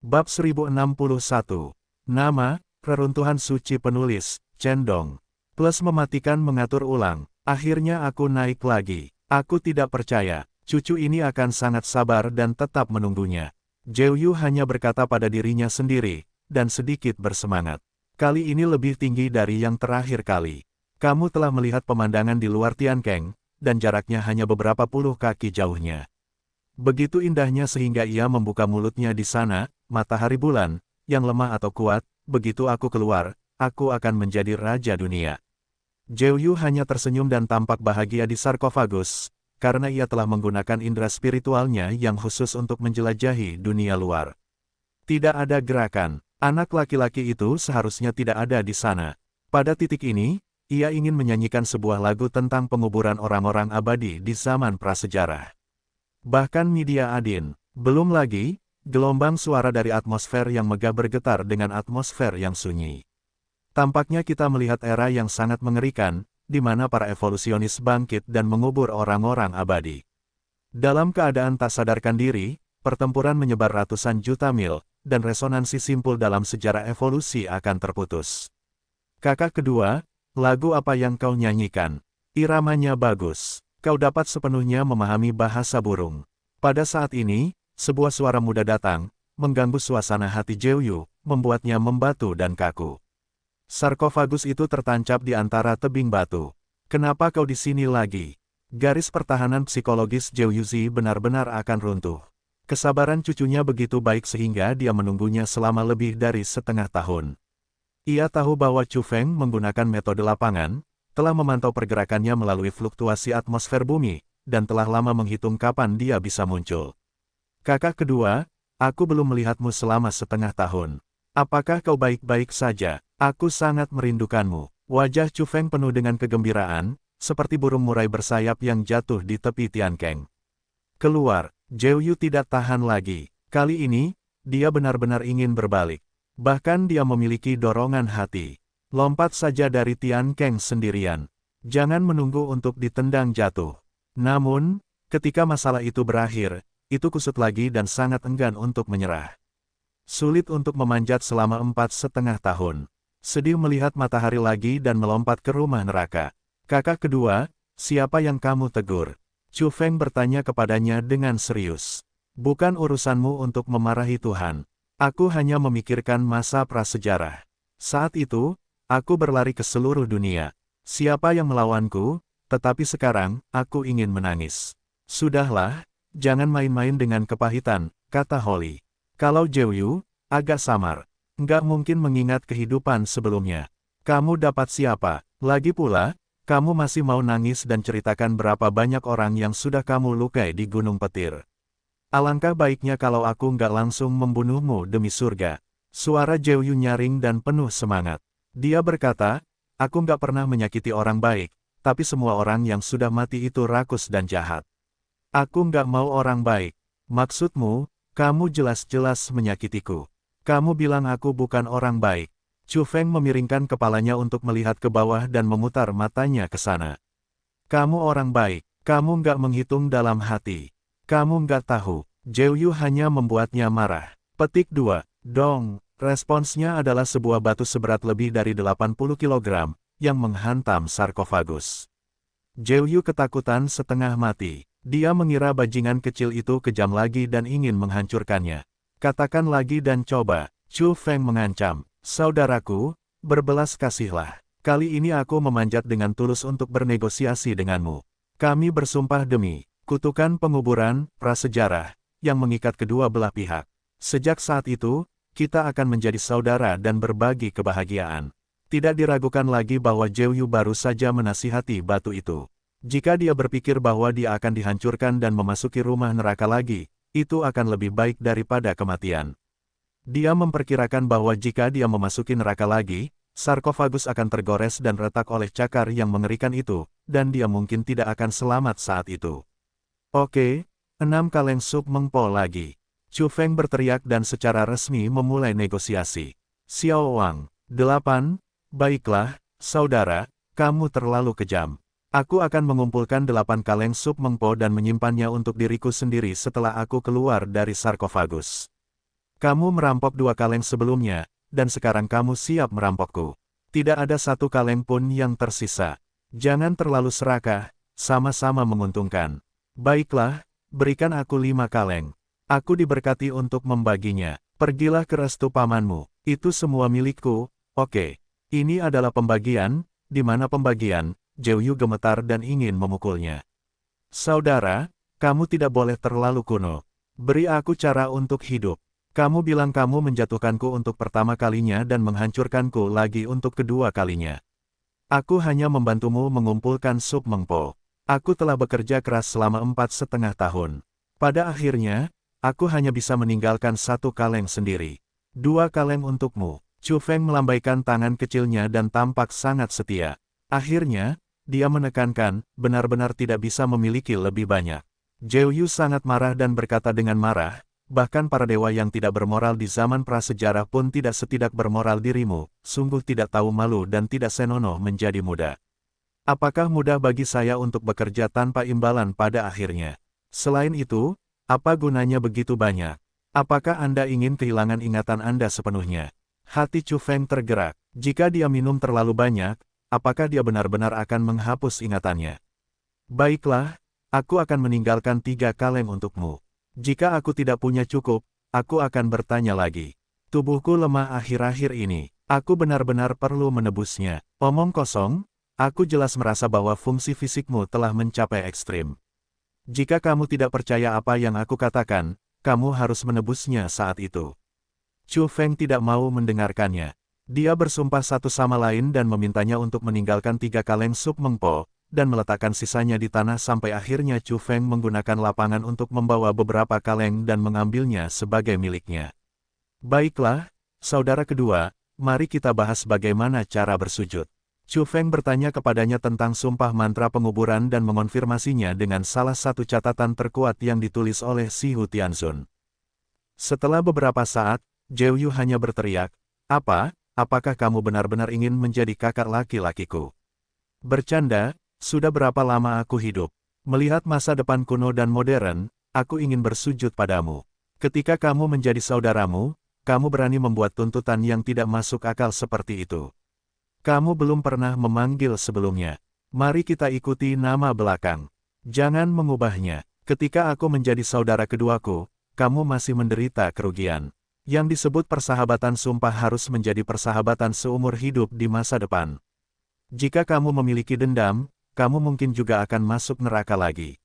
Bab 1061. Nama, Reruntuhan Suci Penulis, Cendong. Plus mematikan mengatur ulang. Akhirnya aku naik lagi. Aku tidak percaya, cucu ini akan sangat sabar dan tetap menunggunya. Jeoyu hanya berkata pada dirinya sendiri, dan sedikit bersemangat. Kali ini lebih tinggi dari yang terakhir kali. Kamu telah melihat pemandangan di luar Tiankeng, dan jaraknya hanya beberapa puluh kaki jauhnya. Begitu indahnya sehingga ia membuka mulutnya di sana, matahari bulan, yang lemah atau kuat, begitu aku keluar, aku akan menjadi raja dunia. Jeoyu hanya tersenyum dan tampak bahagia di sarkofagus, karena ia telah menggunakan indera spiritualnya yang khusus untuk menjelajahi dunia luar. Tidak ada gerakan, anak laki-laki itu seharusnya tidak ada di sana. Pada titik ini, ia ingin menyanyikan sebuah lagu tentang penguburan orang-orang abadi di zaman prasejarah. Bahkan media Adin, belum lagi, gelombang suara dari atmosfer yang megah bergetar dengan atmosfer yang sunyi. Tampaknya kita melihat era yang sangat mengerikan, di mana para evolusionis bangkit dan mengubur orang-orang abadi. Dalam keadaan tak sadarkan diri, pertempuran menyebar ratusan juta mil, dan resonansi simpul dalam sejarah evolusi akan terputus. Kakak kedua, lagu apa yang kau nyanyikan? Iramanya bagus. Kau dapat sepenuhnya memahami bahasa burung. Pada saat ini, sebuah suara muda datang, mengganggu suasana hati Jeoyu, membuatnya membatu dan kaku. Sarkofagus itu tertancap di antara tebing batu. Kenapa kau di sini lagi? Garis pertahanan psikologis Jeoyu-zi benar-benar akan runtuh. Kesabaran cucunya begitu baik sehingga dia menunggunya selama lebih dari setengah tahun. Ia tahu bahwa Chu Feng menggunakan metode lapangan, telah memantau pergerakannya melalui fluktuasi atmosfer bumi, dan telah lama menghitung kapan dia bisa muncul. Kakak kedua, aku belum melihatmu selama setengah tahun. Apakah kau baik-baik saja? Aku sangat merindukanmu. Wajah Chu Feng penuh dengan kegembiraan, seperti burung murai bersayap yang jatuh di tepi Tiankeng. Keluar, Jeoyu tidak tahan lagi. Kali ini, dia benar-benar ingin berbalik. Bahkan dia memiliki dorongan hati. Lompat saja dari Tiankeng sendirian. Jangan menunggu untuk ditendang jatuh. Namun, ketika masalah itu berakhir, itu kusut lagi dan sangat enggan untuk menyerah. Sulit untuk memanjat selama 4,5 tahun. Sedih melihat matahari lagi dan melompat ke rumah neraka. Kakak kedua, siapa yang kamu tegur? Chu Feng bertanya kepadanya dengan serius. Bukan urusanmu untuk memarahi Tuhan. Aku hanya memikirkan masa prasejarah. Saat itu, aku berlari ke seluruh dunia. Siapa yang melawanku? Tetapi sekarang, aku ingin menangis. Sudahlah, jangan main-main dengan kepahitan, kata Holly. Kalau Jeoyu, agak samar. Nggak mungkin mengingat kehidupan sebelumnya. Kamu dapat siapa? Lagi pula, kamu masih mau nangis dan ceritakan berapa banyak orang yang sudah kamu lukai di Gunung Petir. Alangkah baiknya kalau aku nggak langsung membunuhmu demi surga. Suara Jeoyu nyaring dan penuh semangat. Dia berkata, aku nggak pernah menyakiti orang baik, tapi semua orang yang sudah mati itu rakus dan jahat. Aku nggak mau orang baik. Maksudmu, kamu jelas-jelas menyakitiku. Kamu bilang aku bukan orang baik. Chu Feng memiringkan kepalanya untuk melihat ke bawah dan memutar matanya ke sana. Kamu orang baik, kamu nggak menghitung dalam hati. Kamu nggak tahu, Jeoyu hanya membuatnya marah. Petik 2, dong. Responsnya adalah sebuah batu seberat lebih dari 80 kg, yang menghantam sarkofagus. Jeoyu ketakutan setengah mati. Dia mengira bajingan kecil itu kejam lagi dan ingin menghancurkannya. Katakan lagi dan coba, Chu Feng mengancam. Saudaraku, berbelas kasihlah. Kali ini aku memanjat dengan tulus untuk bernegosiasi denganmu. Kami bersumpah demi kutukan penguburan, prasejarah, yang mengikat kedua belah pihak. Sejak saat itu, kita akan menjadi saudara dan berbagi kebahagiaan. Tidak diragukan lagi bahwa Jeoyu baru saja menasihati batu itu. Jika dia berpikir bahwa dia akan dihancurkan dan memasuki rumah neraka lagi, itu akan lebih baik daripada kematian. Dia memperkirakan bahwa jika dia memasuki neraka lagi, sarkofagus akan tergores dan retak oleh cakar yang mengerikan itu, dan dia mungkin tidak akan selamat saat itu. Oke, 6 kaleng sup mengpo lagi. Chu Feng berteriak dan secara resmi memulai negosiasi. Xiao Wang, 8, baiklah, saudara, kamu terlalu kejam. Aku akan mengumpulkan 8 kaleng sup mengpo dan menyimpannya untuk diriku sendiri setelah aku keluar dari sarkofagus. Kamu merampok 2 kaleng sebelumnya, dan sekarang kamu siap merampokku. Tidak ada 1 kaleng pun yang tersisa. Jangan terlalu serakah, sama-sama menguntungkan. Baiklah, berikan aku 5 kaleng. Aku diberkati untuk membaginya. Pergilah ke restu pamanmu. Itu semua milikku. Oke. Ini adalah pembagian. Di mana pembagian? Zhou gemetar dan ingin memukulnya. Saudara, kamu tidak boleh terlalu kuno. Beri aku cara untuk hidup. Kamu bilang kamu menjatuhkanku untuk pertama kalinya dan menghancurkanku lagi untuk kedua kalinya. Aku hanya membantumu mengumpulkan sup mengpo. Aku telah bekerja keras selama 4,5 tahun. Pada akhirnya, aku hanya bisa meninggalkan 1 kaleng sendiri. 2 kaleng untukmu. Chu Feng melambaikan tangan kecilnya dan tampak sangat setia. Akhirnya, dia menekankan, benar-benar tidak bisa memiliki lebih banyak. Zhou Yu sangat marah dan berkata dengan marah, bahkan para dewa yang tidak bermoral di zaman prasejarah pun tidak bermoral dirimu, sungguh tidak tahu malu dan tidak senonoh menjadi muda. Apakah mudah bagi saya untuk bekerja tanpa imbalan pada akhirnya? Selain itu, apa gunanya begitu banyak? Apakah Anda ingin kehilangan ingatan Anda sepenuhnya? Hati Chu Feng tergerak. Jika dia minum terlalu banyak, apakah dia benar-benar akan menghapus ingatannya? Baiklah, aku akan meninggalkan 3 kaleng untukmu. Jika aku tidak punya cukup, aku akan bertanya lagi. Tubuhku lemah akhir-akhir ini. Aku benar-benar perlu menebusnya. Omong kosong, aku jelas merasa bahwa fungsi fisikmu telah mencapai ekstrim. Jika kamu tidak percaya apa yang aku katakan, kamu harus menebusnya saat itu. Chu Feng tidak mau mendengarkannya. Dia bersumpah satu sama lain dan memintanya untuk meninggalkan 3 kaleng sup mengpo, dan meletakkan sisanya di tanah sampai akhirnya Chu Feng menggunakan lapangan untuk membawa beberapa kaleng dan mengambilnya sebagai miliknya. Baiklah, saudara kedua, mari kita bahas bagaimana cara bersujud. Chu Feng bertanya kepadanya tentang sumpah mantra penguburan dan mengonfirmasinya dengan salah satu catatan terkuat yang ditulis oleh Si Hu Tianzun. Setelah beberapa saat, Zhou Yu hanya berteriak, apakah kamu benar-benar ingin menjadi kakak laki-lakiku? Bercanda, sudah berapa lama aku hidup? Melihat masa depan kuno dan modern, aku ingin bersujud padamu. Ketika kamu menjadi saudaramu, kamu berani membuat tuntutan yang tidak masuk akal seperti itu. Kamu belum pernah memanggil sebelumnya. Mari kita ikuti nama belakang. Jangan mengubahnya. Ketika aku menjadi saudara keduaku, kamu masih menderita kerugian. Yang disebut persahabatan sumpah harus menjadi persahabatan seumur hidup di masa depan. Jika kamu memiliki dendam, kamu mungkin juga akan masuk neraka lagi.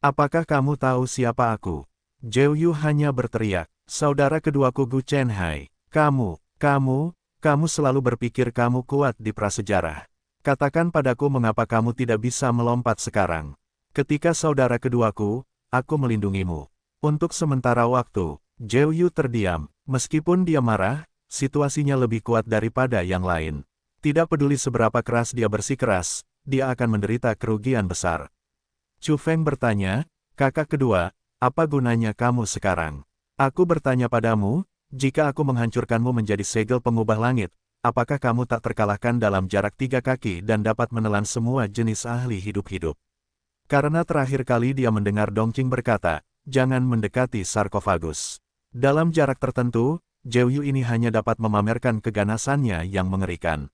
Apakah kamu tahu siapa aku? Zhou Yu hanya berteriak, saudara keduaku Gu Chenhai. Kamu selalu berpikir kamu kuat di prasejarah. Katakan padaku mengapa kamu tidak bisa melompat sekarang. Ketika saudara keduaku, aku melindungimu. Untuk sementara waktu, Zhou Yu terdiam. Meskipun dia marah, situasinya lebih kuat daripada yang lain. Tidak peduli seberapa keras dia bersikeras, dia akan menderita kerugian besar. Chu Feng bertanya, kakak kedua, apa gunanya kamu sekarang? Aku bertanya padamu, jika aku menghancurkanmu menjadi segel pengubah langit, apakah kamu tak terkalahkan dalam jarak 3 kaki dan dapat menelan semua jenis ahli hidup-hidup? Karena terakhir kali dia mendengar Dongqing berkata, jangan mendekati sarkofagus. Dalam jarak tertentu, Zhou Yu ini hanya dapat memamerkan keganasannya yang mengerikan.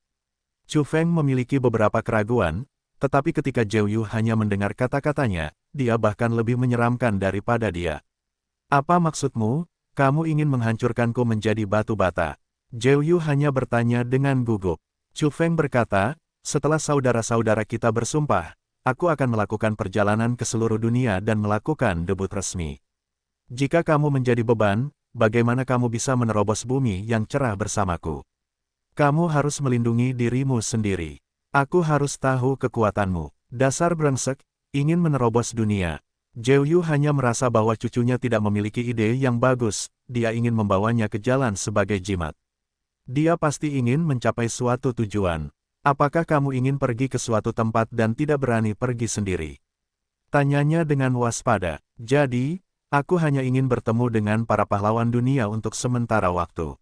Chu Feng memiliki beberapa keraguan, tetapi ketika Zhou Yu hanya mendengar kata-katanya, dia bahkan lebih menyeramkan daripada dia. Apa maksudmu? Kamu ingin menghancurkanku menjadi batu bata? Zhou Yu hanya bertanya dengan gugup. Chu Feng berkata, setelah saudara-saudara kita bersumpah, aku akan melakukan perjalanan ke seluruh dunia dan melakukan debut resmi. Jika kamu menjadi beban, bagaimana kamu bisa menerobos bumi yang cerah bersamaku? Kamu harus melindungi dirimu sendiri. Aku harus tahu kekuatanmu. Dasar brengsek, ingin menerobos dunia. Zhou Yu hanya merasa bahwa cucunya tidak memiliki ide yang bagus, dia ingin membawanya ke jalan sebagai jimat. Dia pasti ingin mencapai suatu tujuan. Apakah kamu ingin pergi ke suatu tempat dan tidak berani pergi sendiri? Tanyanya dengan waspada. Jadi, aku hanya ingin bertemu dengan para pahlawan dunia untuk sementara waktu.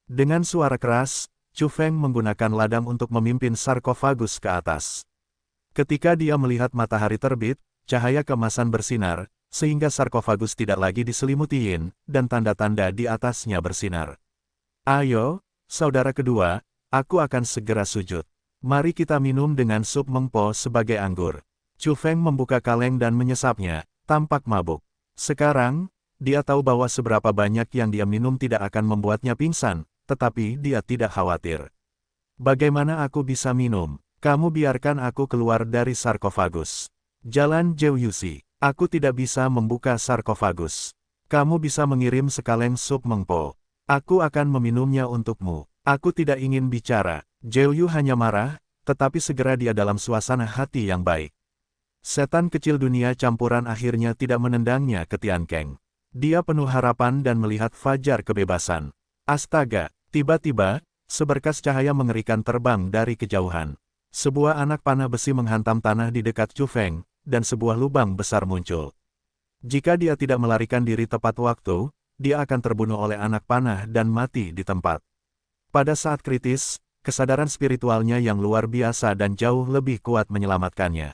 Dengan suara keras, Chu Feng menggunakan ladang untuk memimpin sarkofagus ke atas. Ketika dia melihat matahari terbit, cahaya keemasan bersinar, sehingga sarkofagus tidak lagi diselimuti yin, dan tanda-tanda di atasnya bersinar. Ayo, saudara kedua, aku akan segera sujud. Mari kita minum dengan sup mengpo sebagai anggur. Chu Feng membuka kaleng dan menyesapnya, tampak mabuk. Sekarang, dia tahu bahwa seberapa banyak yang dia minum tidak akan membuatnya pingsan, tetapi dia tidak khawatir. Bagaimana aku bisa minum? Kamu biarkan aku keluar dari sarkofagus. Jalan Zhou Yuxi. Aku tidak bisa membuka sarkofagus. Kamu bisa mengirim sekaleng sup mengpo. Aku akan meminumnya untukmu. Aku tidak ingin bicara. Zhou Yu hanya marah, tetapi segera dia dalam suasana hati yang baik. Setan kecil dunia campuran akhirnya tidak menendangnya ke Tian Keng. Dia penuh harapan dan melihat fajar kebebasan. Astaga, tiba-tiba, seberkas cahaya mengerikan terbang dari kejauhan. Sebuah anak panah besi menghantam tanah di dekat Chu Feng, dan sebuah lubang besar muncul. Jika dia tidak melarikan diri tepat waktu, dia akan terbunuh oleh anak panah dan mati di tempat. Pada saat kritis, kesadaran spiritualnya yang luar biasa dan jauh lebih kuat menyelamatkannya.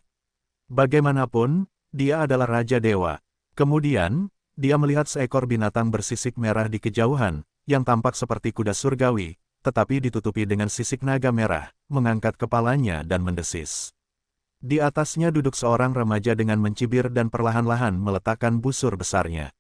Bagaimanapun, dia adalah Raja Dewa. Kemudian, dia melihat seekor binatang bersisik merah di kejauhan, yang tampak seperti kuda surgawi, tetapi ditutupi dengan sisik naga merah, mengangkat kepalanya dan mendesis. Di atasnya duduk seorang remaja dengan mencibir dan perlahan-lahan meletakkan busur besarnya.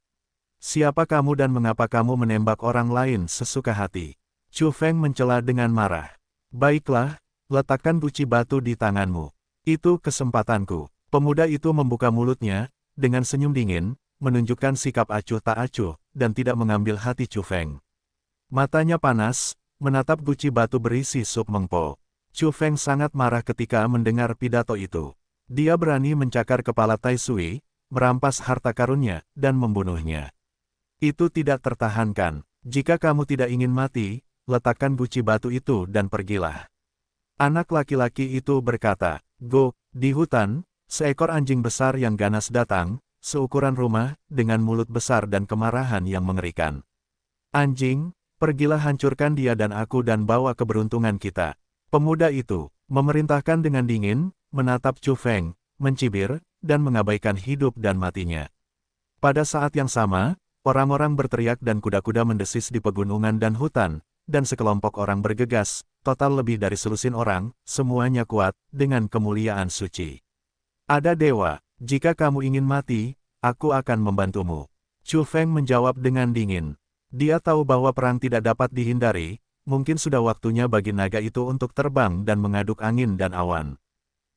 Siapa kamu dan mengapa kamu menembak orang lain sesuka hati? Chu Feng mencela dengan marah. Baiklah, letakkan guci batu di tanganmu. Itu kesempatanku. Pemuda itu membuka mulutnya, dengan senyum dingin, menunjukkan sikap acuh tak acuh, dan tidak mengambil hati Chu Feng. Matanya panas, menatap guci batu berisi sup mengpo. Chu Feng sangat marah ketika mendengar pidato itu. Dia berani mencakar kepala Tai Sui, merampas harta karunnya, dan membunuhnya. Itu tidak tertahankan. Jika kamu tidak ingin mati, letakkan guci batu itu dan pergilah. Anak laki-laki itu berkata, Go, di hutan, seekor anjing besar yang ganas datang, seukuran rumah, dengan mulut besar dan kemarahan yang mengerikan. Anjing, pergilah hancurkan dia dan aku dan bawa keberuntungan kita. Pemuda itu, memerintahkan dengan dingin, menatap Chu Feng, mencibir, dan mengabaikan hidup dan matinya. Pada saat yang sama, orang-orang berteriak dan kuda-kuda mendesis di pegunungan dan hutan, dan sekelompok orang bergegas, total lebih dari selusin orang, semuanya kuat, dengan kemuliaan suci. Ada dewa, jika kamu ingin mati, aku akan membantumu. Chu Feng menjawab dengan dingin. Dia tahu bahwa perang tidak dapat dihindari, mungkin sudah waktunya bagi naga itu untuk terbang dan mengaduk angin dan awan.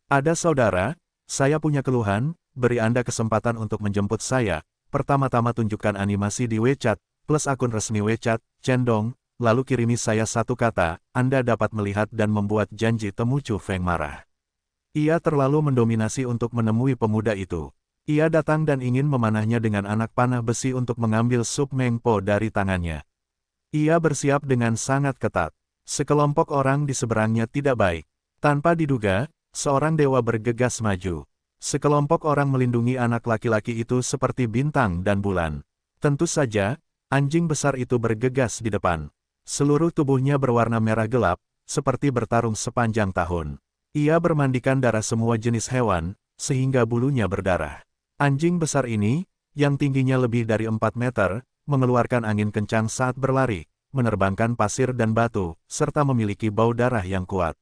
Ada saudara, saya punya keluhan, beri Anda kesempatan untuk menjemput saya. Pertama-tama tunjukkan animasi di WeChat, plus akun resmi WeChat, Cendong, lalu kirimi saya satu kata, Anda dapat melihat dan membuat janji temu. Chu Feng marah. Ia terlalu mendominasi untuk menemui pemuda itu. Ia datang dan ingin memanahnya dengan anak panah besi untuk mengambil sup mengpo dari tangannya. Ia bersiap dengan sangat ketat. Sekelompok orang di seberangnya tidak baik. Tanpa diduga, seorang dewa bergegas maju. Sekelompok orang melindungi anak laki-laki itu seperti bintang dan bulan. Tentu saja, anjing besar itu bergegas di depan. Seluruh tubuhnya berwarna merah gelap, seperti bertarung sepanjang tahun. Ia bermandikan darah semua jenis hewan, sehingga bulunya berdarah. Anjing besar ini, yang tingginya lebih dari 4 meter, mengeluarkan angin kencang saat berlari, menerbangkan pasir dan batu, serta memiliki bau darah yang kuat.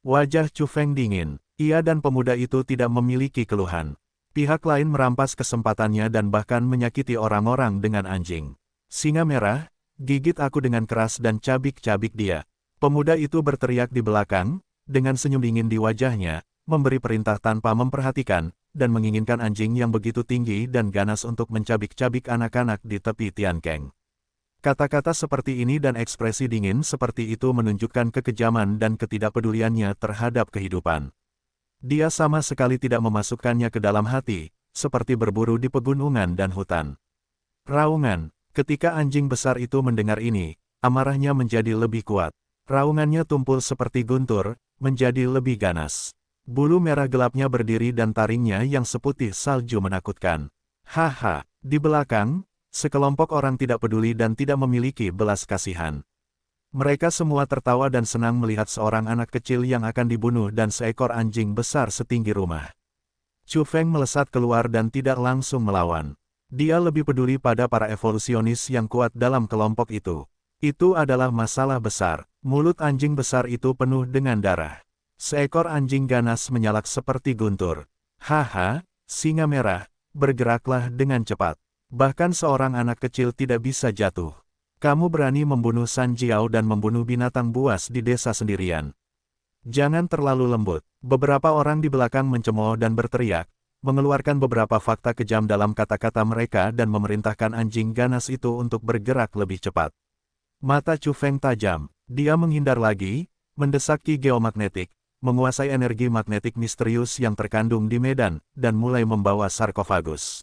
Wajah Chu Feng dingin. Ia dan pemuda itu tidak memiliki keluhan. Pihak lain merampas kesempatannya dan bahkan menyakiti orang-orang dengan anjing. Singa merah, gigit aku dengan keras dan cabik-cabik dia. Pemuda itu berteriak di belakang, dengan senyum dingin di wajahnya, memberi perintah tanpa memperhatikan, dan menginginkan anjing yang begitu tinggi dan ganas untuk mencabik-cabik anak-anak di tepi Tian Keng. Kata-kata seperti ini dan ekspresi dingin seperti itu menunjukkan kekejaman dan ketidakpeduliannya terhadap kehidupan. Dia sama sekali tidak memasukkannya ke dalam hati, seperti berburu di pegunungan dan hutan. Raungan, ketika anjing besar itu mendengar ini, amarahnya menjadi lebih kuat. Raungannya tumpul seperti guntur, menjadi lebih ganas. Bulu merah gelapnya berdiri dan taringnya yang seputih salju menakutkan. Haha, di belakang, sekelompok orang tidak peduli dan tidak memiliki belas kasihan. Mereka semua tertawa dan senang melihat seorang anak kecil yang akan dibunuh dan seekor anjing besar setinggi rumah. Chu Feng melesat keluar dan tidak langsung melawan. Dia lebih peduli pada para evolusionis yang kuat dalam kelompok itu. Itu adalah masalah besar. Mulut anjing besar itu penuh dengan darah. Seekor anjing ganas menyalak seperti guntur. Haha, singa merah, bergeraklah dengan cepat. Bahkan seorang anak kecil tidak bisa jatuh. Kamu berani membunuh San Jiao dan membunuh binatang buas di desa sendirian. Jangan terlalu lembut. Beberapa orang di belakang mencemooh dan berteriak, mengeluarkan beberapa fakta kejam dalam kata-kata mereka dan memerintahkan anjing ganas itu untuk bergerak lebih cepat. Mata Chu Feng tajam. Dia menghindar lagi, mendesak ki geomagnetik, menguasai energi magnetik misterius yang terkandung di medan, dan mulai membawa sarkofagus.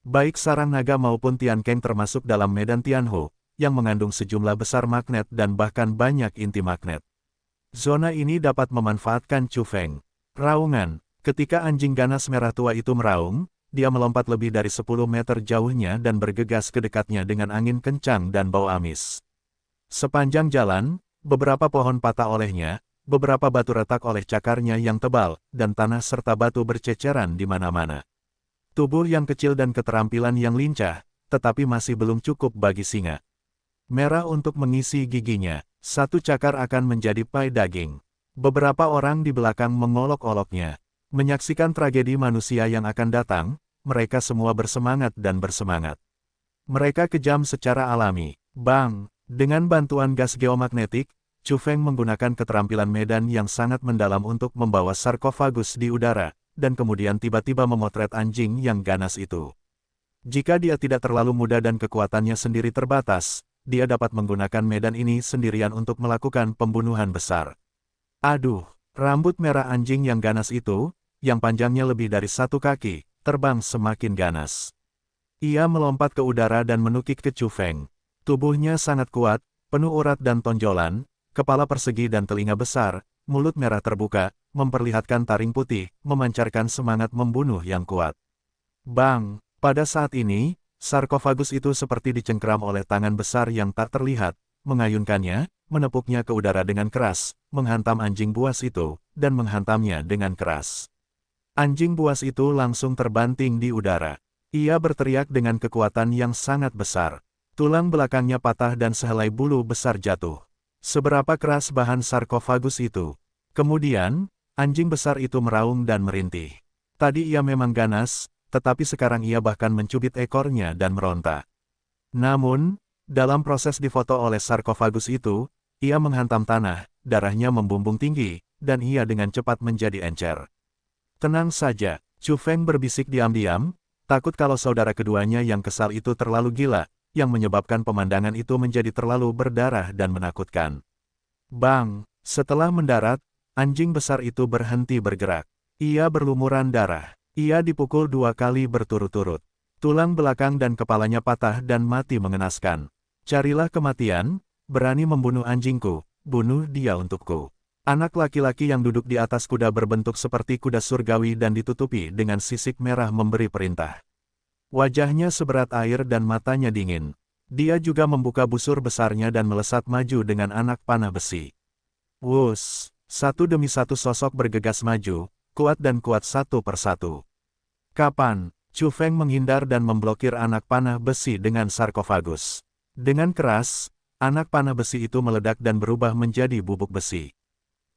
Baik sarang naga maupun Tian Keng termasuk dalam medan Tianhu, yang mengandung sejumlah besar magnet dan bahkan banyak inti magnet. Zona ini dapat memanfaatkan Chu Feng. Raungan, ketika anjing ganas merah tua itu meraung, dia melompat lebih dari 10 meter jauhnya dan bergegas ke dekatnya dengan angin kencang dan bau amis. Sepanjang jalan, beberapa pohon patah olehnya, beberapa batu retak oleh cakarnya yang tebal, dan tanah serta batu berceceran di mana-mana. Tubuh yang kecil dan keterampilan yang lincah, tetapi masih belum cukup bagi singa. Merah untuk mengisi giginya. Satu cakar akan menjadi pai daging. Beberapa orang di belakang mengolok-oloknya. Menyaksikan tragedi manusia yang akan datang, mereka semua bersemangat dan bersemangat. Mereka kejam secara alami. Bang! Dengan bantuan gas geomagnetik, Chu Feng menggunakan keterampilan medan yang sangat mendalam untuk membawa sarkofagus di udara, dan kemudian tiba-tiba memotret anjing yang ganas itu. Jika dia tidak terlalu muda dan kekuatannya sendiri terbatas, dia dapat menggunakan medan ini sendirian untuk melakukan pembunuhan besar. Aduh, rambut merah anjing yang ganas itu, yang panjangnya lebih dari 1 kaki, terbang semakin ganas. Ia melompat ke udara dan menukik ke Chu Feng. Tubuhnya sangat kuat, penuh urat dan tonjolan, kepala persegi dan telinga besar, mulut merah terbuka, memperlihatkan taring putih, memancarkan semangat membunuh yang kuat. Bang! Pada saat ini, sarkofagus itu seperti dicengkeram oleh tangan besar yang tak terlihat, mengayunkannya, menepuknya ke udara dengan keras, menghantam anjing buas itu, dan menghantamnya dengan keras. Anjing buas itu langsung terbanting di udara. Ia berteriak dengan kekuatan yang sangat besar. Tulang belakangnya patah dan sehelai bulu besar jatuh. Seberapa keras bahan sarkofagus itu? Kemudian, anjing besar itu meraung dan merintih. Tadi ia memang ganas, tetapi sekarang ia bahkan mencubit ekornya dan meronta. Namun, dalam proses difoto oleh sarkofagus itu, ia menghantam tanah, darahnya membumbung tinggi, dan ia dengan cepat menjadi encer. Tenang saja, Chu Feng berbisik diam-diam, takut kalau saudara keduanya yang kesal itu terlalu gila, yang menyebabkan pemandangan itu menjadi terlalu berdarah dan menakutkan. Bang! Setelah mendarat, anjing besar itu berhenti bergerak. Ia berlumuran darah. Ia dipukul 2 kali berturut-turut. Tulang belakang dan kepalanya patah dan mati mengenaskan. Carilah kematian, berani membunuh anjingku, bunuh dia untukku. Anak laki-laki yang duduk di atas kuda berbentuk seperti kuda surgawi dan ditutupi dengan sisik merah memberi perintah. Wajahnya seberat air dan matanya dingin. Dia juga membuka busur besarnya dan melesat maju dengan anak panah besi. Wus! Satu demi satu sosok bergegas maju, kuat dan kuat satu persatu. Kapan? Chu Feng menghindar dan memblokir anak panah besi dengan sarkofagus. Dengan keras, anak panah besi itu meledak dan berubah menjadi bubuk besi.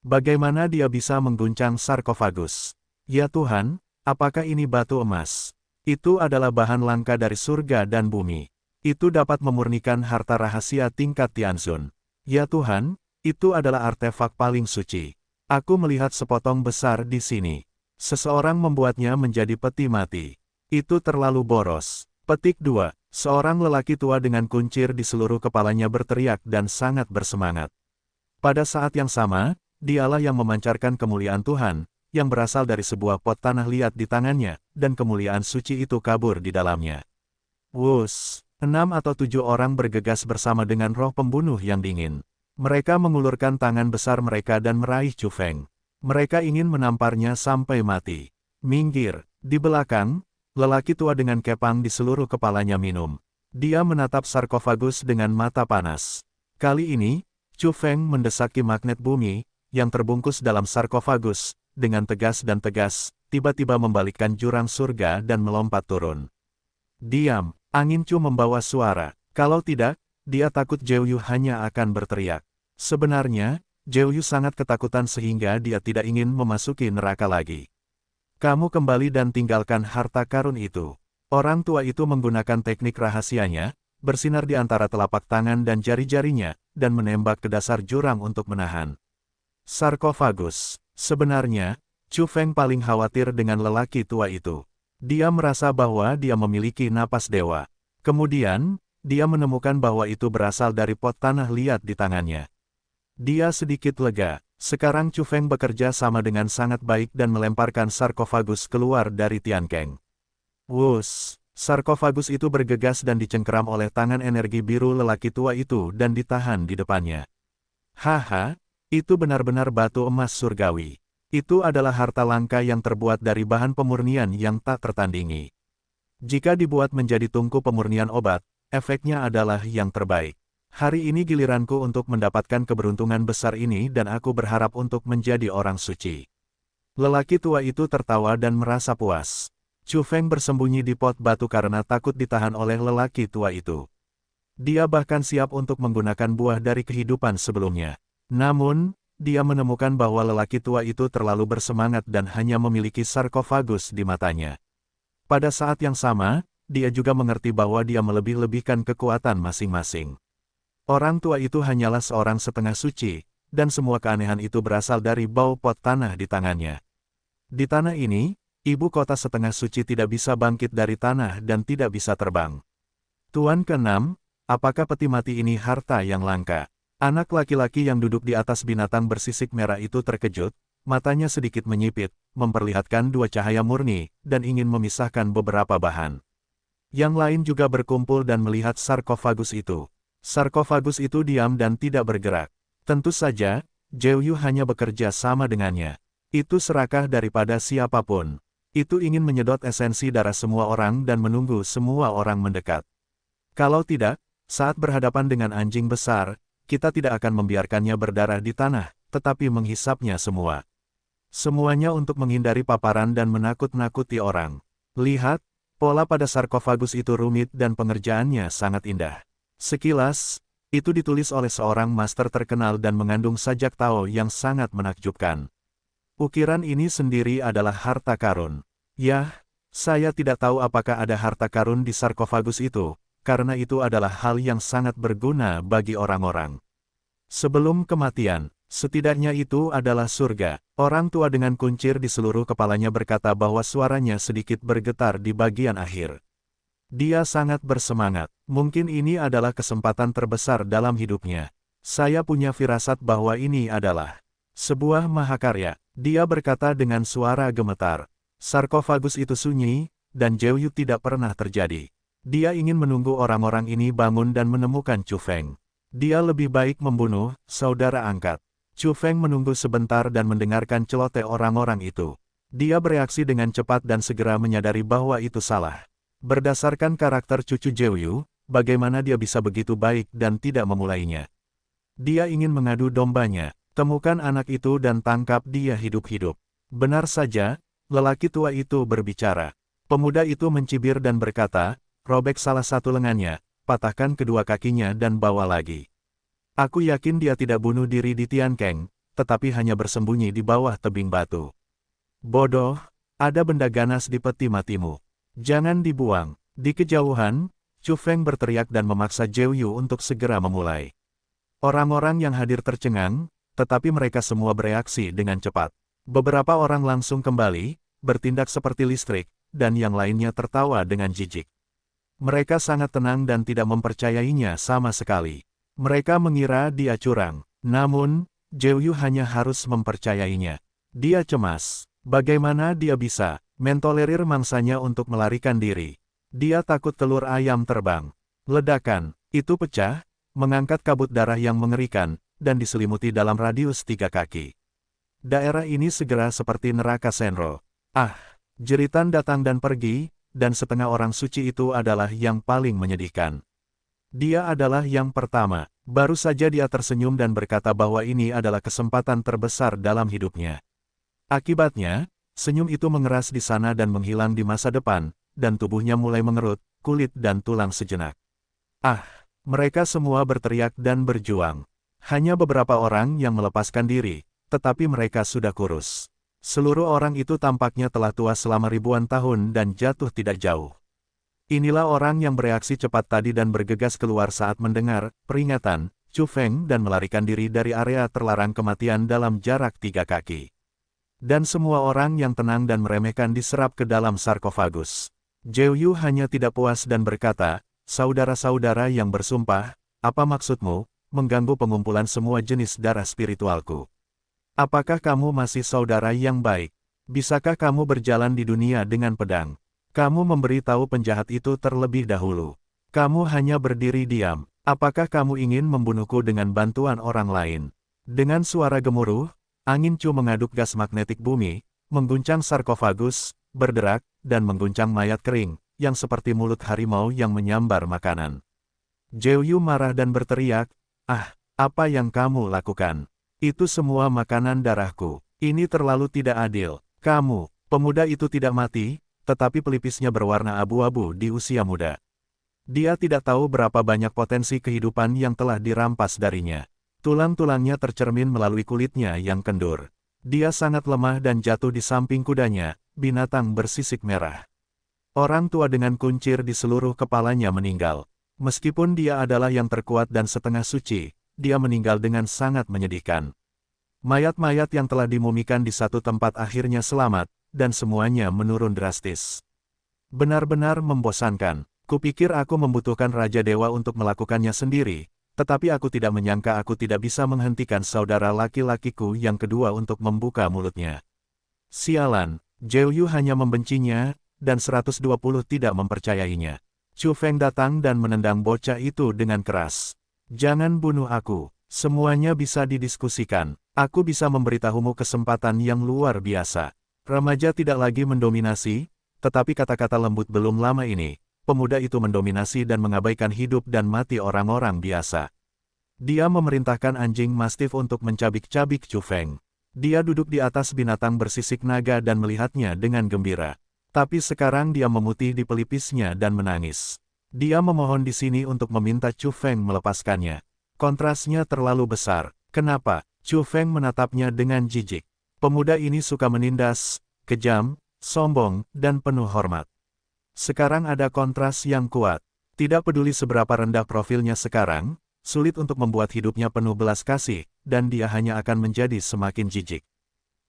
Bagaimana dia bisa mengguncang sarkofagus? Ya Tuhan, apakah ini batu emas? Itu adalah bahan langka dari surga dan bumi. Itu dapat memurnikan harta rahasia tingkat Tianzun. Ya Tuhan, itu adalah artefak paling suci. Aku melihat sepotong besar di sini. Seseorang membuatnya menjadi peti mati. Itu terlalu boros. Petik 2. Seorang lelaki tua dengan kuncir di seluruh kepalanya berteriak dan sangat bersemangat. Pada saat yang sama, dialah yang memancarkan kemuliaan Tuhan, yang berasal dari sebuah pot tanah liat di tangannya, dan kemuliaan suci itu kabur di dalamnya. Wus! 6 atau 7 orang bergegas bersama dengan roh pembunuh yang dingin. Mereka mengulurkan tangan besar mereka dan meraih Chu Feng. Mereka ingin menamparnya sampai mati. Minggir! Di belakang, lelaki tua dengan kepang di seluruh kepalanya minum. Dia menatap sarkofagus dengan mata panas. Kali ini, Chu Feng mendesaki magnet bumi, yang terbungkus dalam sarkofagus, dengan tegas dan tegas, tiba-tiba membalikkan jurang surga dan melompat turun. Diam, angin Chu membawa suara. Kalau tidak, dia takut Zhou Yu hanya akan berteriak. Sebenarnya, Zhou Yu sangat ketakutan sehingga dia tidak ingin memasuki neraka lagi. Kamu kembali dan tinggalkan harta karun itu. Orang tua itu menggunakan teknik rahasianya, bersinar di antara telapak tangan dan jari-jarinya, dan menembak ke dasar jurang untuk menahan sarkofagus. Sebenarnya, Chu Feng paling khawatir dengan lelaki tua itu. Dia merasa bahwa dia memiliki napas dewa. Kemudian, dia menemukan bahwa itu berasal dari pot tanah liat di tangannya. Dia sedikit lega. Sekarang Chu Feng bekerja sama dengan sangat baik dan melemparkan sarkofagus keluar dari Tiankeng. Wus, sarkofagus itu bergegas dan dicengkeram oleh tangan energi biru lelaki tua itu dan ditahan di depannya. Haha, itu benar-benar batu emas surgawi. Itu adalah harta langka yang terbuat dari bahan pemurnian yang tak tertandingi. Jika dibuat menjadi tungku pemurnian obat, efeknya adalah yang terbaik. Hari ini giliranku untuk mendapatkan keberuntungan besar ini dan aku berharap untuk menjadi orang suci. Lelaki tua itu tertawa dan merasa puas. Chu Feng bersembunyi di pot batu karena takut ditahan oleh lelaki tua itu. Dia bahkan siap untuk menggunakan buah dari kehidupan sebelumnya. Namun, dia menemukan bahwa lelaki tua itu terlalu bersemangat dan hanya memiliki sarkofagus di matanya. Pada saat yang sama, dia juga mengerti bahwa dia melebih-lebihkan kekuatan masing-masing. Orang tua itu hanyalah seorang setengah suci, dan semua keanehan itu berasal dari bau pot tanah di tangannya. Di tanah ini, ibu kota setengah suci tidak bisa bangkit dari tanah dan tidak bisa terbang. Tuan ke-6, apakah peti mati ini harta yang langka? Anak laki-laki yang duduk di atas binatang bersisik merah itu terkejut, matanya sedikit menyipit, memperlihatkan dua cahaya murni, dan ingin memisahkan beberapa bahan. Yang lain juga berkumpul dan melihat sarkofagus itu. Sarkofagus itu diam dan tidak bergerak. Tentu saja, Zhou Yu hanya bekerja sama dengannya. Itu serakah daripada siapapun. Itu ingin menyedot esensi darah semua orang dan menunggu semua orang mendekat. Kalau tidak, saat berhadapan dengan anjing besar, kita tidak akan membiarkannya berdarah di tanah, tetapi menghisapnya semua. Semuanya untuk menghindari paparan dan menakut-nakuti orang. Lihat, pola pada sarkofagus itu rumit dan pengerjaannya sangat indah. Sekilas, itu ditulis oleh seorang master terkenal dan mengandung sajak Tao yang sangat menakjubkan. Ukiran ini sendiri adalah harta karun. Yah, saya tidak tahu apakah ada harta karun di sarkofagus itu, karena itu adalah hal yang sangat berguna bagi orang-orang. Sebelum kematian, setidaknya itu adalah surga. Orang tua dengan kuncir di seluruh kepalanya berkata bahwa suaranya sedikit bergetar di bagian akhir. Dia sangat bersemangat. Mungkin ini adalah kesempatan terbesar dalam hidupnya. Saya punya firasat bahwa ini adalah sebuah mahakarya. Dia berkata dengan suara gemetar. Sarkofagus itu sunyi, dan Zhou Yu tidak pernah terjadi. Dia ingin menunggu orang-orang ini bangun dan menemukan Chu Feng. Dia lebih baik membunuh saudara angkat. Chu Feng menunggu sebentar dan mendengarkan celoteh orang-orang itu. Dia bereaksi dengan cepat dan segera menyadari bahwa itu salah. Berdasarkan karakter cucu Zhou Yu, bagaimana dia bisa begitu baik dan tidak memulainya? Dia ingin mengadu dombanya. Temukan anak itu dan tangkap dia hidup-hidup. Benar saja, lelaki tua itu berbicara. Pemuda itu mencibir dan berkata, robek salah satu lengannya, patahkan kedua kakinya dan bawa lagi. Aku yakin dia tidak bunuh diri di Tiankeng, tetapi hanya bersembunyi di bawah tebing batu. Bodoh, ada benda ganas di peti matimu. Jangan dibuang. Di kejauhan, Chu Feng berteriak dan memaksa Zhou Yu untuk segera memulai. Orang-orang yang hadir tercengang, tetapi mereka semua bereaksi dengan cepat. Beberapa orang langsung kembali, bertindak seperti listrik, dan yang lainnya tertawa dengan jijik. Mereka sangat tenang dan tidak mempercayainya sama sekali. Mereka mengira dia curang. Namun, Zhou Yu hanya harus mempercayainya. Dia cemas. Bagaimana dia bisa mentolerir mangsanya untuk melarikan diri? Dia takut telur ayam terbang. Ledakan itu pecah, mengangkat kabut darah yang mengerikan, dan diselimuti dalam radius 3 kaki. Daerah ini segera seperti neraka Senro. Ah, jeritan datang dan pergi, dan setengah orang suci itu adalah yang paling menyedihkan. Dia adalah yang pertama. Baru saja dia tersenyum dan berkata bahwa ini adalah kesempatan terbesar dalam hidupnya. Akibatnya, Senyum itu mengeras di sana dan menghilang di masa depan, dan tubuhnya mulai mengerut, kulit dan tulang sejenak. Ah! Mereka semua berteriak dan berjuang. Hanya beberapa orang yang melepaskan diri, tetapi mereka sudah kurus. Seluruh orang itu tampaknya telah tua selama ribuan tahun dan jatuh tidak jauh. Inilah orang yang bereaksi cepat tadi dan bergegas keluar saat mendengar peringatan Chu Feng dan melarikan diri dari area terlarang kematian dalam jarak 3 kaki. Dan semua orang yang tenang dan meremehkan diserap ke dalam sarkofagus. Zhou Yu hanya tidak puas dan berkata, "Saudara-saudara yang bersumpah, apa maksudmu, mengganggu pengumpulan semua jenis darah spiritualku? Apakah kamu masih saudara yang baik? Bisakah kamu berjalan di dunia dengan pedang? Kamu memberi tahu penjahat itu terlebih dahulu. Kamu hanya berdiri diam. Apakah kamu ingin membunuhku dengan bantuan orang lain?" Dengan suara gemuruh, angin Chu mengaduk gas magnetik bumi, mengguncang sarkofagus, berderak, dan mengguncang mayat kering, yang seperti mulut harimau yang menyambar makanan. Zhou Yu marah dan berteriak, "Ah, apa yang kamu lakukan? Itu semua makanan darahku. Ini terlalu tidak adil. Kamu, pemuda itu tidak mati, tetapi pelipisnya berwarna abu-abu di usia muda. Dia tidak tahu berapa banyak potensi kehidupan yang telah dirampas darinya. Tulang-tulangnya tercermin melalui kulitnya yang kendur. Dia sangat lemah dan jatuh di samping kudanya, binatang bersisik merah. Orang tua dengan kuncir di seluruh kepalanya meninggal. Meskipun dia adalah yang terkuat dan setengah suci, dia meninggal dengan sangat menyedihkan. Mayat-mayat yang telah dimumikan di satu tempat akhirnya selamat, dan semuanya menurun drastis. Benar-benar membosankan. Kupikir aku membutuhkan Raja Dewa untuk melakukannya sendiri, tetapi aku tidak menyangka aku tidak bisa menghentikan saudara laki-lakiku yang kedua untuk membuka mulutnya. Sialan, Zhou Yu hanya membencinya, dan 120 tidak mempercayainya. Chu Feng datang dan menendang bocah itu dengan keras. "Jangan bunuh aku, semuanya bisa didiskusikan. Aku bisa memberitahumu kesempatan yang luar biasa." Remaja tidak lagi mendominasi, tetapi kata-kata lembut belum lama ini, pemuda itu mendominasi dan mengabaikan hidup dan mati orang-orang biasa. Dia memerintahkan anjing mastif untuk mencabik-cabik Chu Feng. Dia duduk di atas binatang bersisik naga dan melihatnya dengan gembira. Tapi sekarang dia memutih di pelipisnya dan menangis. Dia memohon di sini untuk meminta Chu Feng melepaskannya. Kontrasnya terlalu besar. Kenapa? Chu Feng menatapnya dengan jijik. Pemuda ini suka menindas, kejam, sombong, dan penuh hormat. Sekarang ada kontras yang kuat. Tidak peduli seberapa rendah profilnya sekarang, sulit untuk membuat hidupnya penuh belas kasih, dan dia hanya akan menjadi semakin jijik.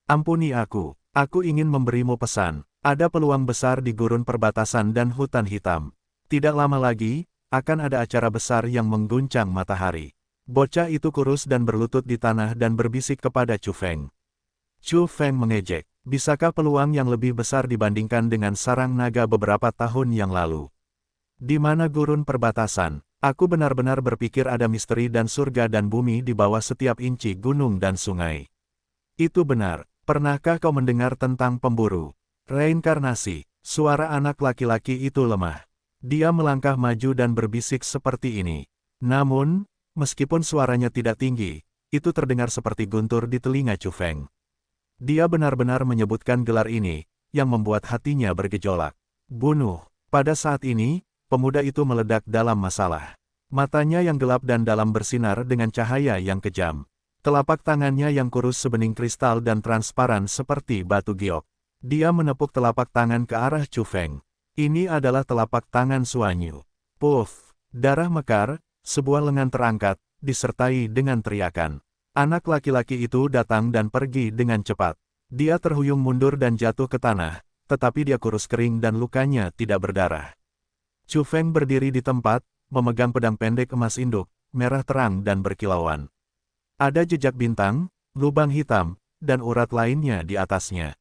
"Ampuni aku ingin memberimu pesan. Ada peluang besar di gurun perbatasan dan hutan hitam. Tidak lama lagi, akan ada acara besar yang mengguncang matahari." Bocah itu kurus dan berlutut di tanah dan berbisik kepada Chu Feng. Chu Feng mengejek. Bisakah peluang yang lebih besar dibandingkan dengan sarang naga beberapa tahun yang lalu? Di mana gurun perbatasan? Aku benar-benar berpikir ada misteri dan surga dan bumi di bawah setiap inci gunung dan sungai. Itu benar. Pernahkah kau mendengar tentang pemburu? Reinkarnasi. Suara anak laki-laki itu lemah. Dia melangkah maju dan berbisik seperti ini. Namun, meskipun suaranya tidak tinggi, itu terdengar seperti guntur di telinga Chu Feng. Dia benar-benar menyebutkan gelar ini, yang membuat hatinya bergejolak. Bunuh. Pada saat ini, pemuda itu meledak dalam masalah. Matanya yang gelap dan dalam bersinar dengan cahaya yang kejam. Telapak tangannya yang kurus sebening kristal dan transparan seperti batu giok. Dia menepuk telapak tangan ke arah Chu Feng. Ini adalah telapak tangan Suanyu. Puff. Darah mekar, sebuah lengan terangkat, disertai dengan teriakan. Anak laki-laki itu datang dan pergi dengan cepat. Dia terhuyung mundur dan jatuh ke tanah, tetapi dia kurus kering dan lukanya tidak berdarah. Chu Feng berdiri di tempat, memegang pedang pendek emas induk, merah terang dan berkilauan. Ada jejak bintang, lubang hitam, dan urat lainnya di atasnya.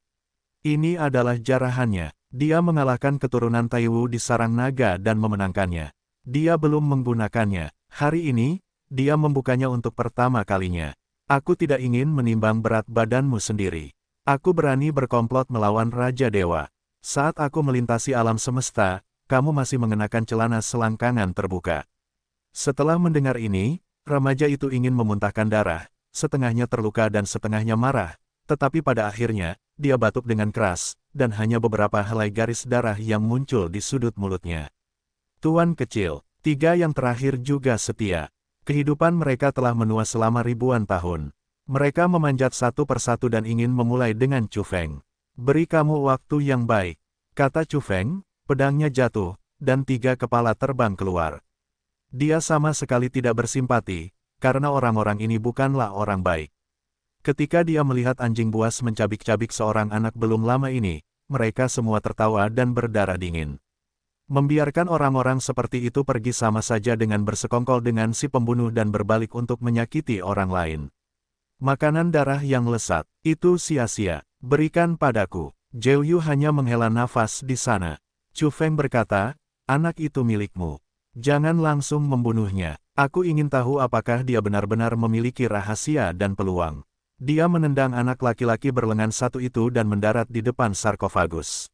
Ini adalah jarahannya. Dia mengalahkan keturunan Taiwu di sarang naga dan memenangkannya. Dia belum menggunakannya. Hari ini, dia membukanya untuk pertama kalinya. Aku tidak ingin menimbang berat badanmu sendiri. Aku berani berkomplot melawan Raja Dewa. Saat aku melintasi alam semesta, kamu masih mengenakan celana selangkangan terbuka. Setelah mendengar ini, remaja itu ingin memuntahkan darah, setengahnya terluka dan setengahnya marah, tetapi pada akhirnya, dia batuk dengan keras, dan hanya beberapa helai garis darah yang muncul di sudut mulutnya. Tuan kecil, tiga yang terakhir juga setia. Kehidupan mereka telah menua selama ribuan tahun. Mereka memanjat satu persatu dan ingin memulai dengan Chu Feng. Beri kamu waktu yang baik, kata Chu Feng, pedangnya jatuh, dan tiga kepala terbang keluar. Dia sama sekali tidak bersimpati, karena orang-orang ini bukanlah orang baik. Ketika dia melihat anjing buas mencabik-cabik seorang anak belum lama ini, mereka semua tertawa dan berdarah dingin. Membiarkan orang-orang seperti itu pergi sama saja dengan bersekongkol dengan si pembunuh dan berbalik untuk menyakiti orang lain. Makanan darah yang lesat, itu sia-sia, berikan padaku. Zhou Yu hanya menghela nafas di sana. Chu Feng berkata, anak itu milikmu. Jangan langsung membunuhnya. Aku ingin tahu apakah dia benar-benar memiliki rahasia dan peluang. Dia menendang anak laki-laki berlengan satu itu dan mendarat di depan sarkofagus.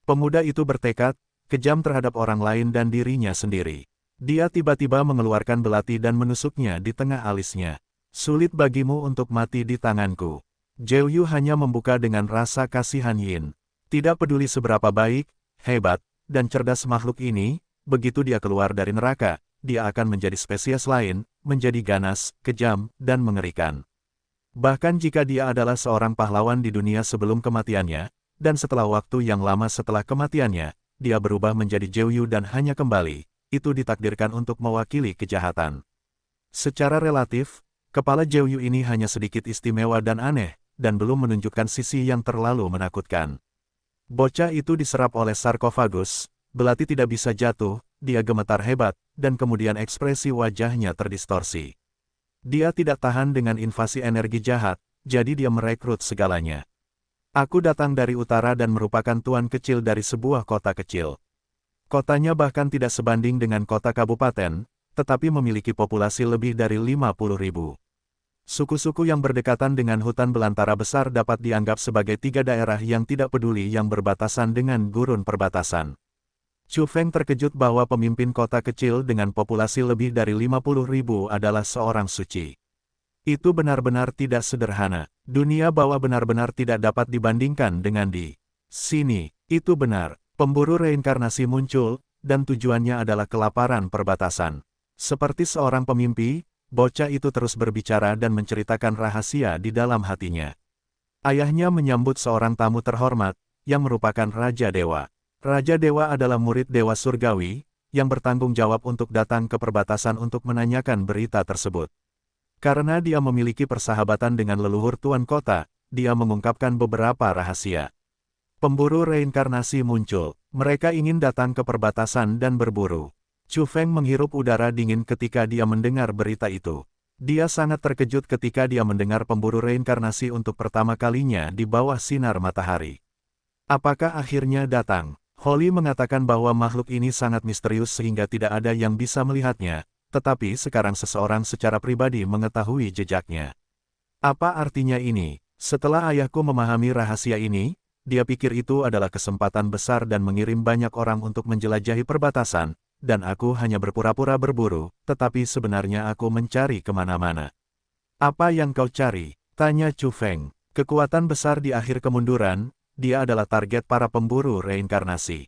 Pemuda itu bertekad, kejam terhadap orang lain dan dirinya sendiri. Dia tiba-tiba mengeluarkan belati dan menusuknya di tengah alisnya. Sulit bagimu untuk mati di tanganku. Zhou Yu hanya membuka dengan rasa kasihan Yin. Tidak peduli seberapa baik, hebat, dan cerdas makhluk ini, begitu dia keluar dari neraka, dia akan menjadi spesies lain, menjadi ganas, kejam, dan mengerikan. Bahkan jika dia adalah seorang pahlawan di dunia sebelum kematiannya, dan setelah waktu yang lama setelah kematiannya, dia berubah menjadi Zhou Yu dan hanya kembali, itu ditakdirkan untuk mewakili kejahatan. Secara relatif, kepala Zhou Yu ini hanya sedikit istimewa dan aneh, dan belum menunjukkan sisi yang terlalu menakutkan. Bocah itu diserap oleh sarkofagus, belati tidak bisa jatuh, dia gemetar hebat, dan kemudian ekspresi wajahnya terdistorsi. Dia tidak tahan dengan invasi energi jahat, jadi dia merekrut segalanya. Aku datang dari utara dan merupakan tuan kecil dari sebuah kota kecil. Kotanya bahkan tidak sebanding dengan kota kabupaten, tetapi memiliki populasi lebih dari 50.000. Suku-suku yang berdekatan dengan hutan belantara besar dapat dianggap sebagai tiga daerah yang tidak peduli yang berbatasan dengan gurun perbatasan. Chu Feng terkejut bahwa pemimpin kota kecil dengan populasi lebih dari 50.000 adalah seorang suci. Itu benar-benar tidak sederhana. Dunia bawah benar-benar tidak dapat dibandingkan dengan di sini. Itu benar. Pemburu reinkarnasi muncul, dan tujuannya adalah kelaparan perbatasan. Seperti seorang pemimpi, bocah itu terus berbicara dan menceritakan rahasia di dalam hatinya. Ayahnya menyambut seorang tamu terhormat, yang merupakan Raja Dewa. Raja Dewa adalah murid Dewa Surgawi, yang bertanggung jawab untuk datang ke perbatasan untuk menanyakan berita tersebut. Karena dia memiliki persahabatan dengan leluhur tuan kota, dia mengungkapkan beberapa rahasia. Pemburu reinkarnasi muncul. Mereka ingin datang ke perbatasan dan berburu. Chu Feng menghirup udara dingin ketika dia mendengar berita itu. Dia sangat terkejut ketika dia mendengar pemburu reinkarnasi untuk pertama kalinya di bawah sinar matahari. Apakah akhirnya datang? Holly mengatakan bahwa makhluk ini sangat misterius sehingga tidak ada yang bisa melihatnya, tetapi sekarang seseorang secara pribadi mengetahui jejaknya. Apa artinya ini? Setelah ayahku memahami rahasia ini, dia pikir itu adalah kesempatan besar dan mengirim banyak orang untuk menjelajahi perbatasan, dan aku hanya berpura-pura berburu, tetapi sebenarnya aku mencari kemana-mana. Apa yang kau cari? Tanya Chu Feng. Kekuatan besar di akhir kemunduran, dia adalah target para pemburu reinkarnasi.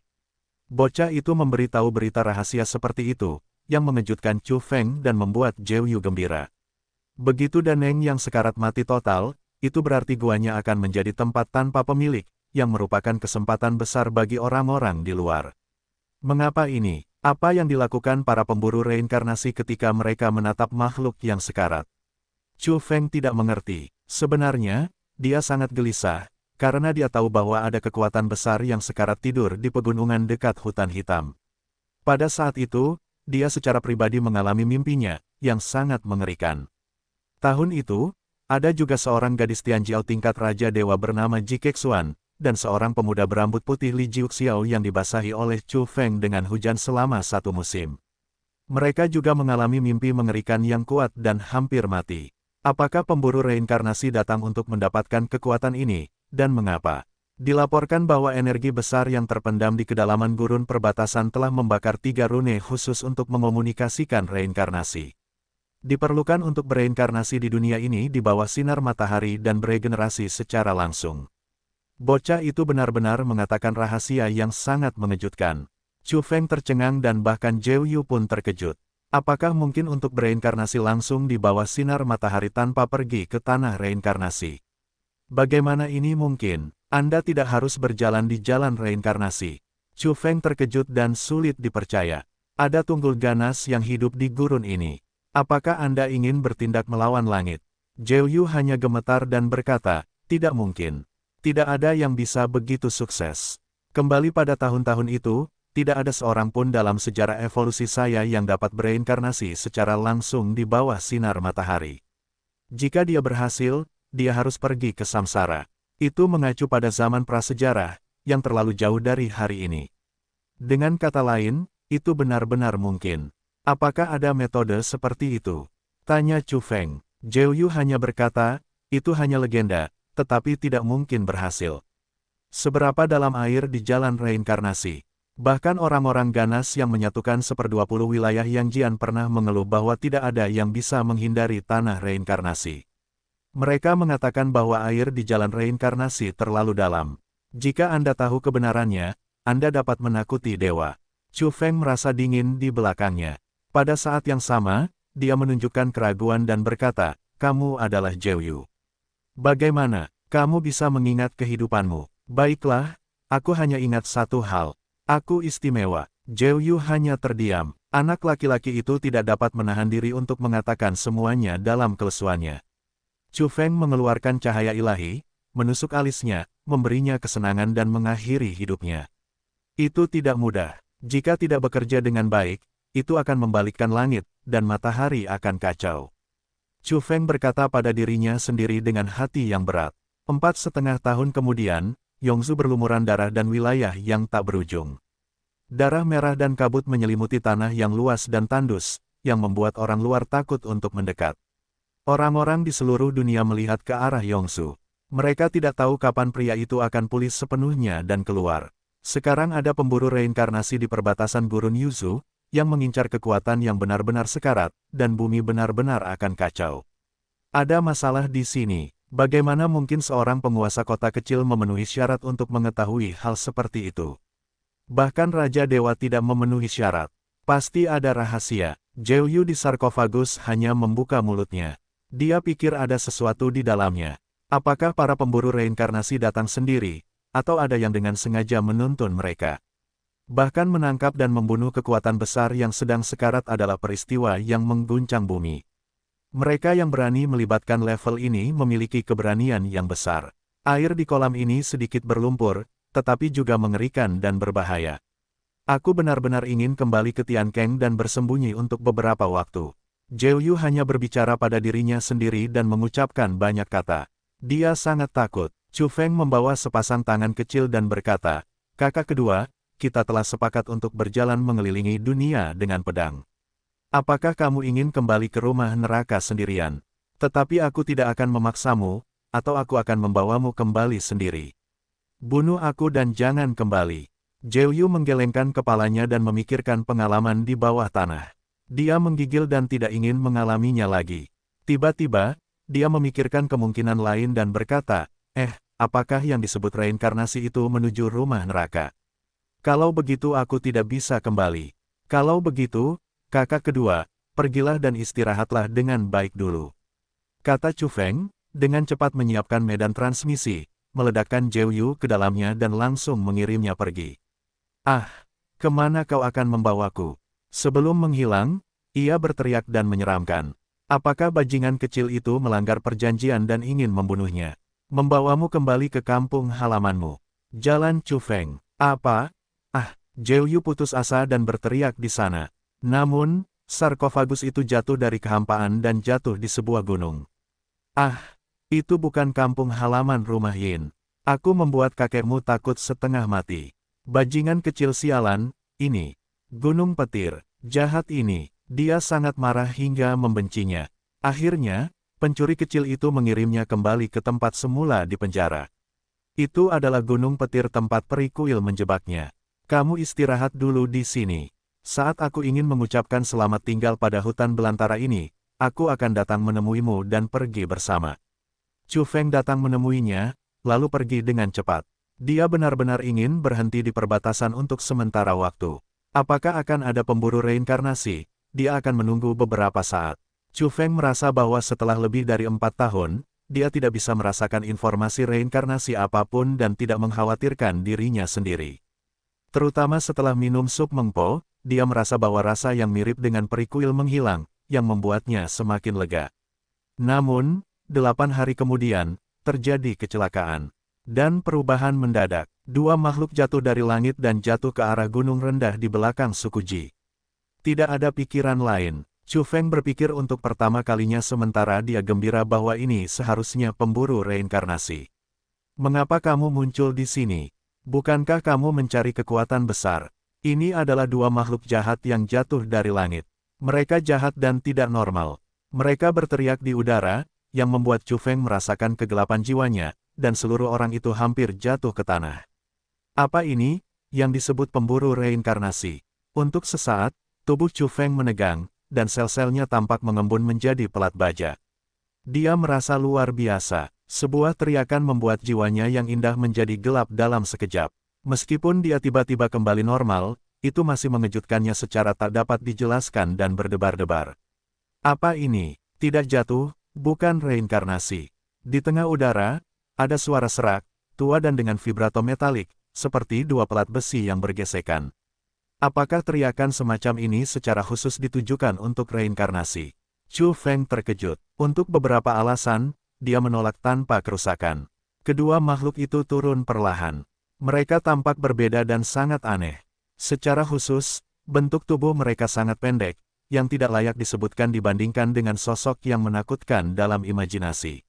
Bocah itu memberitahu berita rahasia seperti itu, yang mengejutkan Chu Feng dan membuat Zhou Yu gembira. Begitu Daneng yang sekarat mati total, itu berarti guanya akan menjadi tempat tanpa pemilik, yang merupakan kesempatan besar bagi orang-orang di luar. Mengapa ini? Apa yang dilakukan para pemburu reinkarnasi ketika mereka menatap makhluk yang sekarat? Chu Feng tidak mengerti. Sebenarnya, dia sangat gelisah, karena dia tahu bahwa ada kekuatan besar yang sekarat tidur di pegunungan dekat hutan hitam. Pada saat itu, dia secara pribadi mengalami mimpinya, yang sangat mengerikan. Tahun itu, ada juga seorang gadis Tianjiao tingkat Raja Dewa bernama Ji Kexuan, dan seorang pemuda berambut putih Li Jiuxiao yang dibasahi oleh Chu Feng dengan hujan selama satu musim. Mereka juga mengalami mimpi mengerikan yang kuat dan hampir mati. Apakah pemburu reinkarnasi datang untuk mendapatkan kekuatan ini? Dan mengapa? Dilaporkan bahwa energi besar yang terpendam di kedalaman gurun perbatasan telah membakar 3 rune khusus untuk mengomunikasikan reinkarnasi. Diperlukan untuk bereinkarnasi di dunia ini di bawah sinar matahari dan beregenerasi secara langsung. Bocah itu benar-benar mengatakan rahasia yang sangat mengejutkan. Chu Feng tercengang dan bahkan Zhou Yu pun terkejut. Apakah mungkin untuk bereinkarnasi langsung di bawah sinar matahari tanpa pergi ke tanah reinkarnasi? Bagaimana ini mungkin? Anda tidak harus berjalan di jalan reinkarnasi. Chu Feng terkejut dan sulit dipercaya. Ada tunggul ganas yang hidup di gurun ini. Apakah Anda ingin bertindak melawan langit? Zhou Yu hanya gemetar dan berkata, tidak mungkin. Tidak ada yang bisa begitu sukses. Kembali pada tahun-tahun itu, tidak ada seorang pun dalam sejarah evolusi saya yang dapat bereinkarnasi secara langsung di bawah sinar matahari. Jika dia berhasil, dia harus pergi ke samsara. Itu mengacu pada zaman prasejarah, yang terlalu jauh dari hari ini. Dengan kata lain, itu benar-benar mungkin. Apakah ada metode seperti itu? Tanya Chu Feng. Zhou Yu hanya berkata, itu hanya legenda, tetapi tidak mungkin berhasil. Seberapa dalam air di jalan reinkarnasi? Bahkan orang-orang ganas yang menyatukan 1/20 wilayah Yangjian pernah mengeluh bahwa tidak ada yang bisa menghindari tanah reinkarnasi. Mereka mengatakan bahwa air di jalan reinkarnasi terlalu dalam. Jika Anda tahu kebenarannya, Anda dapat menakuti dewa. Chu Feng merasa dingin di belakangnya. Pada saat yang sama, dia menunjukkan keraguan dan berkata, kamu adalah Zhou Yu. Bagaimana, kamu bisa mengingat kehidupanmu? Baiklah, aku hanya ingat satu hal. Aku istimewa. Zhou Yu hanya terdiam. Anak laki-laki itu tidak dapat menahan diri untuk mengatakan semuanya dalam kelesuannya. Chu Feng mengeluarkan cahaya ilahi, menusuk alisnya, memberinya kesenangan dan mengakhiri hidupnya. Itu tidak mudah. Jika tidak bekerja dengan baik, itu akan membalikkan langit, dan matahari akan kacau. Chu Feng berkata pada dirinya sendiri dengan hati yang berat. 4,5 tahun kemudian, Yongzu berlumuran darah dan wilayah yang tak berujung. Darah merah dan kabut menyelimuti tanah yang luas dan tandus, yang membuat orang luar takut untuk mendekat. Orang-orang di seluruh dunia melihat ke arah Yongzu. Mereka tidak tahu kapan pria itu akan pulih sepenuhnya dan keluar. Sekarang ada pemburu reinkarnasi di perbatasan gurun Yuzu, yang mengincar kekuatan yang benar-benar sekarat, dan bumi benar-benar akan kacau. Ada masalah di sini. Bagaimana mungkin seorang penguasa kota kecil memenuhi syarat untuk mengetahui hal seperti itu? Bahkan Raja Dewa tidak memenuhi syarat. Pasti ada rahasia. Zhou Yu di sarkofagus hanya membuka mulutnya. Dia pikir ada sesuatu di dalamnya. Apakah para pemburu reinkarnasi datang sendiri, atau ada yang dengan sengaja menuntun mereka? Bahkan menangkap dan membunuh kekuatan besar yang sedang sekarat adalah peristiwa yang mengguncang bumi. Mereka yang berani melibatkan level ini memiliki keberanian yang besar. Air di kolam ini sedikit berlumpur, tetapi juga mengerikan dan berbahaya. Aku benar-benar ingin kembali ke Tiankeng dan bersembunyi untuk beberapa waktu. Zhou Yu hanya berbicara pada dirinya sendiri dan mengucapkan banyak kata. Dia sangat takut. Chu Feng membawa sepasang tangan kecil dan berkata, kakak kedua, kita telah sepakat untuk berjalan mengelilingi dunia dengan pedang. Apakah kamu ingin kembali ke rumah neraka sendirian? Tetapi aku tidak akan memaksamu, atau aku akan membawamu kembali sendiri. Bunuh aku dan jangan kembali. Zhou Yu menggelengkan kepalanya dan memikirkan pengalaman di bawah tanah. Dia menggigil dan tidak ingin mengalaminya lagi. Tiba-tiba, dia memikirkan kemungkinan lain dan berkata, apakah yang disebut reinkarnasi itu menuju rumah neraka? Kalau begitu aku tidak bisa kembali. Kalau begitu, kakak kedua, pergilah dan istirahatlah dengan baik dulu. Kata Chu Feng, dengan cepat menyiapkan medan transmisi, meledakkan Zhou Yu ke dalamnya dan langsung mengirimnya pergi. Kemana kau akan membawaku? Sebelum menghilang, ia berteriak dan menyeramkan. Apakah bajingan kecil itu melanggar perjanjian dan ingin membunuhnya? Membawamu kembali ke kampung halamanmu. Jalan Chu Feng. Apa? Zhou Yu putus asa dan berteriak di sana. Namun, sarkofagus itu jatuh dari kehampaan dan jatuh di sebuah gunung. Itu bukan kampung halaman rumah Yin. Aku membuat kakekmu takut setengah mati. Bajingan kecil sialan, ini. Gunung petir, jahat ini. Dia sangat marah hingga membencinya. Akhirnya, pencuri kecil itu mengirimnya kembali ke tempat semula di penjara. Itu adalah gunung petir tempat peri kuil menjebaknya. Kamu istirahat dulu di sini. Saat aku ingin mengucapkan selamat tinggal pada hutan belantara ini, aku akan datang menemuimu dan pergi bersama. Chu Feng datang menemuinya, lalu pergi dengan cepat. Dia benar-benar ingin berhenti di perbatasan untuk sementara waktu. Apakah akan ada pemburu reinkarnasi? Dia akan menunggu beberapa saat. Chu Feng merasa bahwa setelah lebih dari 4 tahun, dia tidak bisa merasakan informasi reinkarnasi apapun dan tidak mengkhawatirkan dirinya sendiri. Terutama setelah minum sup mengpo, dia merasa bahwa rasa yang mirip dengan perikuil menghilang, yang membuatnya semakin lega. Namun, 8 hari kemudian, terjadi kecelakaan. Dan perubahan mendadak. Dua makhluk jatuh dari langit dan jatuh ke arah gunung rendah di belakang suku Ji. Tidak ada pikiran lain. Chu Feng berpikir untuk pertama kalinya sementara dia gembira bahwa ini seharusnya pemburu reinkarnasi. Mengapa kamu muncul di sini? Bukankah kamu mencari kekuatan besar? Ini adalah dua makhluk jahat yang jatuh dari langit. Mereka jahat dan tidak normal. Mereka berteriak di udara, yang membuat Chu Feng merasakan kegelapan jiwanya, dan seluruh orang itu hampir jatuh ke tanah. Apa ini, yang disebut pemburu reinkarnasi? Untuk sesaat, tubuh Chu Feng menegang, dan sel-selnya tampak mengembun menjadi pelat baja. Dia merasa luar biasa. Sebuah teriakan membuat jiwanya yang indah menjadi gelap dalam sekejap. Meskipun dia tiba-tiba kembali normal, itu masih mengejutkannya secara tak dapat dijelaskan dan berdebar-debar. Apa ini? Tidak jatuh, bukan reinkarnasi. Di tengah udara, ada suara serak, tua dan dengan vibrato metalik, seperti dua pelat besi yang bergesekan. Apakah teriakan semacam ini secara khusus ditujukan untuk reinkarnasi? Chu Feng terkejut. Untuk beberapa alasan, dia menolak tanpa kerusakan. Kedua makhluk itu turun perlahan. Mereka tampak berbeda dan sangat aneh. Secara khusus, bentuk tubuh mereka sangat pendek, yang tidak layak disebutkan dibandingkan dengan sosok yang menakutkan dalam imajinasi.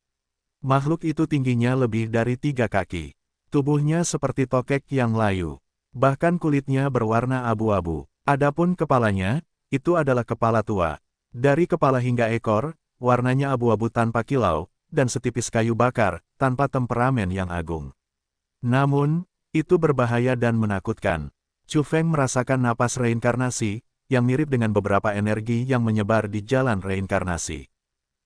Makhluk itu tingginya lebih dari 3 kaki. Tubuhnya seperti tokek yang layu. Bahkan kulitnya berwarna abu-abu. Adapun kepalanya, itu adalah kepala tua. Dari kepala hingga ekor, warnanya abu-abu tanpa kilau, dan setipis kayu bakar, tanpa temperamen yang agung. Namun, itu berbahaya dan menakutkan. Chu Feng merasakan napas reinkarnasi, yang mirip dengan beberapa energi yang menyebar di jalan reinkarnasi.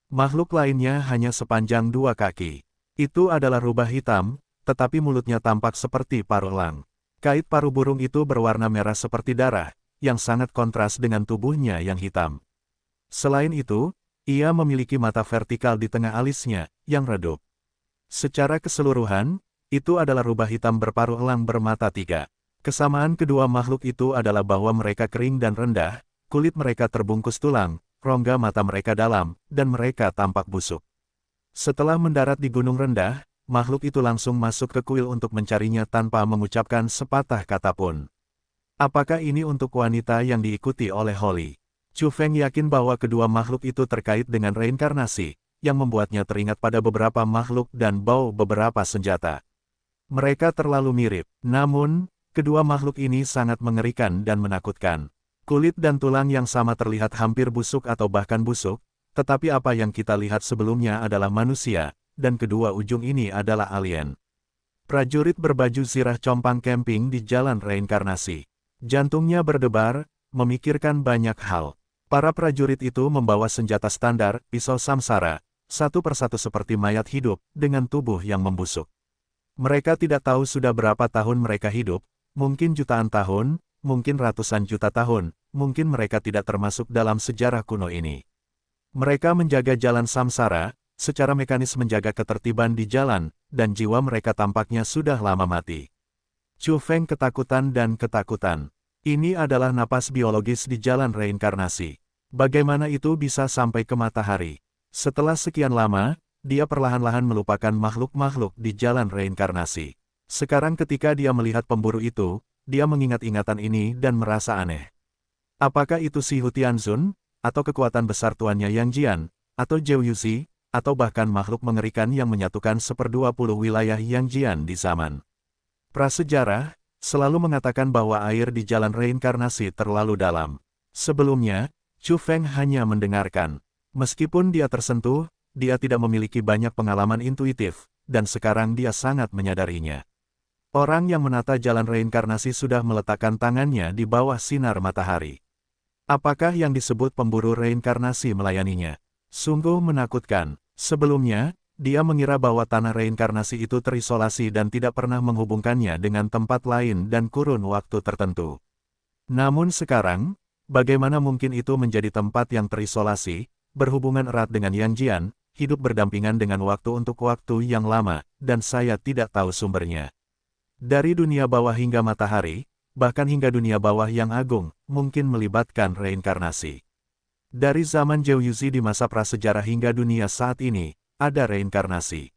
Makhluk lainnya hanya sepanjang 2 kaki. Itu adalah rubah hitam, tetapi mulutnya tampak seperti paruh elang. Kait paruh burung itu berwarna merah seperti darah, yang sangat kontras dengan tubuhnya yang hitam. Selain itu, ia memiliki mata vertikal di tengah alisnya, yang redup. Secara keseluruhan, itu adalah rubah hitam berparuh elang bermata 3. Kesamaan kedua makhluk itu adalah bahwa mereka kering dan rendah, kulit mereka terbungkus tulang, rongga mata mereka dalam, dan mereka tampak busuk. Setelah mendarat di gunung rendah, makhluk itu langsung masuk ke kuil untuk mencarinya tanpa mengucapkan sepatah kata pun. Apakah ini untuk wanita yang diikuti oleh Holly? Chu Feng yakin bahwa kedua makhluk itu terkait dengan reinkarnasi, yang membuatnya teringat pada beberapa makhluk dan bau beberapa senjata. Mereka terlalu mirip, namun, kedua makhluk ini sangat mengerikan dan menakutkan. Kulit dan tulang yang sama terlihat hampir busuk atau bahkan busuk, tetapi apa yang kita lihat sebelumnya adalah manusia, dan kedua ujung ini adalah alien. Prajurit berbaju zirah compang camping di jalan reinkarnasi. Jantungnya berdebar, memikirkan banyak hal. Para prajurit itu membawa senjata standar, pisau samsara, satu persatu seperti mayat hidup, dengan tubuh yang membusuk. Mereka tidak tahu sudah berapa tahun mereka hidup, mungkin jutaan tahun, mungkin ratusan juta tahun, mungkin mereka tidak termasuk dalam sejarah kuno ini. Mereka menjaga jalan samsara, secara mekanis menjaga ketertiban di jalan, dan jiwa mereka tampaknya sudah lama mati. Chu Feng ketakutan dan ketakutan. Ini adalah napas biologis di jalan reinkarnasi. Bagaimana itu bisa sampai ke matahari? Setelah sekian lama, dia perlahan-lahan melupakan makhluk-makhluk di jalan reinkarnasi. Sekarang ketika dia melihat pemburu itu, dia mengingat ingatan ini dan merasa aneh. Apakah itu si Hu Tianzun, atau kekuatan besar tuannya Yang Jian, atau Zhou Yuzi, atau bahkan makhluk mengerikan yang menyatukan 1/20 wilayah Yang Jian di zaman prasejarah, selalu mengatakan bahwa air di jalan reinkarnasi terlalu dalam. Sebelumnya, Chu Feng hanya mendengarkan. Meskipun dia tersentuh, dia tidak memiliki banyak pengalaman intuitif, dan sekarang dia sangat menyadarinya. Orang yang menata jalan reinkarnasi sudah meletakkan tangannya di bawah sinar matahari. Apakah yang disebut pemburu reinkarnasi melayaninya? Sungguh menakutkan. Sebelumnya, Dia mengira bahwa tanah reinkarnasi itu terisolasi dan tidak pernah menghubungkannya dengan tempat lain dan kurun waktu tertentu. Namun sekarang, bagaimana mungkin itu menjadi tempat yang terisolasi, berhubungan erat dengan Yang Jian, hidup berdampingan dengan waktu untuk waktu yang lama, dan saya tidak tahu sumbernya. Dari dunia bawah hingga matahari, bahkan hingga dunia bawah yang agung, mungkin melibatkan reinkarnasi. Dari zaman Zhou-Yuzi di masa prasejarah hingga dunia saat ini, ada reinkarnasi.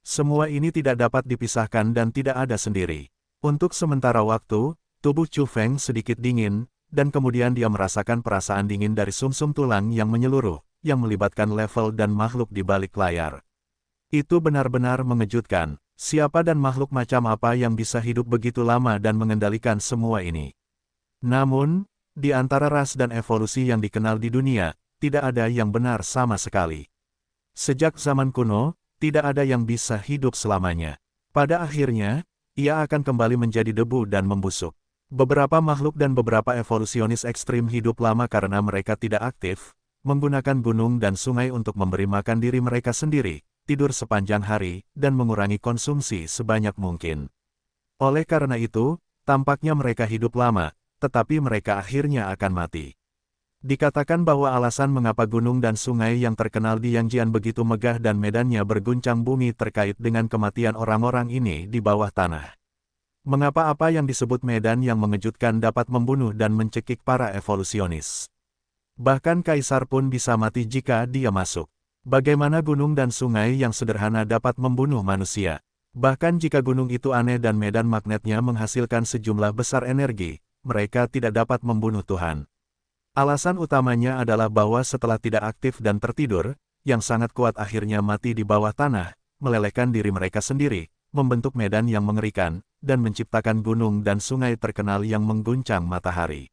Semua ini tidak dapat dipisahkan dan tidak ada sendiri. Untuk sementara waktu, tubuh Chu Feng sedikit dingin, dan kemudian dia merasakan perasaan dingin dari sumsum tulang yang menyeluruh, yang melibatkan level dan makhluk di balik layar. Itu benar-benar mengejutkan. Siapa dan makhluk macam apa yang bisa hidup begitu lama dan mengendalikan semua ini? Namun, di antara ras dan evolusi yang dikenal di dunia, tidak ada yang benar sama sekali. Sejak zaman kuno, tidak ada yang bisa hidup selamanya. Pada akhirnya, ia akan kembali menjadi debu dan membusuk. Beberapa makhluk dan beberapa evolusionis ekstrim hidup lama karena mereka tidak aktif, menggunakan gunung dan sungai untuk memberi makan diri mereka sendiri, tidur sepanjang hari, dan mengurangi konsumsi sebanyak mungkin. Oleh karena itu, tampaknya mereka hidup lama, tetapi mereka akhirnya akan mati. Dikatakan bahwa alasan mengapa gunung dan sungai yang terkenal di Yangjian begitu megah dan medannya berguncang bumi terkait dengan kematian orang-orang ini di bawah tanah. Mengapa apa yang disebut medan yang mengejutkan dapat membunuh dan mencekik para evolusionis? Bahkan kaisar pun bisa mati jika dia masuk. Bagaimana gunung dan sungai yang sederhana dapat membunuh manusia? Bahkan jika gunung itu aneh dan medan magnetnya menghasilkan sejumlah besar energi, mereka tidak dapat membunuh Tuhan. Alasan utamanya adalah bahwa setelah tidak aktif dan tertidur, yang sangat kuat akhirnya mati di bawah tanah, melelehkan diri mereka sendiri, membentuk medan yang mengerikan, dan menciptakan gunung dan sungai terkenal yang mengguncang matahari.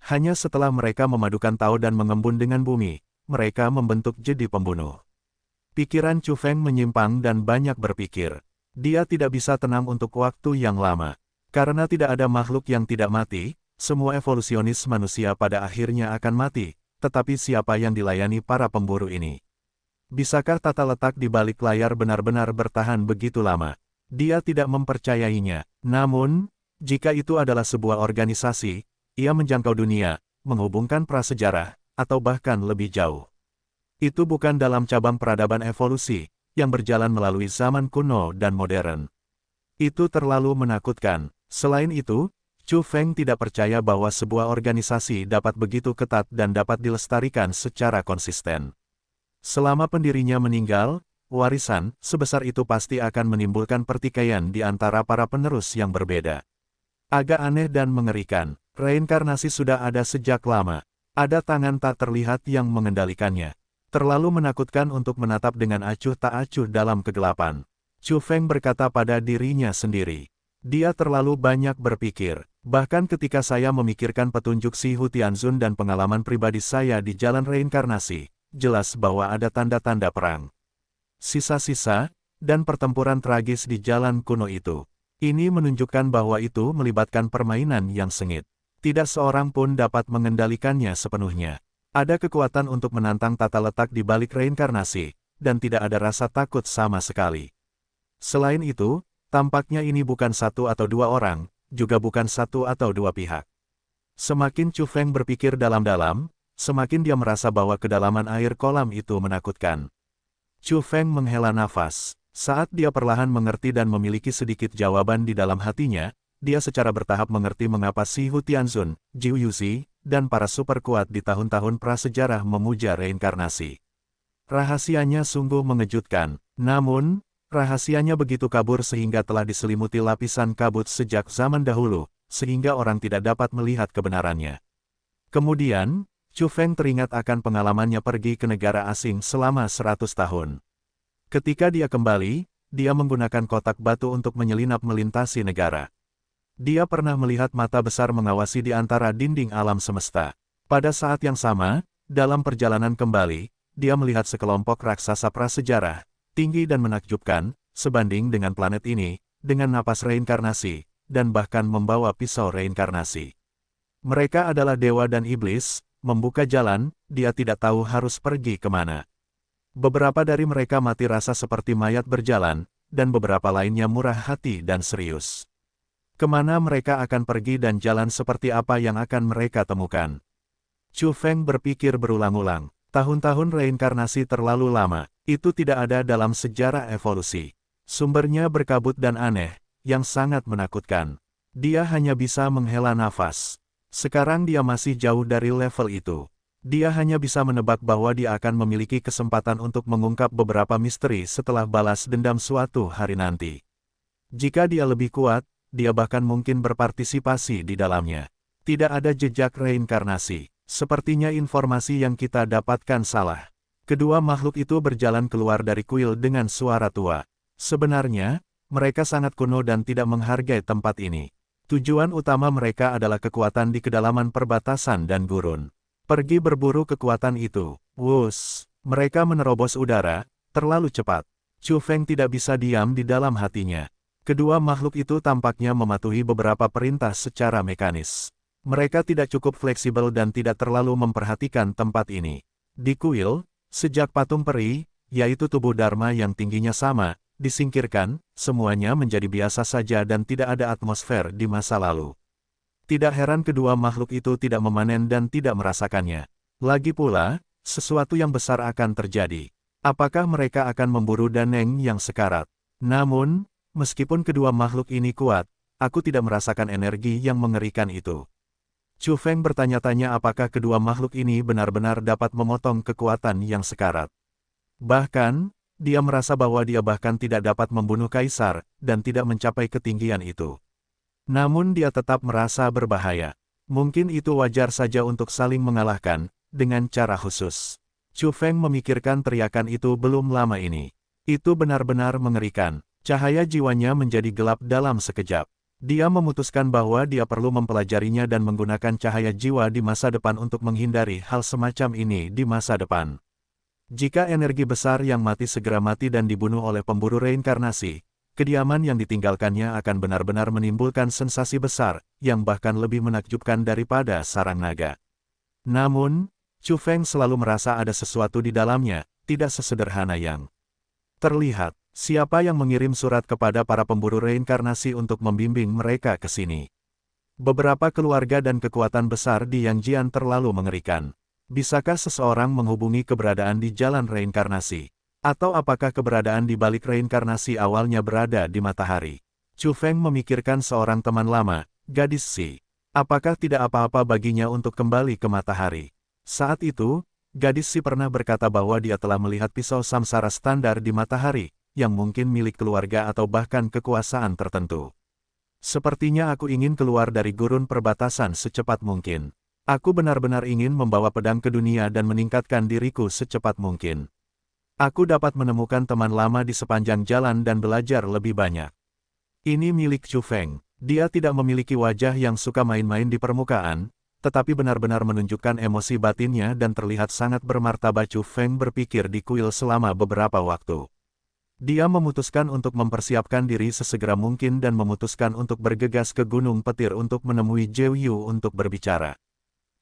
Hanya setelah mereka memadukan Tao dan mengembun dengan bumi, mereka membentuk jadi pembunuh. Pikiran Chu Feng menyimpang dan banyak berpikir. Dia tidak bisa tenang untuk waktu yang lama. Karena tidak ada makhluk yang tidak mati, semua evolusionis manusia pada akhirnya akan mati, tetapi siapa yang dilayani para pemburu ini? Bisakah tata letak di balik layar benar-benar bertahan begitu lama? Dia tidak mempercayainya. Namun, jika itu adalah sebuah organisasi, ia menjangkau dunia, menghubungkan prasejarah, atau bahkan lebih jauh. Itu bukan dalam cabang peradaban evolusi, yang berjalan melalui zaman kuno dan modern. Itu terlalu menakutkan. Selain itu, Chu Feng tidak percaya bahwa sebuah organisasi dapat begitu ketat dan dapat dilestarikan secara konsisten. Selama pendirinya meninggal, warisan sebesar itu pasti akan menimbulkan pertikaian di antara para penerus yang berbeda. Agak aneh dan mengerikan, reinkarnasi sudah ada sejak lama. Ada tangan tak terlihat yang mengendalikannya. Terlalu menakutkan untuk menatap dengan acuh tak acuh dalam kegelapan. Chu Feng berkata pada dirinya sendiri. Dia terlalu banyak berpikir. Bahkan ketika saya memikirkan petunjuk Si Hu Tianzun dan pengalaman pribadi saya di jalan reinkarnasi, jelas bahwa ada tanda-tanda perang. Sisa-sisa, dan pertempuran tragis di jalan kuno itu. Ini menunjukkan bahwa itu melibatkan permainan yang sengit. Tidak seorang pun dapat mengendalikannya sepenuhnya. Ada kekuatan untuk menantang tata letak di balik reinkarnasi, dan tidak ada rasa takut sama sekali. Selain itu, tampaknya ini bukan satu atau dua orang, juga bukan satu atau dua pihak. Semakin Chu Feng berpikir dalam-dalam, semakin dia merasa bahwa kedalaman air kolam itu menakutkan. Chu Feng menghela nafas. Saat dia perlahan mengerti dan memiliki sedikit jawaban di dalam hatinya, dia secara bertahap mengerti mengapa Si Hu Tianzun, Jiu Yuzi, dan para super kuat di tahun-tahun prasejarah memuja reinkarnasi. Rahasianya sungguh mengejutkan, namun, rahasianya begitu kabur sehingga telah diselimuti lapisan kabut sejak zaman dahulu, sehingga orang tidak dapat melihat kebenarannya. Kemudian, Chu Feng teringat akan pengalamannya pergi ke negara asing selama 100 tahun. Ketika dia kembali, dia menggunakan kotak batu untuk menyelinap melintasi negara. Dia pernah melihat mata besar mengawasi di antara dinding alam semesta. Pada saat yang sama, dalam perjalanan kembali, dia melihat sekelompok raksasa prasejarah, tinggi dan menakjubkan, sebanding dengan planet ini, dengan napas reinkarnasi, dan bahkan membawa pisau reinkarnasi. Mereka adalah dewa dan iblis, membuka jalan, dia tidak tahu harus pergi kemana. Beberapa dari mereka mati rasa seperti mayat berjalan, dan beberapa lainnya murah hati dan serius. Kemana mereka akan pergi dan jalan seperti apa yang akan mereka temukan? Chu Feng berpikir berulang-ulang. Tahun-tahun reinkarnasi terlalu lama, itu tidak ada dalam sejarah evolusi. Sumbernya berkabut dan aneh, yang sangat menakutkan. Dia hanya bisa menghela nafas. Sekarang dia masih jauh dari level itu. Dia hanya bisa menebak bahwa dia akan memiliki kesempatan untuk mengungkap beberapa misteri setelah balas dendam suatu hari nanti. Jika dia lebih kuat, dia bahkan mungkin berpartisipasi di dalamnya. Tidak ada jejak reinkarnasi. Sepertinya informasi yang kita dapatkan salah. Kedua makhluk itu berjalan keluar dari kuil dengan suara tua. Sebenarnya, mereka sangat kuno dan tidak menghargai tempat ini. Tujuan utama mereka adalah kekuatan di kedalaman perbatasan dan gurun. Pergi berburu kekuatan itu. Wus, mereka menerobos udara, terlalu cepat. Chu Feng tidak bisa diam di dalam hatinya. Kedua makhluk itu tampaknya mematuhi beberapa perintah secara mekanis. Mereka tidak cukup fleksibel dan tidak terlalu memperhatikan tempat ini. Di kuil, sejak patung peri, yaitu tubuh Dharma yang tingginya sama, disingkirkan, semuanya menjadi biasa saja dan tidak ada atmosfer di masa lalu. Tidak heran kedua makhluk itu tidak memanen dan tidak merasakannya. Lagi pula, sesuatu yang besar akan terjadi. Apakah mereka akan memburu Daneng yang sekarat? Namun, meskipun kedua makhluk ini kuat, aku tidak merasakan energi yang mengerikan itu. Chu Feng bertanya-tanya apakah kedua makhluk ini benar-benar dapat memotong kekuatan yang sekarat. Bahkan, dia merasa bahwa dia bahkan tidak dapat membunuh kaisar, dan tidak mencapai ketinggian itu. Namun dia tetap merasa berbahaya. Mungkin itu wajar saja untuk saling mengalahkan, dengan cara khusus. Chu Feng memikirkan teriakan itu belum lama ini. Itu benar-benar mengerikan. Cahaya jiwanya menjadi gelap dalam sekejap. Dia memutuskan bahwa dia perlu mempelajarinya dan menggunakan cahaya jiwa di masa depan untuk menghindari hal semacam ini di masa depan. Jika energi besar yang mati segera mati dan dibunuh oleh pemburu reinkarnasi, kediaman yang ditinggalkannya akan benar-benar menimbulkan sensasi besar, yang bahkan lebih menakjubkan daripada sarang naga. Namun, Chu Feng selalu merasa ada sesuatu di dalamnya, tidak sesederhana yang terlihat. Siapa yang mengirim surat kepada para pemburu reinkarnasi untuk membimbing mereka ke sini? Beberapa keluarga dan kekuatan besar di Yangjian terlalu mengerikan. Bisakah seseorang menghubungi keberadaan di jalan reinkarnasi? Atau apakah keberadaan di balik reinkarnasi awalnya berada di matahari? Chu Feng memikirkan seorang teman lama, gadis Si. Apakah tidak apa-apa baginya untuk kembali ke matahari? Saat itu, gadis Si pernah berkata bahwa dia telah melihat pisau samsara standar di matahari, yang mungkin milik keluarga atau bahkan kekuasaan tertentu. Sepertinya aku ingin keluar dari gurun perbatasan secepat mungkin. Aku benar-benar ingin membawa pedang ke dunia dan meningkatkan diriku secepat mungkin. Aku dapat menemukan teman lama di sepanjang jalan dan belajar lebih banyak. Ini milik Chu Feng. Dia tidak memiliki wajah yang suka main-main di permukaan, tetapi benar-benar menunjukkan emosi batinnya dan terlihat sangat bermartabat. Chu Feng berpikir di kuil selama beberapa waktu. Dia memutuskan untuk mempersiapkan diri sesegera mungkin dan memutuskan untuk bergegas ke Gunung Petir untuk menemui Zhou Yu untuk berbicara.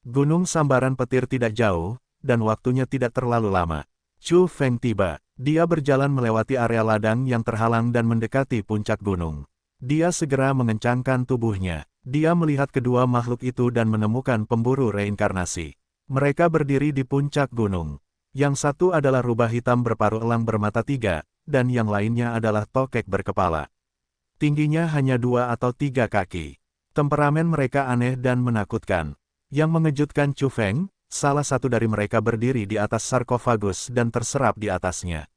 Gunung Sambaran Petir tidak jauh, dan waktunya tidak terlalu lama. Chu Feng tiba. Dia berjalan melewati area ladang yang terhalang dan mendekati puncak gunung. Dia segera mengencangkan tubuhnya. Dia melihat kedua makhluk itu dan menemukan pemburu reinkarnasi. Mereka berdiri di puncak gunung. Yang satu adalah rubah hitam berparuh elang bermata tiga, dan yang lainnya adalah tokek berkepala. Tingginya hanya 2 atau 3 kaki. Temperamen mereka aneh dan menakutkan. Yang mengejutkan Chu Feng, salah satu dari mereka berdiri di atas sarkofagus dan terserap di atasnya.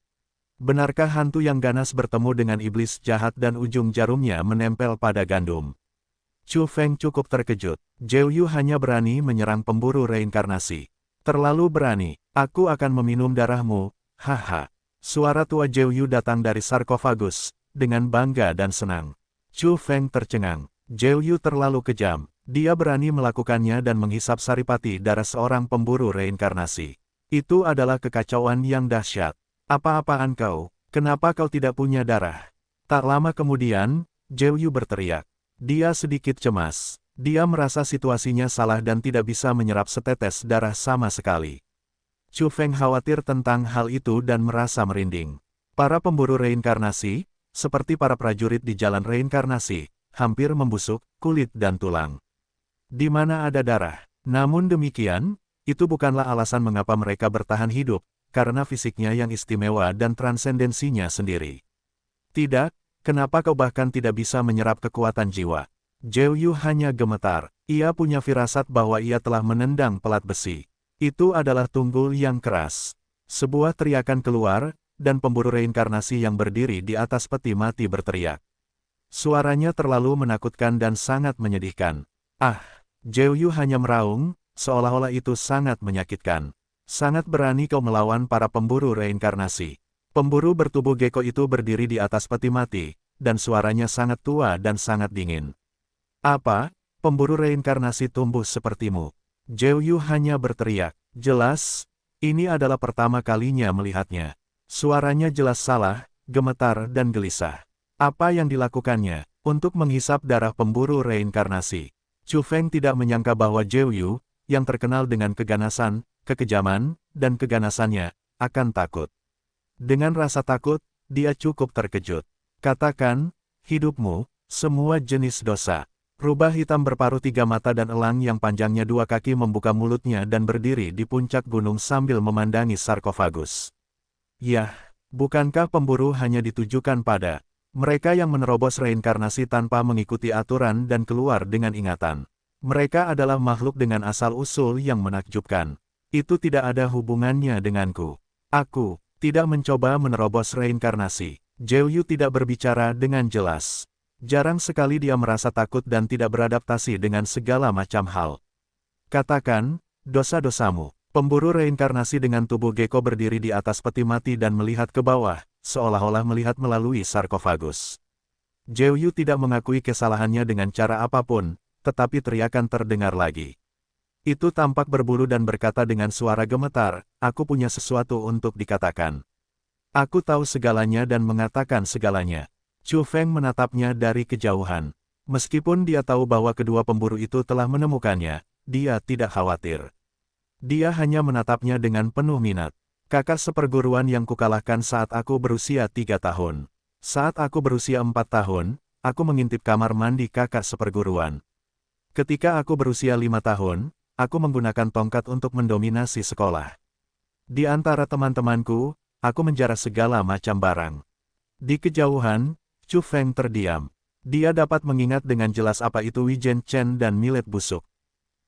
Benarkah hantu yang ganas bertemu dengan iblis jahat dan ujung jarumnya menempel pada gandum? Chu Feng cukup terkejut. Zhou Yu hanya berani menyerang pemburu reinkarnasi. Terlalu berani. Aku akan meminum darahmu, haha. Suara tua Zhou Yu datang dari sarkofagus, dengan bangga dan senang. Chu Feng tercengang. Zhou Yu terlalu kejam. Dia berani melakukannya dan menghisap saripati darah seorang pemburu reinkarnasi. Itu adalah kekacauan yang dahsyat. Apa-apaan kau? Kenapa kau tidak punya darah? Tak lama kemudian, Zhou Yu berteriak. Dia sedikit cemas. Dia merasa situasinya salah dan tidak bisa menyerap setetes darah sama sekali. Chu Feng khawatir tentang hal itu dan merasa merinding. Para pemburu reinkarnasi, seperti para prajurit di jalan reinkarnasi, hampir membusuk, kulit dan tulang. Di mana ada darah. Namun demikian, itu bukanlah alasan mengapa mereka bertahan hidup, karena fisiknya yang istimewa dan transendensinya sendiri. Tidak, kenapa kau bahkan tidak bisa menyerap kekuatan jiwa? Zhou Yu hanya gemetar. Ia punya firasat bahwa ia telah menendang pelat besi. Itu adalah tunggul yang keras. Sebuah teriakan keluar, dan pemburu reinkarnasi yang berdiri di atas peti mati berteriak. Suaranya terlalu menakutkan dan sangat menyedihkan. Ah, Zhou Yu hanya meraung, seolah-olah itu sangat menyakitkan. Sangat berani kau melawan para pemburu reinkarnasi. Pemburu bertubuh gecko itu berdiri di atas peti mati, dan suaranya sangat tua dan sangat dingin. Apa? Pemburu reinkarnasi tumbuh sepertimu. Zhou Yu hanya berteriak. Jelas, ini adalah pertama kalinya melihatnya. Suaranya jelas salah, gemetar dan gelisah. Apa yang dilakukannya? Untuk menghisap darah pemburu reinkarnasi. Chu Feng tidak menyangka bahwa Zhou Yu, yang terkenal dengan keganasan, kekejaman, dan keganasannya, akan takut. Dengan rasa takut, dia cukup terkejut. Katakan, hidupmu, semua jenis dosa. Rubah hitam berparuh 3 mata dan elang yang panjangnya 2 kaki membuka mulutnya dan berdiri di puncak gunung sambil memandangi sarkofagus. Yah, bukankah pemburu hanya ditujukan pada mereka yang menerobos reinkarnasi tanpa mengikuti aturan dan keluar dengan ingatan? Mereka adalah makhluk dengan asal-usul yang menakjubkan. Itu tidak ada hubungannya denganku. Aku tidak mencoba menerobos reinkarnasi. Zhou Yu tidak berbicara dengan jelas. Jarang sekali dia merasa takut dan tidak beradaptasi dengan segala macam hal. Katakan, dosa-dosamu. Pemburu reinkarnasi dengan tubuh gecko berdiri di atas peti mati dan melihat ke bawah, seolah-olah melihat melalui sarkofagus. Zhou Yu tidak mengakui kesalahannya dengan cara apapun, tetapi teriakan terdengar lagi. Itu tampak berbulu dan berkata dengan suara gemetar, aku punya sesuatu untuk dikatakan. Aku tahu segalanya dan mengatakan segalanya. Chu Feng menatapnya dari kejauhan. Meskipun dia tahu bahwa kedua pemburu itu telah menemukannya, dia tidak khawatir. Dia hanya menatapnya dengan penuh minat. Kakak seperguruan yang kukalahkan saat aku berusia 3 tahun. Saat aku berusia 4 tahun, aku mengintip kamar mandi kakak seperguruan. Ketika aku berusia 5 tahun, aku menggunakan tongkat untuk mendominasi sekolah. Di antara teman-temanku, aku menjara segala macam barang. Di kejauhan, Chu Feng terdiam. Dia dapat mengingat dengan jelas apa itu wijen Chen dan milet busuk.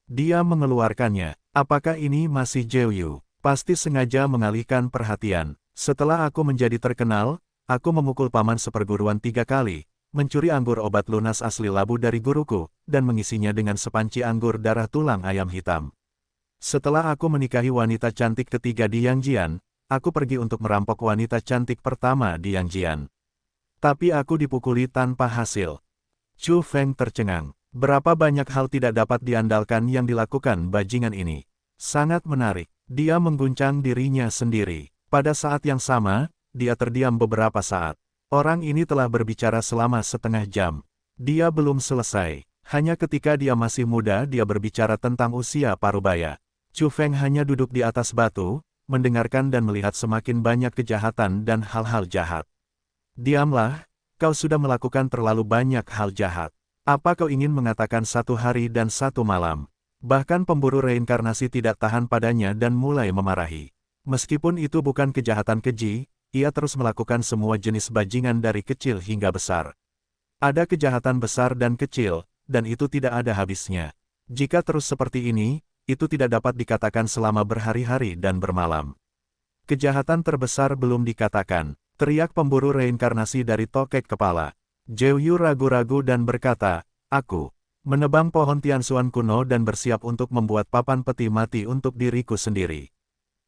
Dia mengeluarkannya. Apakah ini masih Zhou Yu? Pasti sengaja mengalihkan perhatian. Setelah aku menjadi terkenal, aku memukul paman seperguruan 3 kali, mencuri anggur obat lunas asli labu dari guruku, dan mengisinya dengan sepanci anggur darah tulang ayam hitam. Setelah aku menikahi wanita cantik ketiga di Yangjian, aku pergi untuk merampok wanita cantik pertama di Yangjian. Tapi aku dipukuli tanpa hasil. Chu Feng tercengang. Berapa banyak hal tidak dapat diandalkan yang dilakukan bajingan ini. Sangat menarik. Dia mengguncang dirinya sendiri. Pada saat yang sama, dia terdiam beberapa saat. Orang ini telah berbicara selama setengah jam. Dia belum selesai. Hanya ketika dia masih muda dia berbicara tentang usia parubaya. Chu Feng hanya duduk di atas batu, mendengarkan dan melihat semakin banyak kejahatan dan hal-hal jahat. Diamlah, kau sudah melakukan terlalu banyak hal jahat. Apa kau ingin mengatakan 1 hari dan 1 malam? Bahkan pemburu reinkarnasi tidak tahan padanya dan mulai memarahi. Meskipun itu bukan kejahatan keji, ia terus melakukan semua jenis bajingan dari kecil hingga besar. Ada kejahatan besar dan kecil, dan itu tidak ada habisnya. Jika terus seperti ini, itu tidak dapat dikatakan selama berhari-hari dan bermalam. Kejahatan terbesar belum dikatakan. Teriak pemburu reinkarnasi dari tokek kepala. Zhou Yu ragu-ragu dan berkata, aku menebang pohon Tianxuan kuno dan bersiap untuk membuat papan peti mati untuk diriku sendiri.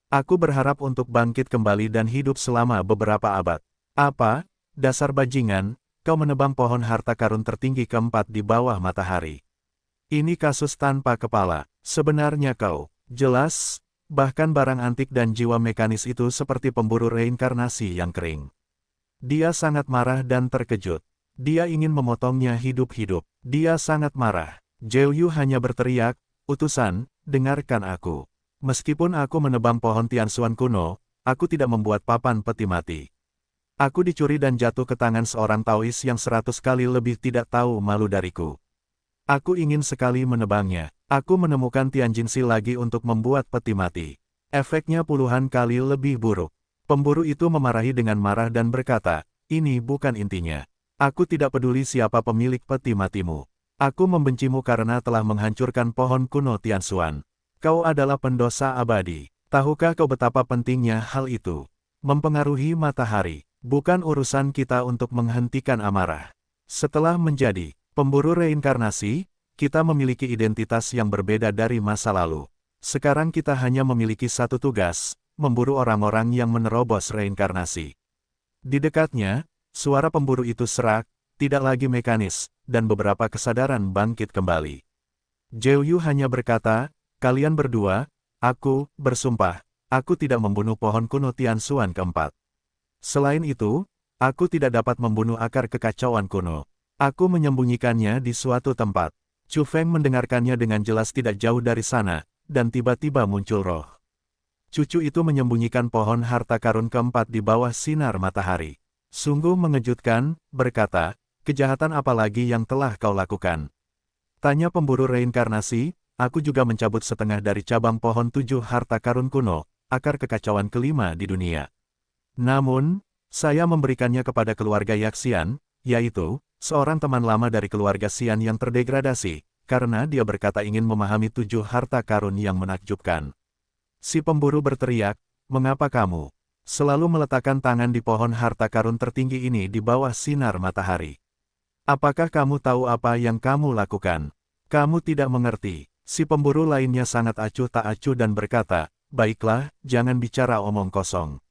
Aku berharap untuk bangkit kembali dan hidup selama beberapa abad. Apa? Dasar bajingan, kau menebang pohon harta karun tertinggi keempat di bawah matahari. Ini kasus tanpa kepala. Sebenarnya kau, jelas, bahkan barang antik dan jiwa mekanis itu seperti pemburu reinkarnasi yang kering. Dia sangat marah dan terkejut. Dia ingin memotongnya hidup-hidup. Dia sangat marah. Zhou Yu hanya berteriak, utusan, dengarkan aku. Meskipun aku menebang pohon Tianxuan kuno, aku tidak membuat papan peti mati. Aku dicuri dan jatuh ke tangan seorang Taois yang 100 kali lebih tidak tahu malu dariku. Aku ingin sekali menebangnya. Aku menemukan Tianjinsi lagi untuk membuat peti mati. Efeknya puluhan kali lebih buruk. Pemburu itu memarahi dengan marah dan berkata, ini bukan intinya. Aku tidak peduli siapa pemilik peti matimu. Aku membencimu karena telah menghancurkan pohon kuno Tianxuan. Kau adalah pendosa abadi. Tahukah kau betapa pentingnya hal itu? Mempengaruhi matahari. Bukan urusan kita untuk menghentikan amarah. Setelah menjadi pemburu reinkarnasi, kita memiliki identitas yang berbeda dari masa lalu. Sekarang kita hanya memiliki satu tugas, memburu orang-orang yang menerobos reinkarnasi. Di dekatnya, suara pemburu itu serak, tidak lagi mekanis, dan beberapa kesadaran bangkit kembali. Zhou Yu hanya berkata, kalian berdua, aku bersumpah, aku tidak membunuh pohon kuno Tianxuan keempat. Selain itu, aku tidak dapat membunuh akar kekacauan kuno. Aku menyembunyikannya di suatu tempat. Chu Feng mendengarkannya dengan jelas tidak jauh dari sana, dan tiba-tiba muncul roh. Cucu itu menyembunyikan pohon harta karun keempat di bawah sinar matahari. Sungguh mengejutkan, berkata, kejahatan apa lagi yang telah kau lakukan? Tanya pemburu reinkarnasi, aku juga mencabut setengah dari cabang pohon 7 harta karun kuno, akar kekacauan kelima di dunia. Namun, saya memberikannya kepada keluarga Yaxian, yaitu, seorang teman lama dari keluarga Xian yang terdegradasi, karena dia berkata ingin memahami 7 harta karun yang menakjubkan. Si pemburu berteriak, mengapa kamu selalu meletakkan tangan di pohon harta karun tertinggi ini di bawah sinar matahari? Apakah kamu tahu apa yang kamu lakukan? Kamu tidak mengerti. Si pemburu lainnya sangat acuh tak acuh dan berkata, baiklah, jangan bicara omong kosong.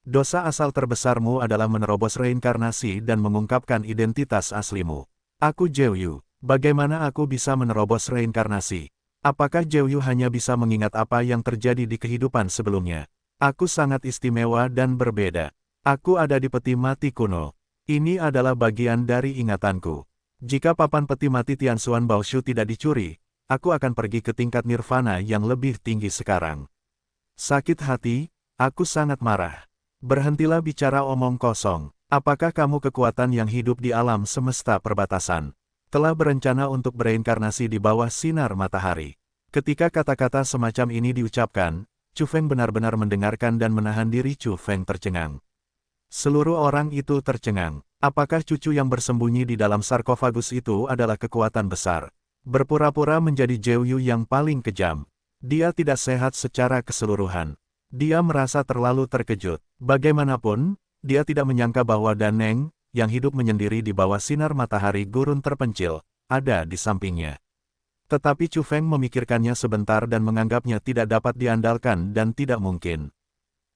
Dosa asal terbesarmu adalah menerobos reinkarnasi dan mengungkapkan identitas aslimu. Aku Zhou Yu. Bagaimana aku bisa menerobos reinkarnasi? Apakah Zhou Yu hanya bisa mengingat apa yang terjadi di kehidupan sebelumnya? Aku sangat istimewa dan berbeda. Aku ada di peti mati kuno. Ini adalah bagian dari ingatanku. Jika papan peti mati Tianxuan Baoshu tidak dicuri, aku akan pergi ke tingkat nirvana yang lebih tinggi sekarang. Sakit hati, aku sangat marah. Berhentilah bicara omong kosong. Apakah kamu kekuatan yang hidup di alam semesta perbatasan? Telah berencana untuk bereinkarnasi di bawah sinar matahari. Ketika kata-kata semacam ini diucapkan, Chu Feng benar-benar mendengarkan dan menahan diri. Chu Feng tercengang. Seluruh orang itu tercengang. Apakah cucu yang bersembunyi di dalam sarkofagus itu adalah kekuatan besar? Berpura-pura menjadi Zhou Yu yang paling kejam. Dia tidak sehat secara keseluruhan. Dia merasa terlalu terkejut. Bagaimanapun, dia tidak menyangka bahwa Dan Neng, yang hidup menyendiri di bawah sinar matahari gurun terpencil, ada di sampingnya. Tetapi Chu Feng memikirkannya sebentar dan menganggapnya tidak dapat diandalkan dan tidak mungkin.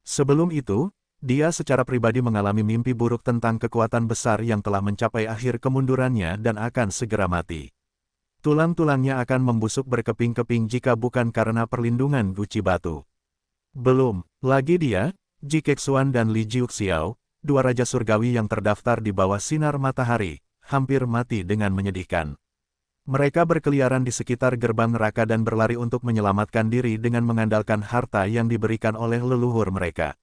Sebelum itu, dia secara pribadi mengalami mimpi buruk tentang kekuatan besar yang telah mencapai akhir kemundurannya dan akan segera mati. Tulang-tulangnya akan membusuk berkeping-keping jika bukan karena perlindungan guci batu. Belum lagi dia, Ji Kexuan dan Li Jiuxiao, dua raja surgawi yang terdaftar di bawah sinar matahari, hampir mati dengan menyedihkan. Mereka berkeliaran di sekitar gerbang neraka dan berlari untuk menyelamatkan diri dengan mengandalkan harta yang diberikan oleh leluhur mereka.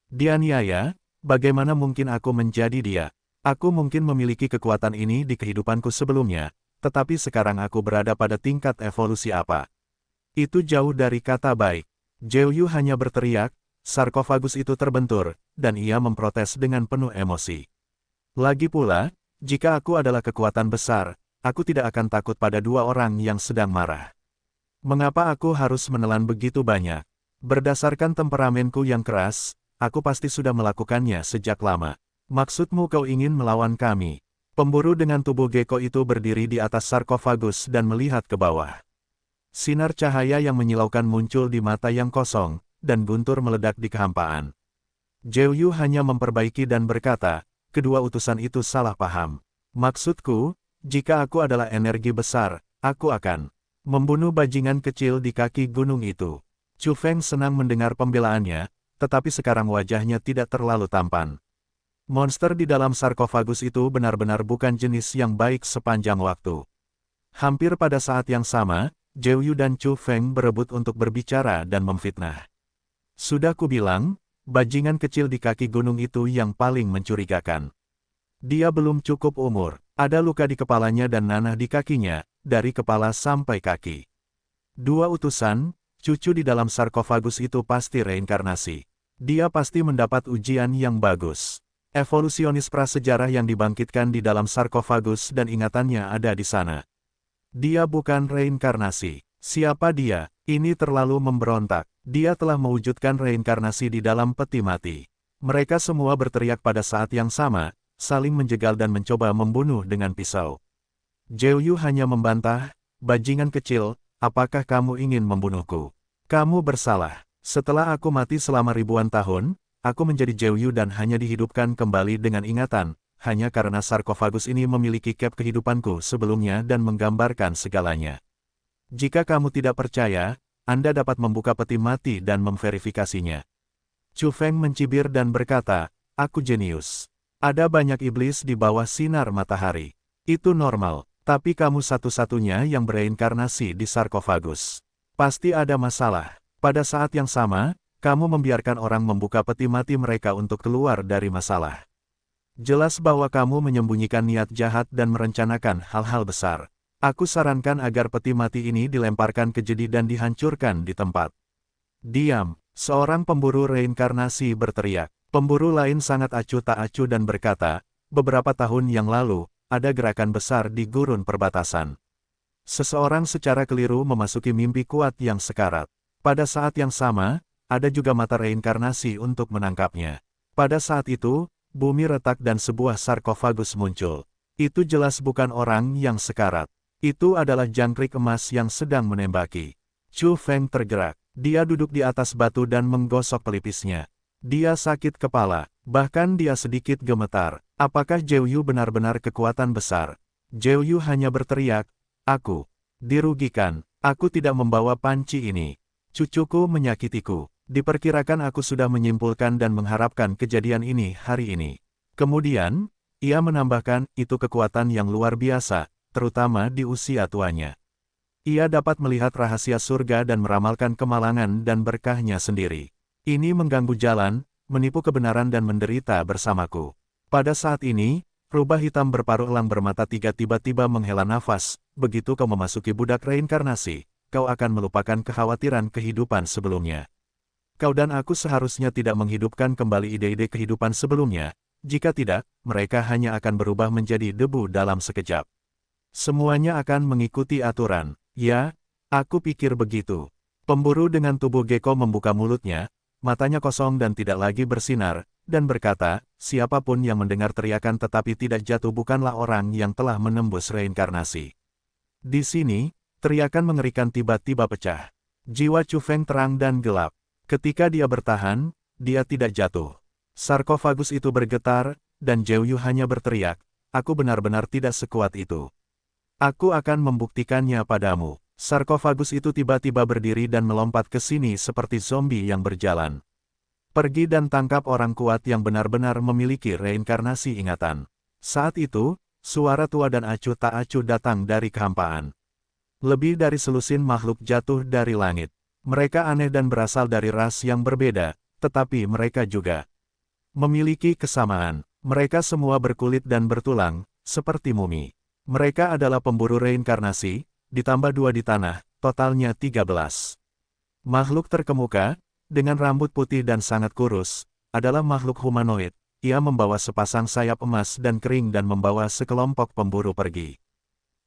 Dianiaya, bagaimana mungkin aku menjadi dia? Aku mungkin memiliki kekuatan ini di kehidupanku sebelumnya, tetapi sekarang aku berada pada tingkat evolusi apa? Itu jauh dari kata baik. Zhou Yu hanya berteriak, sarkofagus itu terbentur, dan ia memprotes dengan penuh emosi. Lagi pula, jika aku adalah kekuatan besar, aku tidak akan takut pada dua orang yang sedang marah. Mengapa aku harus menelan begitu banyak? Berdasarkan temperamenku yang keras, aku pasti sudah melakukannya sejak lama. Maksudmu kau ingin melawan kami? Pemburu dengan tubuh gecko itu berdiri di atas sarkofagus dan melihat ke bawah. Sinar cahaya yang menyilaukan muncul di mata yang kosong, dan guntur meledak di kehampaan. Zhou Yu hanya memperbaiki dan berkata, kedua utusan itu salah paham. Maksudku, jika aku adalah energi besar, aku akan membunuh bajingan kecil di kaki gunung itu. Chu Feng senang mendengar pembelaannya, tetapi sekarang wajahnya tidak terlalu tampan. Monster di dalam sarkofagus itu benar-benar bukan jenis yang baik sepanjang waktu. Hampir pada saat yang sama, Zhou Yu dan Chu Feng berebut untuk berbicara dan memfitnah. Sudah kubilang, bajingan kecil di kaki gunung itu yang paling mencurigakan. Dia belum cukup umur, ada luka di kepalanya dan nanah di kakinya, dari kepala sampai kaki. Dua utusan, cucu di dalam sarkofagus itu pasti reinkarnasi. Dia pasti mendapat ujian yang bagus. Evolusionis prasejarah yang dibangkitkan di dalam sarkofagus dan ingatannya ada di sana. Dia bukan reinkarnasi. Siapa dia? Ini terlalu memberontak. Dia telah mewujudkan reinkarnasi di dalam peti mati. Mereka semua berteriak pada saat yang sama, saling menjegal dan mencoba membunuh dengan pisau. Zhou Yu hanya membantah, bajingan kecil, apakah kamu ingin membunuhku? Kamu bersalah. Setelah aku mati selama ribuan tahun, aku menjadi Zhou Yu dan hanya dihidupkan kembali dengan ingatan, hanya karena sarkofagus ini memiliki cap kehidupanku sebelumnya dan menggambarkan segalanya. Jika kamu tidak percaya, Anda dapat membuka peti mati dan memverifikasinya. Chu Feng mencibir dan berkata, aku jenius. Ada banyak iblis di bawah sinar matahari. Itu normal, tapi kamu satu-satunya yang bereinkarnasi di sarkofagus. Pasti ada masalah. Pada saat yang sama, kamu membiarkan orang membuka peti mati mereka untuk keluar dari masalah. Jelas bahwa kamu menyembunyikan niat jahat dan merencanakan hal-hal besar. Aku sarankan agar peti mati ini dilemparkan ke jedi dan dihancurkan di tempat. Diam, seorang pemburu reinkarnasi berteriak. Pemburu lain sangat acuh tak acuh dan berkata, beberapa tahun yang lalu, ada gerakan besar di gurun perbatasan. Seseorang secara keliru memasuki mimpi kuat yang sekarat. Pada saat yang sama, ada juga mata reinkarnasi untuk menangkapnya. Pada saat itu, bumi retak dan sebuah sarkofagus muncul. Itu jelas bukan orang yang sekarat. Itu adalah jangkrik emas yang sedang menembaki. Chu Feng tergerak. Dia duduk di atas batu dan menggosok pelipisnya. Dia sakit kepala, bahkan dia sedikit gemetar. Apakah Zhou Yu benar-benar kekuatan besar? Zhou Yu hanya berteriak, aku dirugikan, aku tidak membawa panci ini. Cucuku menyakitiku. Diperkirakan aku sudah menyimpulkan dan mengharapkan kejadian ini hari ini. Kemudian, ia menambahkan, itu kekuatan yang luar biasa, terutama di usia tuanya. Ia dapat melihat rahasia surga dan meramalkan kemalangan dan berkahnya sendiri. Ini mengganggu jalan, menipu kebenaran dan menderita bersamaku. Pada saat ini, rubah hitam berparuh elang bermata tiga tiba-tiba menghela nafas, begitu kau memasuki budak reinkarnasi, kau akan melupakan kekhawatiran kehidupan sebelumnya. Kau dan aku seharusnya tidak menghidupkan kembali ide-ide kehidupan sebelumnya, jika tidak, mereka hanya akan berubah menjadi debu dalam sekejap. Semuanya akan mengikuti aturan. Ya, aku pikir begitu. Pemburu dengan tubuh gecko membuka mulutnya, matanya kosong dan tidak lagi bersinar, dan berkata, siapapun yang mendengar teriakan tetapi tidak jatuh bukanlah orang yang telah menembus reinkarnasi. Di sini, teriakan mengerikan tiba-tiba pecah. Jiwa Chu Feng terang dan gelap. Ketika dia bertahan, dia tidak jatuh. Sarkofagus itu bergetar, dan Zhou Yu hanya berteriak, aku benar-benar tidak sekuat itu. Aku akan membuktikannya padamu. Sarkofagus itu tiba-tiba berdiri dan melompat ke sini seperti zombie yang berjalan. Pergi dan tangkap orang kuat yang benar-benar memiliki reinkarnasi ingatan. Saat itu, suara tua dan acuh tak acuh datang dari kehampaan. Lebih dari selusin makhluk jatuh dari langit. Mereka aneh dan berasal dari ras yang berbeda, tetapi mereka juga memiliki kesamaan. Mereka semua berkulit dan bertulang, seperti mumi. Mereka adalah pemburu reinkarnasi, ditambah 2 di tanah, totalnya 13. Makhluk terkemuka, dengan rambut putih dan sangat kurus, adalah makhluk humanoid. Ia membawa sepasang sayap emas dan kering dan membawa sekelompok pemburu pergi.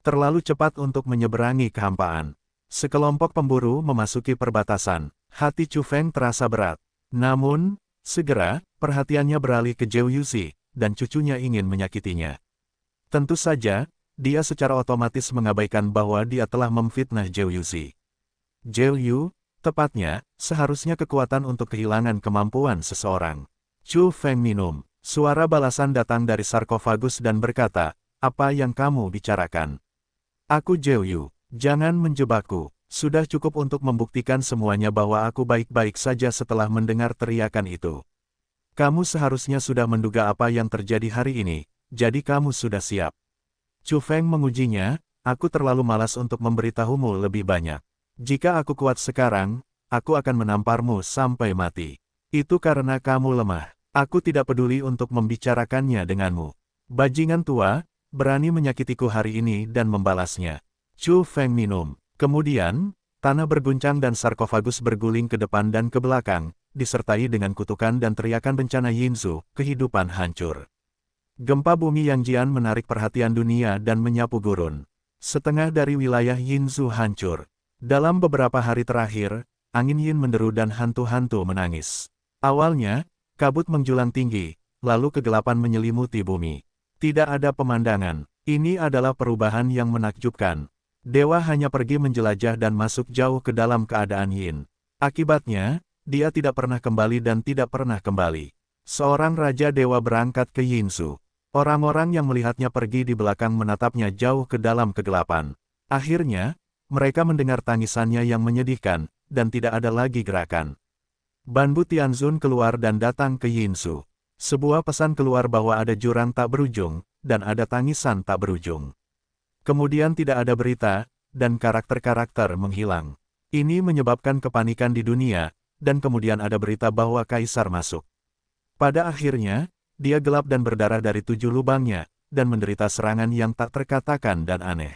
Terlalu cepat untuk menyeberangi kehampaan. Sekelompok pemburu memasuki perbatasan. Hati Chu Feng terasa berat. Namun, segera, perhatiannya beralih ke Zhou Yuzi, dan cucunya ingin menyakitinya. Tentu saja, dia secara otomatis mengabaikan bahwa dia telah memfitnah Zhou Yuzi. Zhou Yu, tepatnya, seharusnya kekuatan untuk kehilangan kemampuan seseorang. Chu Feng minum. Suara balasan datang dari sarkofagus dan berkata, apa yang kamu bicarakan? Aku Zhou Yu, jangan menjebakku. Sudah cukup untuk membuktikan semuanya bahwa aku baik-baik saja setelah mendengar teriakan itu. Kamu seharusnya sudah menduga apa yang terjadi hari ini, jadi kamu sudah siap. Chu Feng mengujinya, aku terlalu malas untuk memberitahumu lebih banyak. Jika aku kuat sekarang, aku akan menamparmu sampai mati. Itu karena kamu lemah. Aku tidak peduli untuk membicarakannya denganmu. Bajingan tua, berani menyakitiku hari ini dan membalasnya. Chu Feng minum. Kemudian, tanah berguncang dan sarkofagus berguling ke depan dan ke belakang, disertai dengan kutukan dan teriakan bencana Yinzu, kehidupan hancur. Gempa bumi Yang Jian menarik perhatian dunia dan menyapu gurun. Setengah dari wilayah Yinzu hancur. Dalam beberapa hari terakhir, angin yin menderu dan hantu-hantu menangis. Awalnya, kabut menjulang tinggi, lalu kegelapan menyelimuti bumi. Tidak ada pemandangan. Ini adalah perubahan yang menakjubkan. Dewa hanya pergi menjelajah dan masuk jauh ke dalam keadaan yin. Akibatnya, dia tidak pernah kembali dan tidak pernah kembali. Seorang raja dewa berangkat ke Yinzu. Orang-orang yang melihatnya pergi di belakang menatapnya jauh ke dalam kegelapan. Akhirnya, mereka mendengar tangisannya yang menyedihkan, dan tidak ada lagi gerakan. Banbu Tianzun keluar dan datang ke Yinzu. Sebuah pesan keluar bahwa ada jurang tak berujung, dan ada tangisan tak berujung. Kemudian tidak ada berita, dan karakter-karakter menghilang. Ini menyebabkan kepanikan di dunia, dan kemudian ada berita bahwa kaisar masuk. Pada akhirnya, dia gelap dan berdarah dari 7 lubangnya, dan menderita serangan yang tak terkatakan dan aneh.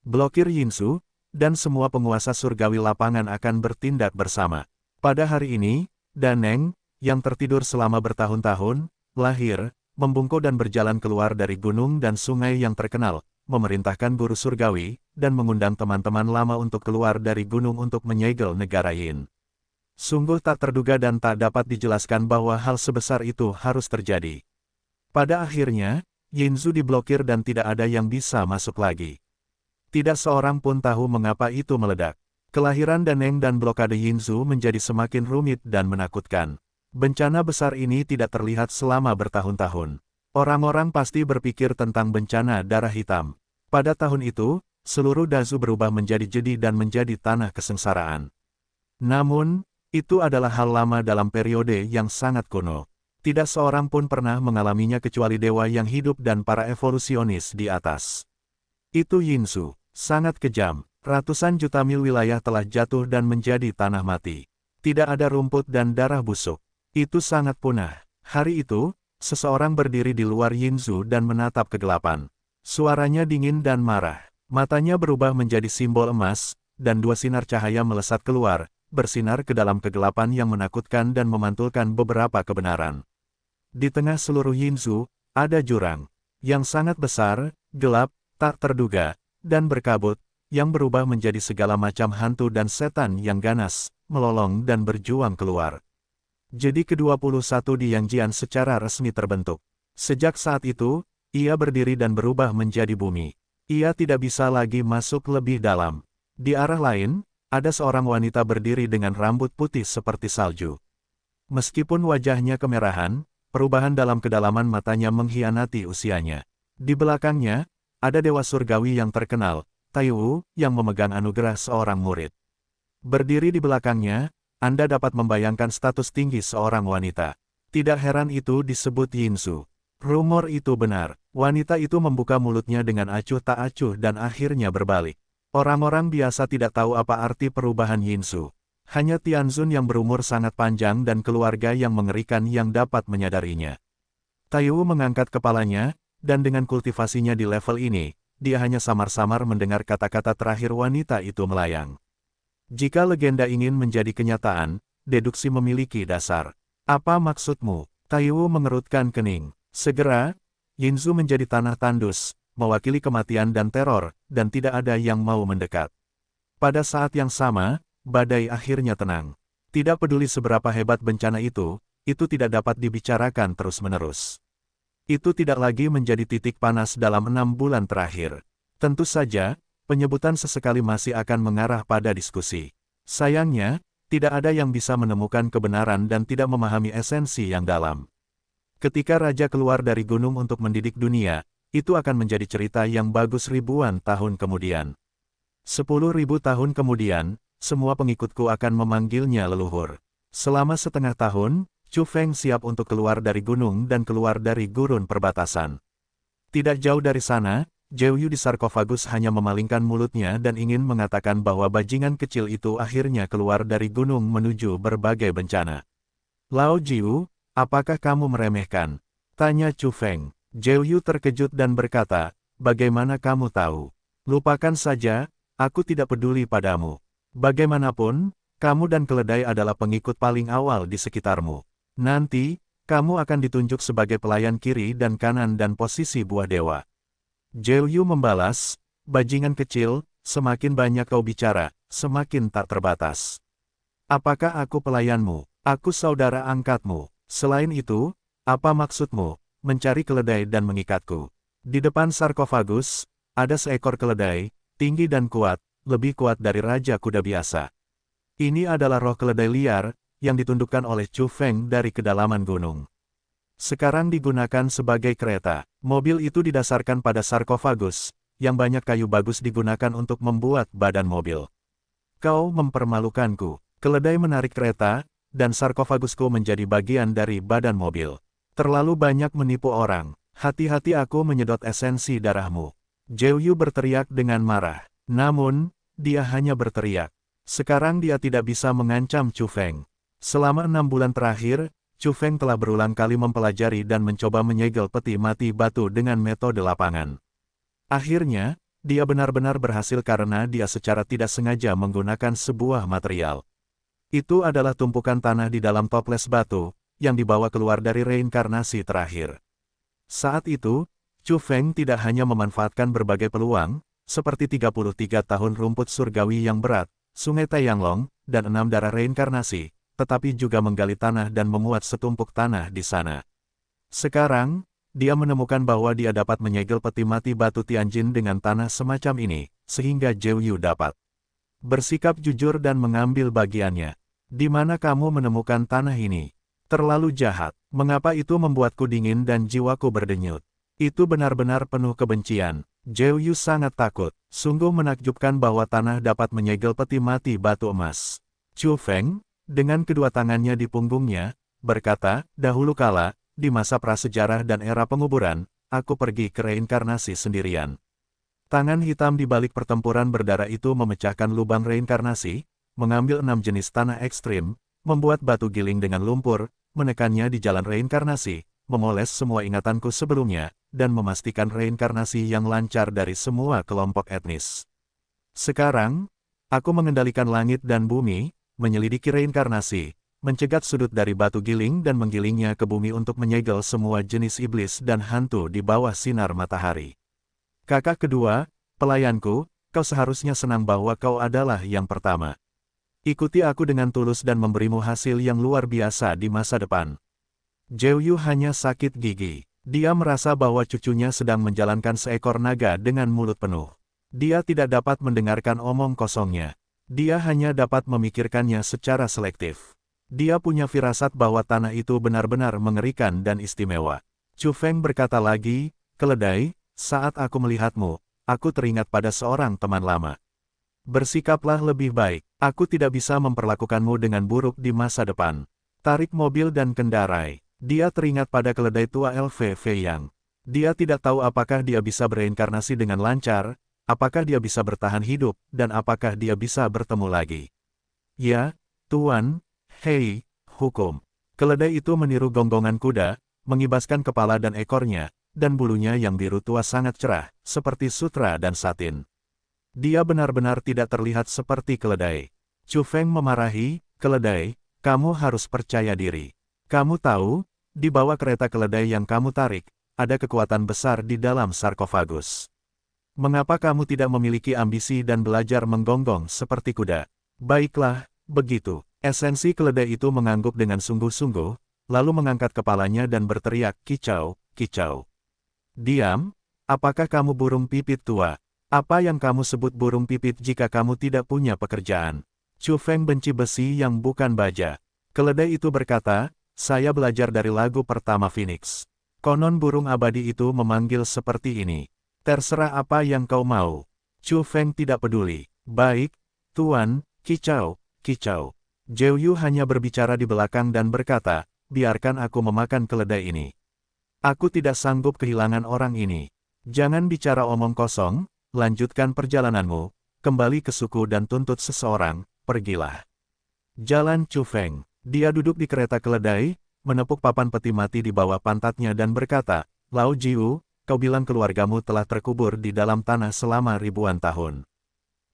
Blokir Yinzu, dan semua penguasa surgawi lapangan akan bertindak bersama. Pada hari ini, Daneng, yang tertidur selama bertahun-tahun, lahir, membungkuk dan berjalan keluar dari gunung dan sungai yang terkenal, memerintahkan guru surgawi, dan mengundang teman-teman lama untuk keluar dari gunung untuk menyegel negara Yin. Sungguh tak terduga dan tak dapat dijelaskan bahwa hal sebesar itu harus terjadi. Pada akhirnya, Yinzu diblokir dan tidak ada yang bisa masuk lagi. Tidak seorang pun tahu mengapa itu meledak. Kelahiran Daneng dan blokade Yinzu menjadi semakin rumit dan menakutkan. Bencana besar ini tidak terlihat selama bertahun-tahun. Orang-orang pasti berpikir tentang bencana darah hitam. Pada tahun itu, seluruh Dazu berubah menjadi jadi dan menjadi tanah kesengsaraan. Namun, itu adalah hal lama dalam periode yang sangat kuno. Tidak seorang pun pernah mengalaminya kecuali dewa yang hidup dan para evolusionis di atas. Itu Yinzu. Sangat kejam, ratusan juta mil wilayah telah jatuh dan menjadi tanah mati. Tidak ada rumput dan darah busuk. Itu sangat punah. Hari itu, seseorang berdiri di luar Yinzu dan menatap kegelapan. Suaranya dingin dan marah. Matanya berubah menjadi simbol emas, dan 2 sinar cahaya melesat keluar, bersinar ke dalam kegelapan yang menakutkan dan memantulkan beberapa kebenaran. Di tengah seluruh Yinzu, ada jurang yang sangat besar, gelap, tak terduga, dan berkabut, yang berubah menjadi segala macam hantu dan setan yang ganas, melolong dan berjuang keluar. Jadi ke-21 di Yangjian secara resmi terbentuk. Sejak saat itu, ia berdiri dan berubah menjadi bumi. Ia tidak bisa lagi masuk lebih dalam. Di arah lain, ada seorang wanita berdiri dengan rambut putih seperti salju. Meskipun wajahnya kemerahan, perubahan dalam kedalaman matanya mengkhianati usianya. Di belakangnya, ada dewa surgawi yang terkenal, Taiwu, yang memegang anugerah seorang murid. Berdiri di belakangnya, Anda dapat membayangkan status tinggi seorang wanita. Tidak heran itu disebut Yinzu. Rumor itu benar. Wanita itu membuka mulutnya dengan acuh tak acuh dan akhirnya berbalik. Orang-orang biasa tidak tahu apa arti perubahan Yinzu. Hanya Tianzun yang berumur sangat panjang dan keluarga yang mengerikan yang dapat menyadarinya. Taiwu mengangkat kepalanya, dan dengan kultivasinya di level ini, dia hanya samar-samar mendengar kata-kata terakhir wanita itu melayang. Jika legenda ingin menjadi kenyataan, deduksi memiliki dasar. Apa maksudmu? Taiwu mengerutkan kening. Segera, Yinzu menjadi tanah tandus, mewakili kematian dan teror, dan tidak ada yang mau mendekat. Pada saat yang sama, badai akhirnya tenang. Tidak peduli seberapa hebat bencana itu tidak dapat dibicarakan terus-menerus. Itu tidak lagi menjadi titik panas dalam 6 bulan terakhir. Tentu saja, penyebutan sesekali masih akan mengarah pada diskusi. Sayangnya, tidak ada yang bisa menemukan kebenaran dan tidak memahami esensi yang dalam. Ketika Raja keluar dari gunung untuk mendidik dunia, itu akan menjadi cerita yang bagus ribuan tahun kemudian. 10.000 tahun kemudian, semua pengikutku akan memanggilnya leluhur. Selama setengah tahun, Chu Feng siap untuk keluar dari gunung dan keluar dari gurun perbatasan. Tidak jauh dari sana, Zhou Yu di sarkofagus hanya memalingkan mulutnya dan ingin mengatakan bahwa bajingan kecil itu akhirnya keluar dari gunung menuju berbagai bencana. Lao Jiu, apakah kamu meremehkan? Tanya Chu Feng. Zhou Yu terkejut dan berkata, bagaimana kamu tahu? Lupakan saja, aku tidak peduli padamu. Bagaimanapun, kamu dan keledai adalah pengikut paling awal di sekitarmu. Nanti, kamu akan ditunjuk sebagai pelayan kiri dan kanan dan posisi buah dewa. Zhou Yu membalas, bajingan kecil, semakin banyak kau bicara, semakin tak terbatas. Apakah aku pelayanmu? Aku saudara angkatmu. Selain itu, apa maksudmu, mencari keledai dan mengikatku? Di depan sarkofagus, ada seekor keledai, tinggi dan kuat, lebih kuat dari raja kuda biasa. Ini adalah roh keledai liar, yang ditundukkan oleh Chu Feng dari kedalaman gunung. Sekarang digunakan sebagai kereta. Mobil itu didasarkan pada sarkofagus, yang banyak kayu bagus digunakan untuk membuat badan mobil. Kau mempermalukanku. Keledai menarik kereta, dan sarkofagusku menjadi bagian dari badan mobil. Terlalu banyak menipu orang. Hati-hati aku menyedot esensi darahmu. Zhou Yu berteriak dengan marah. Namun, dia hanya berteriak. Sekarang dia tidak bisa mengancam Chu Feng. Selama 6 bulan terakhir, Chu Feng telah berulang kali mempelajari dan mencoba menyegel peti mati batu dengan metode lapangan. Akhirnya, dia benar-benar berhasil karena dia secara tidak sengaja menggunakan sebuah material. Itu adalah tumpukan tanah di dalam toples batu, yang dibawa keluar dari reinkarnasi terakhir. Saat itu, Chu Feng tidak hanya memanfaatkan berbagai peluang, seperti 33 tahun rumput surgawi yang berat, sungai Taeyanglong, dan 6 darah reinkarnasi, tetapi juga menggali tanah dan memuat setumpuk tanah di sana. Sekarang, dia menemukan bahwa dia dapat menyegel peti mati batu Tianjin dengan tanah semacam ini, sehingga Zhou Yu dapat bersikap jujur dan mengambil bagiannya. Di mana kamu menemukan tanah ini? Terlalu jahat. Mengapa itu membuatku dingin dan jiwaku berdenyut? Itu benar-benar penuh kebencian. Zhou Yu sangat takut. Sungguh menakjubkan bahwa tanah dapat menyegel peti mati batu emas. Chu Feng, dengan kedua tangannya di punggungnya, berkata, dahulu kala, di masa prasejarah dan era penguburan, aku pergi ke reinkarnasi sendirian. Tangan hitam di balik pertempuran berdarah itu memecahkan lubang reinkarnasi, mengambil 6 jenis tanah ekstrim, membuat batu giling dengan lumpur, menekannya di jalan reinkarnasi, memoles semua ingatanku sebelumnya, dan memastikan reinkarnasi yang lancar dari semua kelompok etnis. Sekarang, aku mengendalikan langit dan bumi, menyelidiki reinkarnasi, mencegat sudut dari batu giling dan menggilingnya ke bumi untuk menyegel semua jenis iblis dan hantu di bawah sinar matahari. Kakak kedua, pelayanku, kau seharusnya senang bahwa kau adalah yang pertama. Ikuti aku dengan tulus dan memberimu hasil yang luar biasa di masa depan. Zhou Yu hanya sakit gigi. Dia merasa bahwa cucunya sedang menjalankan seekor naga dengan mulut penuh. Dia tidak dapat mendengarkan omong kosongnya. Dia hanya dapat memikirkannya secara selektif. Dia punya firasat bahwa tanah itu benar-benar mengerikan dan istimewa. Chu Feng berkata lagi, keledai, saat aku melihatmu, aku teringat pada seorang teman lama. Bersikaplah lebih baik, aku tidak bisa memperlakukanmu dengan buruk di masa depan. Tarik mobil dan kendarai. Dia teringat pada keledai tua LVV yang. Dia tidak tahu apakah dia bisa bereinkarnasi dengan lancar, apakah dia bisa bertahan hidup, dan apakah dia bisa bertemu lagi. Ya, Tuan, hei, hukum. Keledai itu meniru gonggongan kuda, mengibaskan kepala dan ekornya, dan bulunya yang biru tua sangat cerah, seperti sutra dan satin. Dia benar-benar tidak terlihat seperti keledai. Chu Feng memarahi, keledai, kamu harus percaya diri. Kamu tahu, di bawah kereta keledai yang kamu tarik, ada kekuatan besar di dalam sarkofagus. Mengapa kamu tidak memiliki ambisi dan belajar menggonggong seperti kuda? Baiklah, begitu. Esensi keledai itu mengangguk dengan sungguh-sungguh, lalu mengangkat kepalanya dan berteriak, kicau, kicau. Diam, apakah kamu burung pipit tua? Apa yang kamu sebut burung pipit jika kamu tidak punya pekerjaan? Chu Feng benci besi yang bukan baja. Keledai itu berkata, saya belajar dari lagu pertama Phoenix. Konon burung abadi itu memanggil seperti ini. Terserah apa yang kau mau. Chu Feng tidak peduli. Baik, Tuan, kicau, kicau. Zhou Yu hanya berbicara di belakang dan berkata, biarkan aku memakan keledai ini. Aku tidak sanggup kehilangan orang ini. Jangan bicara omong kosong, lanjutkan perjalananmu, kembali ke suku dan tuntut seseorang, pergilah. Jalan Chu Feng. Dia duduk di kereta keledai, menepuk papan peti mati di bawah pantatnya dan berkata, Lao Jiu, kau bilang keluargamu telah terkubur di dalam tanah selama ribuan tahun.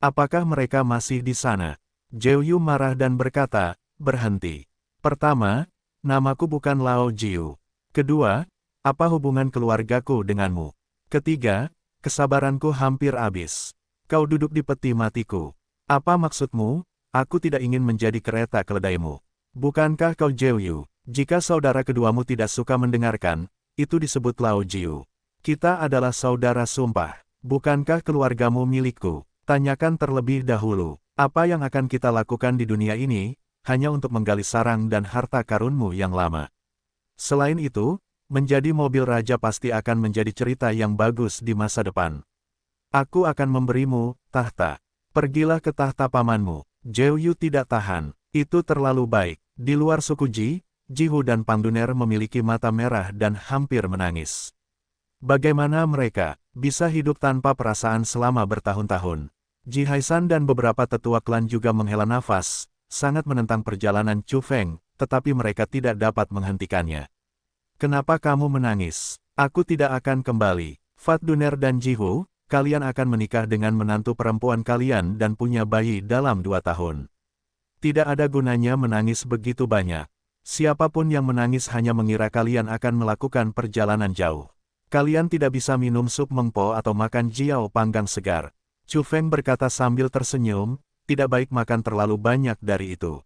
Apakah mereka masih di sana? Zhou Yu marah dan berkata, berhenti. Pertama, namaku bukan Lao Jiu. Kedua, apa hubungan keluargaku denganmu? Ketiga, kesabaranku hampir habis. Kau duduk di peti matiku. Apa maksudmu? Aku tidak ingin menjadi kereta keledaimu. Bukankah kau Zhou Yu? Jika saudara keduamu tidak suka mendengarkan, itu disebut Lao Jiu. Kita adalah saudara sumpah. Bukankah keluargamu milikku? Tanyakan terlebih dahulu, apa yang akan kita lakukan di dunia ini, hanya untuk menggali sarang dan harta karunmu yang lama. Selain itu, menjadi mobil raja pasti akan menjadi cerita yang bagus di masa depan. Aku akan memberimu tahta. Pergilah ke tahta pamanmu. Zhou Yu tidak tahan. Itu terlalu baik. Di luar suku Jihu dan Pangduner memiliki mata merah dan hampir menangis. Bagaimana mereka bisa hidup tanpa perasaan selama bertahun-tahun? Ji Haishan dan beberapa tetua klan juga menghela nafas, sangat menentang perjalanan Chu Feng, tetapi mereka tidak dapat menghentikannya. Kenapa kamu menangis? Aku tidak akan kembali. Fat Duner dan Jihu, kalian akan menikah dengan menantu perempuan kalian dan punya bayi dalam 2 tahun. Tidak ada gunanya menangis begitu banyak. Siapapun yang menangis hanya mengira kalian akan melakukan perjalanan jauh. Kalian tidak bisa minum sup mengpo atau makan jiao panggang segar. Chu Feng berkata sambil tersenyum, tidak baik makan terlalu banyak dari itu.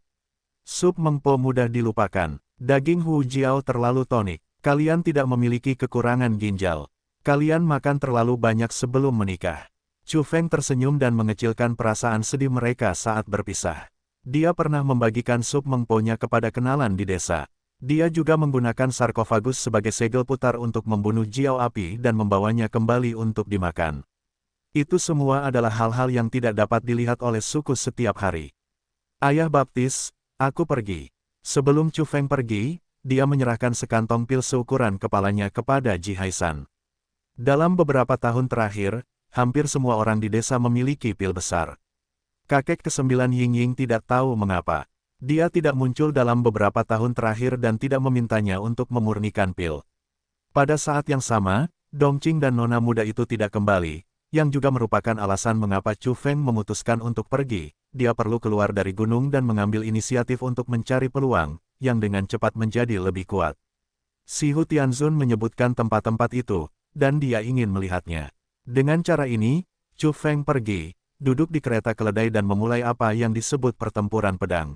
Sup mengpo mudah dilupakan. Daging hu jiao terlalu tonik. Kalian tidak memiliki kekurangan ginjal. Kalian makan terlalu banyak sebelum menikah. Chu Feng tersenyum dan mengecilkan perasaan sedih mereka saat berpisah. Dia pernah membagikan sup mengponya kepada kenalan di desa. Dia juga menggunakan sarkofagus sebagai segel putar untuk membunuh jiao api dan membawanya kembali untuk dimakan. Itu semua adalah hal-hal yang tidak dapat dilihat oleh suku setiap hari. Ayah baptis, aku pergi. Sebelum Chu Feng pergi, dia menyerahkan sekantong pil seukuran kepalanya kepada Ji Haishan. Dalam beberapa tahun terakhir, hampir semua orang di desa memiliki pil besar. Kakek ke-9 Ying tidak tahu mengapa. Dia tidak muncul dalam beberapa tahun terakhir dan tidak memintanya untuk memurnikan pil. Pada saat yang sama, Dongqing dan nona muda itu tidak kembali, yang juga merupakan alasan mengapa Chu Feng memutuskan untuk pergi. Dia perlu keluar dari gunung dan mengambil inisiatif untuk mencari peluang, yang dengan cepat menjadi lebih kuat. Si Hu Tianzun menyebutkan tempat-tempat itu, dan dia ingin melihatnya. Dengan cara ini, Chu Feng pergi, duduk di kereta keledai dan memulai apa yang disebut pertempuran pedang.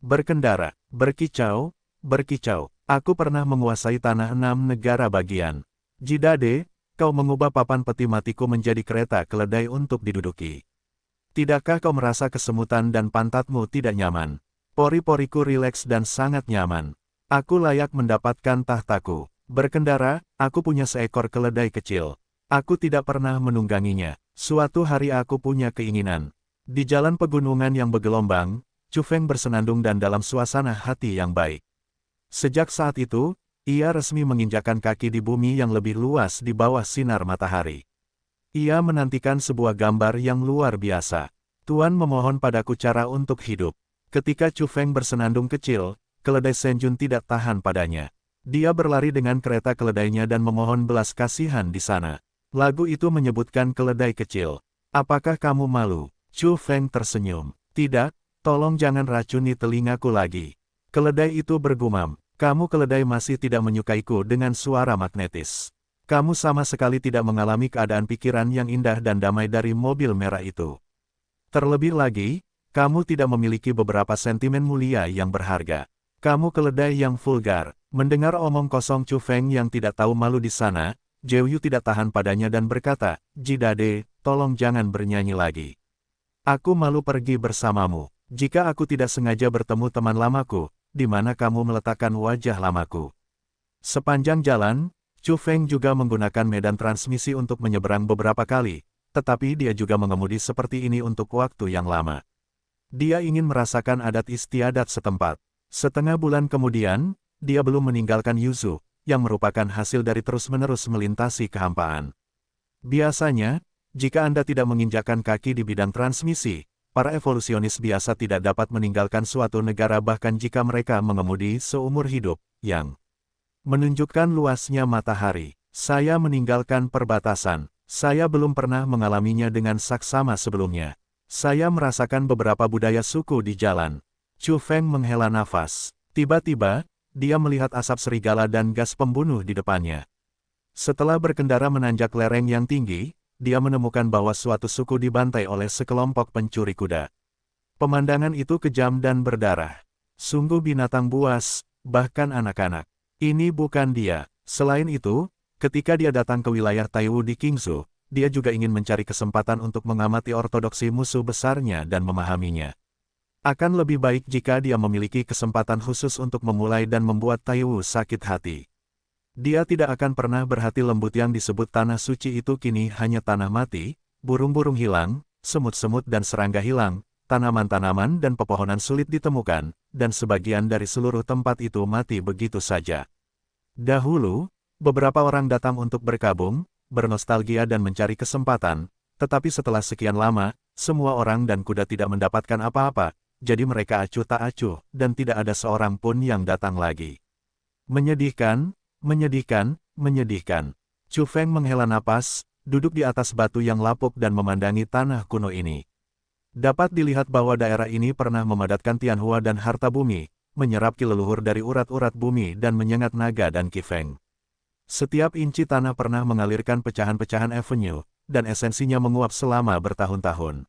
Berkendara, berkicau, berkicau. Aku pernah menguasai tanah 6 negara bagian. Jidade, kau mengubah papan peti matiku menjadi kereta keledai untuk diduduki. Tidakkah kau merasa kesemutan dan pantatmu tidak nyaman? Pori-poriku rileks dan sangat nyaman. Aku layak mendapatkan tahtaku. Berkendara, aku punya seekor keledai kecil. Aku tidak pernah menungganginya. Suatu hari aku punya keinginan. Di jalan pegunungan yang bergelombang, Chu Feng bersenandung dan dalam suasana hati yang baik. Sejak saat itu, ia resmi menginjakkan kaki di bumi yang lebih luas di bawah sinar matahari. Ia menantikan sebuah gambar yang luar biasa. Tuan memohon padaku cara untuk hidup. Ketika Chu Feng bersenandung kecil, keledai Shenjun tidak tahan padanya. Dia berlari dengan kereta keledainya dan memohon belas kasihan di sana. Lagu itu menyebutkan keledai kecil. Apakah kamu malu? Chu Feng tersenyum. Tidak, tolong jangan racuni telingaku lagi. Keledai itu bergumam. Kamu keledai masih tidak menyukaiku dengan suara magnetis. Kamu sama sekali tidak mengalami keadaan pikiran yang indah dan damai dari mobil merah itu. Terlebih lagi, kamu tidak memiliki beberapa sentimen mulia yang berharga. Kamu keledai yang vulgar. Mendengar omong kosong Chu Feng yang tidak tahu malu di sana, Zhou Yu tidak tahan padanya dan berkata, Jidade, tolong jangan bernyanyi lagi. Aku malu pergi bersamamu. Jika aku tidak sengaja bertemu teman lamaku, di mana kamu meletakkan wajah lamaku? Sepanjang jalan, Chu Feng juga menggunakan medan transmisi untuk menyeberang beberapa kali, tetapi dia juga mengemudi seperti ini untuk waktu yang lama. Dia ingin merasakan adat istiadat setempat. Setengah bulan kemudian, dia belum meninggalkan Yuzhou, yang merupakan hasil dari terus-menerus melintasi kehampaan. Biasanya, jika Anda tidak menginjakkan kaki di bidang transmisi, para evolusionis biasa tidak dapat meninggalkan suatu negara bahkan jika mereka mengemudi seumur hidup, yang menunjukkan luasnya matahari. Saya meninggalkan perbatasan. Saya belum pernah mengalaminya dengan saksama sebelumnya. Saya merasakan beberapa budaya suku di jalan. Chu Feng menghela nafas. Tiba-tiba, dia melihat asap serigala dan gas pembunuh di depannya. Setelah berkendara menanjak lereng yang tinggi, dia menemukan bahwa suatu suku dibantai oleh sekelompok pencuri kuda. Pemandangan itu kejam dan berdarah. Sungguh binatang buas, bahkan anak-anak. Ini bukan dia. Selain itu, ketika dia datang ke wilayah Taiwu di Qingzhou, dia juga ingin mencari kesempatan untuk mengamati ortodoksi musuh besarnya dan memahaminya. Akan lebih baik jika dia memiliki kesempatan khusus untuk memulai dan membuat Taiwu sakit hati. Dia tidak akan pernah berhati lembut. Yang disebut tanah suci itu kini hanya tanah mati, burung-burung hilang, semut-semut dan serangga hilang, tanaman-tanaman dan pepohonan sulit ditemukan, dan sebagian dari seluruh tempat itu mati begitu saja. Dahulu, beberapa orang datang untuk berkabung, bernostalgia dan mencari kesempatan, tetapi setelah sekian lama, semua orang dan kuda tidak mendapatkan apa-apa, jadi mereka acuh tak acuh, dan tidak ada seorang pun yang datang lagi. Menyedihkan. Menyedihkan, menyedihkan. Chu Feng menghela napas, duduk di atas batu yang lapuk dan memandangi tanah kuno ini. Dapat dilihat bahwa daerah ini pernah memadatkan Tianhua dan harta bumi, menyerap ki leluhur dari urat-urat bumi dan menyengat naga dan Qi Feng. Setiap inci tanah pernah mengalirkan pecahan-pecahan avenue, dan esensinya menguap selama bertahun-tahun.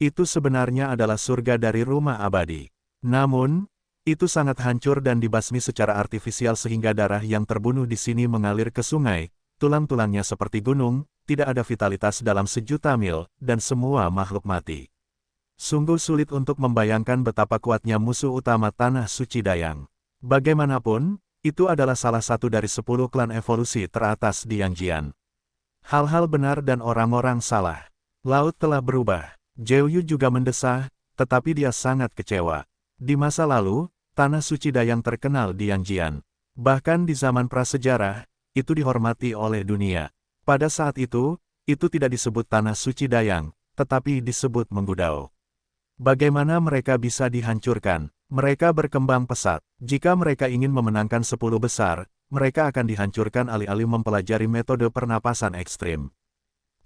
Itu sebenarnya adalah surga dari rumah abadi. Namun, itu sangat hancur dan dibasmi secara artifisial sehingga darah yang terbunuh di sini mengalir ke sungai, tulang-tulangnya seperti gunung, tidak ada vitalitas dalam sejuta mil, dan semua makhluk mati. Sungguh sulit untuk membayangkan betapa kuatnya musuh utama tanah suci Dayang. Bagaimanapun, itu adalah salah satu dari 10 klan evolusi teratas di Yangjian. Hal-hal benar dan orang-orang salah. Laut telah berubah. Zhou Yu juga mendesah, tetapi dia sangat kecewa. Di masa lalu, tanah suci Dayang terkenal di Yangjian. Bahkan di zaman prasejarah, itu dihormati oleh dunia. Pada saat itu tidak disebut tanah suci Dayang, tetapi disebut Menggudao. Bagaimana mereka bisa dihancurkan? Mereka berkembang pesat. Jika mereka ingin memenangkan 10 besar, mereka akan dihancurkan alih-alih mempelajari metode pernapasan ekstrim.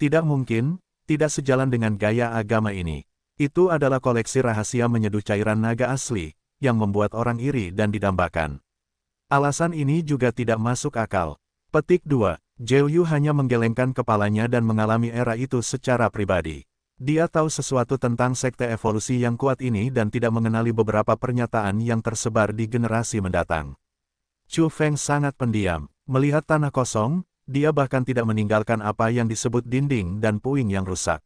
Tidak mungkin, tidak sejalan dengan gaya agama ini. Itu adalah koleksi rahasia menyeduh cairan naga asli, yang membuat orang iri dan didambakan. Alasan ini juga tidak masuk akal. Petik 2. Zhou Yu hanya menggelengkan kepalanya dan mengalami era itu secara pribadi. Dia tahu sesuatu tentang sekte evolusi yang kuat ini dan tidak mengenali beberapa pernyataan yang tersebar di generasi mendatang. Chu Feng sangat pendiam. Melihat tanah kosong, dia bahkan tidak meninggalkan apa yang disebut dinding dan puing yang rusak.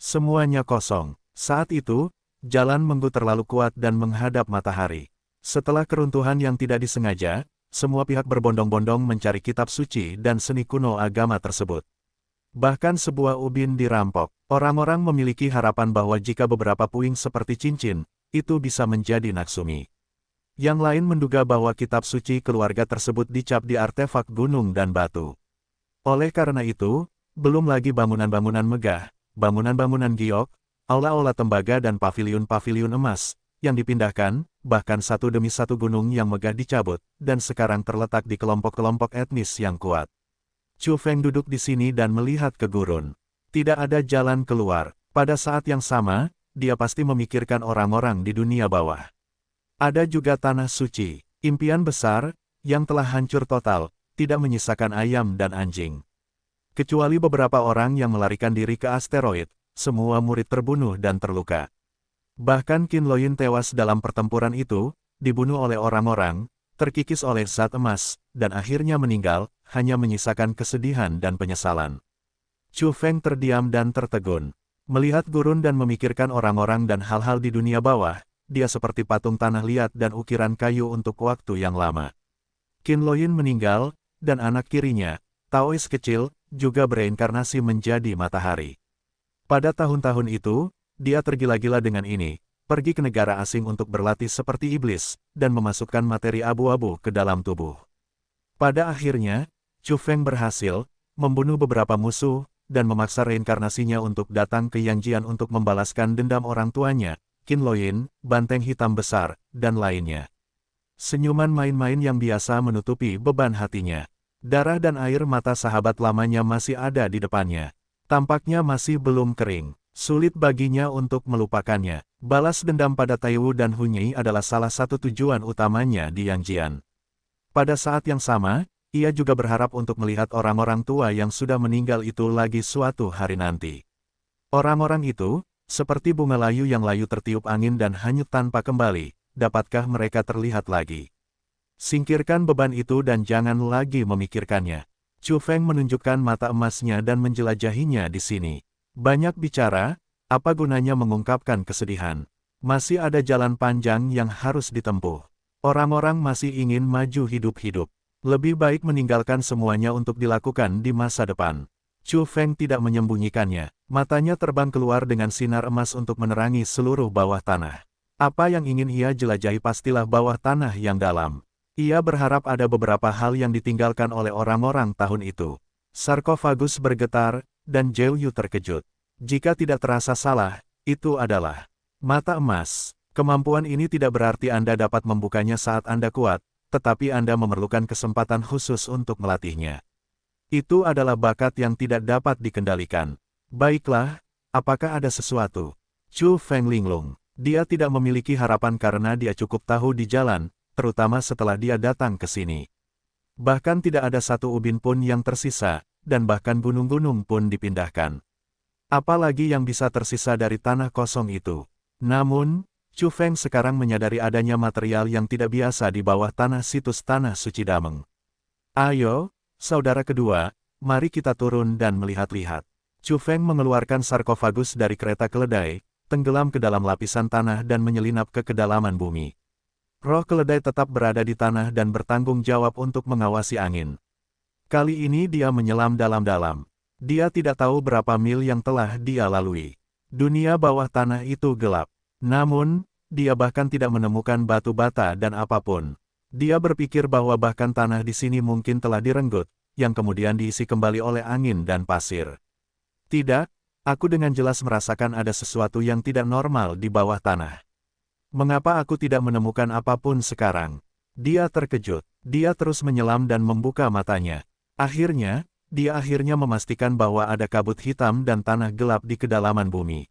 Semuanya kosong. Saat itu, jalan Menggu terlalu kuat dan menghadap matahari. Setelah keruntuhan yang tidak disengaja, semua pihak berbondong-bondong mencari kitab suci dan seni kuno agama tersebut. Bahkan sebuah ubin dirampok. Orang-orang memiliki harapan bahwa jika beberapa puing seperti cincin, itu bisa menjadi naksumi. Yang lain menduga bahwa kitab suci keluarga tersebut dicap di artefak gunung dan batu. Oleh karena itu, belum lagi bangunan-bangunan megah, bangunan-bangunan giok, aula-aula tembaga dan paviliun-paviliun emas, yang dipindahkan, bahkan satu demi satu gunung yang megah dicabut, dan sekarang terletak di kelompok-kelompok etnis yang kuat. Chu Feng duduk di sini dan melihat ke gurun. Tidak ada jalan keluar. Pada saat yang sama, dia pasti memikirkan orang-orang di dunia bawah. Ada juga tanah suci, impian besar, yang telah hancur total, tidak menyisakan ayam dan anjing. Kecuali beberapa orang yang melarikan diri ke asteroid, semua murid terbunuh dan terluka. Bahkan Qin Loyin tewas dalam pertempuran itu, dibunuh oleh orang-orang, terkikis oleh zat emas, dan akhirnya meninggal, hanya menyisakan kesedihan dan penyesalan. Chu Feng terdiam dan tertegun. Melihat gurun dan memikirkan orang-orang dan hal-hal di dunia bawah, dia seperti patung tanah liat dan ukiran kayu untuk waktu yang lama. Qin Loyin meninggal, dan anak kirinya, Taois kecil, juga bereinkarnasi menjadi matahari. Pada tahun-tahun itu, dia tergila-gila dengan ini, pergi ke negara asing untuk berlatih seperti iblis, dan memasukkan materi abu-abu ke dalam tubuh. Pada akhirnya, Chu Feng berhasil membunuh beberapa musuh, dan memaksa reinkarnasinya untuk datang ke Yangjian untuk membalaskan dendam orang tuanya, Qin Loyin, banteng hitam besar, dan lainnya. Senyuman main-main yang biasa menutupi beban hatinya. Darah dan air mata sahabat lamanya masih ada di depannya. Tampaknya masih belum kering. Sulit baginya untuk melupakannya. Balas dendam pada Taiwu dan Hunyei adalah salah satu tujuan utamanya di Yangjian. Pada saat yang sama, ia juga berharap untuk melihat orang-orang tua yang sudah meninggal itu lagi suatu hari nanti. Orang-orang itu, seperti bunga layu yang layu tertiup angin dan hanyut tanpa kembali, dapatkah mereka terlihat lagi? Singkirkan beban itu dan jangan lagi memikirkannya. Chu Feng menunjukkan mata emasnya dan menjelajahinya di sini. Banyak bicara, apa gunanya mengungkapkan kesedihan? Masih ada jalan panjang yang harus ditempuh. Orang-orang masih ingin maju hidup-hidup. Lebih baik meninggalkan semuanya untuk dilakukan di masa depan. Chu Feng tidak menyembunyikannya. Matanya terbang keluar dengan sinar emas untuk menerangi seluruh bawah tanah. Apa yang ingin ia jelajahi pastilah bawah tanah yang dalam. Ia berharap ada beberapa hal yang ditinggalkan oleh orang-orang tahun itu. Sarkofagus bergetar, dan Zhou Yu terkejut. Jika tidak terasa salah, itu adalah mata emas. Kemampuan ini tidak berarti Anda dapat membukanya saat Anda kuat, tetapi Anda memerlukan kesempatan khusus untuk melatihnya. Itu adalah bakat yang tidak dapat dikendalikan. Baiklah, apakah ada sesuatu? Chu Feng linglung. Dia tidak memiliki harapan karena dia cukup tahu di jalan, terutama setelah dia datang ke sini. Bahkan tidak ada satu ubin pun yang tersisa, dan bahkan gunung-gunung pun dipindahkan. Apalagi yang bisa tersisa dari tanah kosong itu. Namun, Chu Feng sekarang menyadari adanya material yang tidak biasa di bawah tanah situs tanah suci Dameng. Ayo, saudara kedua, mari kita turun dan melihat-lihat. Chu Feng mengeluarkan sarkofagus dari kereta keledai, tenggelam ke dalam lapisan tanah dan menyelinap ke kedalaman bumi. Roh keledai tetap berada di tanah dan bertanggung jawab untuk mengawasi angin. Kali ini dia menyelam dalam-dalam. Dia tidak tahu berapa mil yang telah dia lalui. Dunia bawah tanah itu gelap. Namun, dia bahkan tidak menemukan batu bata dan apapun. Dia berpikir bahwa bahkan tanah di sini mungkin telah direnggut, yang kemudian diisi kembali oleh angin dan pasir. Tidak, aku dengan jelas merasakan ada sesuatu yang tidak normal di bawah tanah. Mengapa aku tidak menemukan apapun sekarang? Dia terkejut. Dia terus menyelam dan membuka matanya. Akhirnya, dia memastikan bahwa ada kabut hitam dan tanah gelap di kedalaman bumi.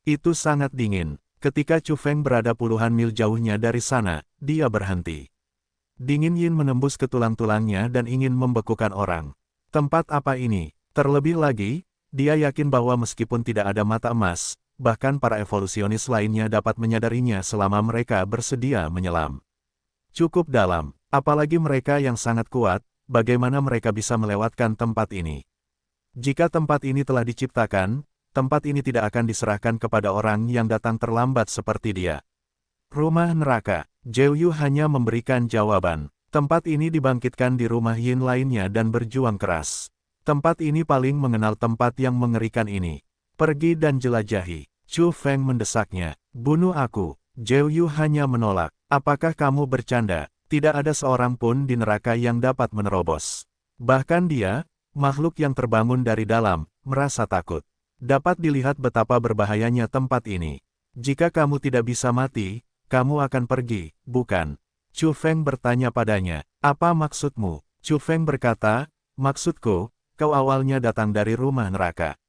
Itu sangat dingin. Ketika Chu Feng berada puluhan mil jauhnya dari sana, dia berhenti. Dingin yin menembus ke tulang-tulangnya dan ingin membekukan orang. Tempat apa ini? Terlebih lagi, dia yakin bahwa meskipun tidak ada mata emas, bahkan para evolusionis lainnya dapat menyadarinya selama mereka bersedia menyelam. Cukup dalam, apalagi mereka yang sangat kuat, bagaimana mereka bisa melewatkan tempat ini? Jika tempat ini telah diciptakan, tempat ini tidak akan diserahkan kepada orang yang datang terlambat seperti dia. Rumah neraka. Zhou Yu hanya memberikan jawaban. Tempat ini dibangkitkan di rumah yin lainnya dan berjuang keras. Tempat ini paling mengenal tempat yang mengerikan ini. Pergi dan jelajahi. Chu Feng mendesaknya. Bunuh aku. Zhou Yu hanya menolak. Apakah kamu bercanda? Tidak ada seorang pun di neraka yang dapat menerobos. Bahkan dia, makhluk yang terbangun dari dalam, merasa takut. Dapat dilihat betapa berbahayanya tempat ini. Jika kamu tidak bisa mati, kamu akan pergi, bukan? Chu Feng bertanya padanya, apa maksudmu? Chu Feng berkata, maksudku, kau awalnya datang dari rumah neraka.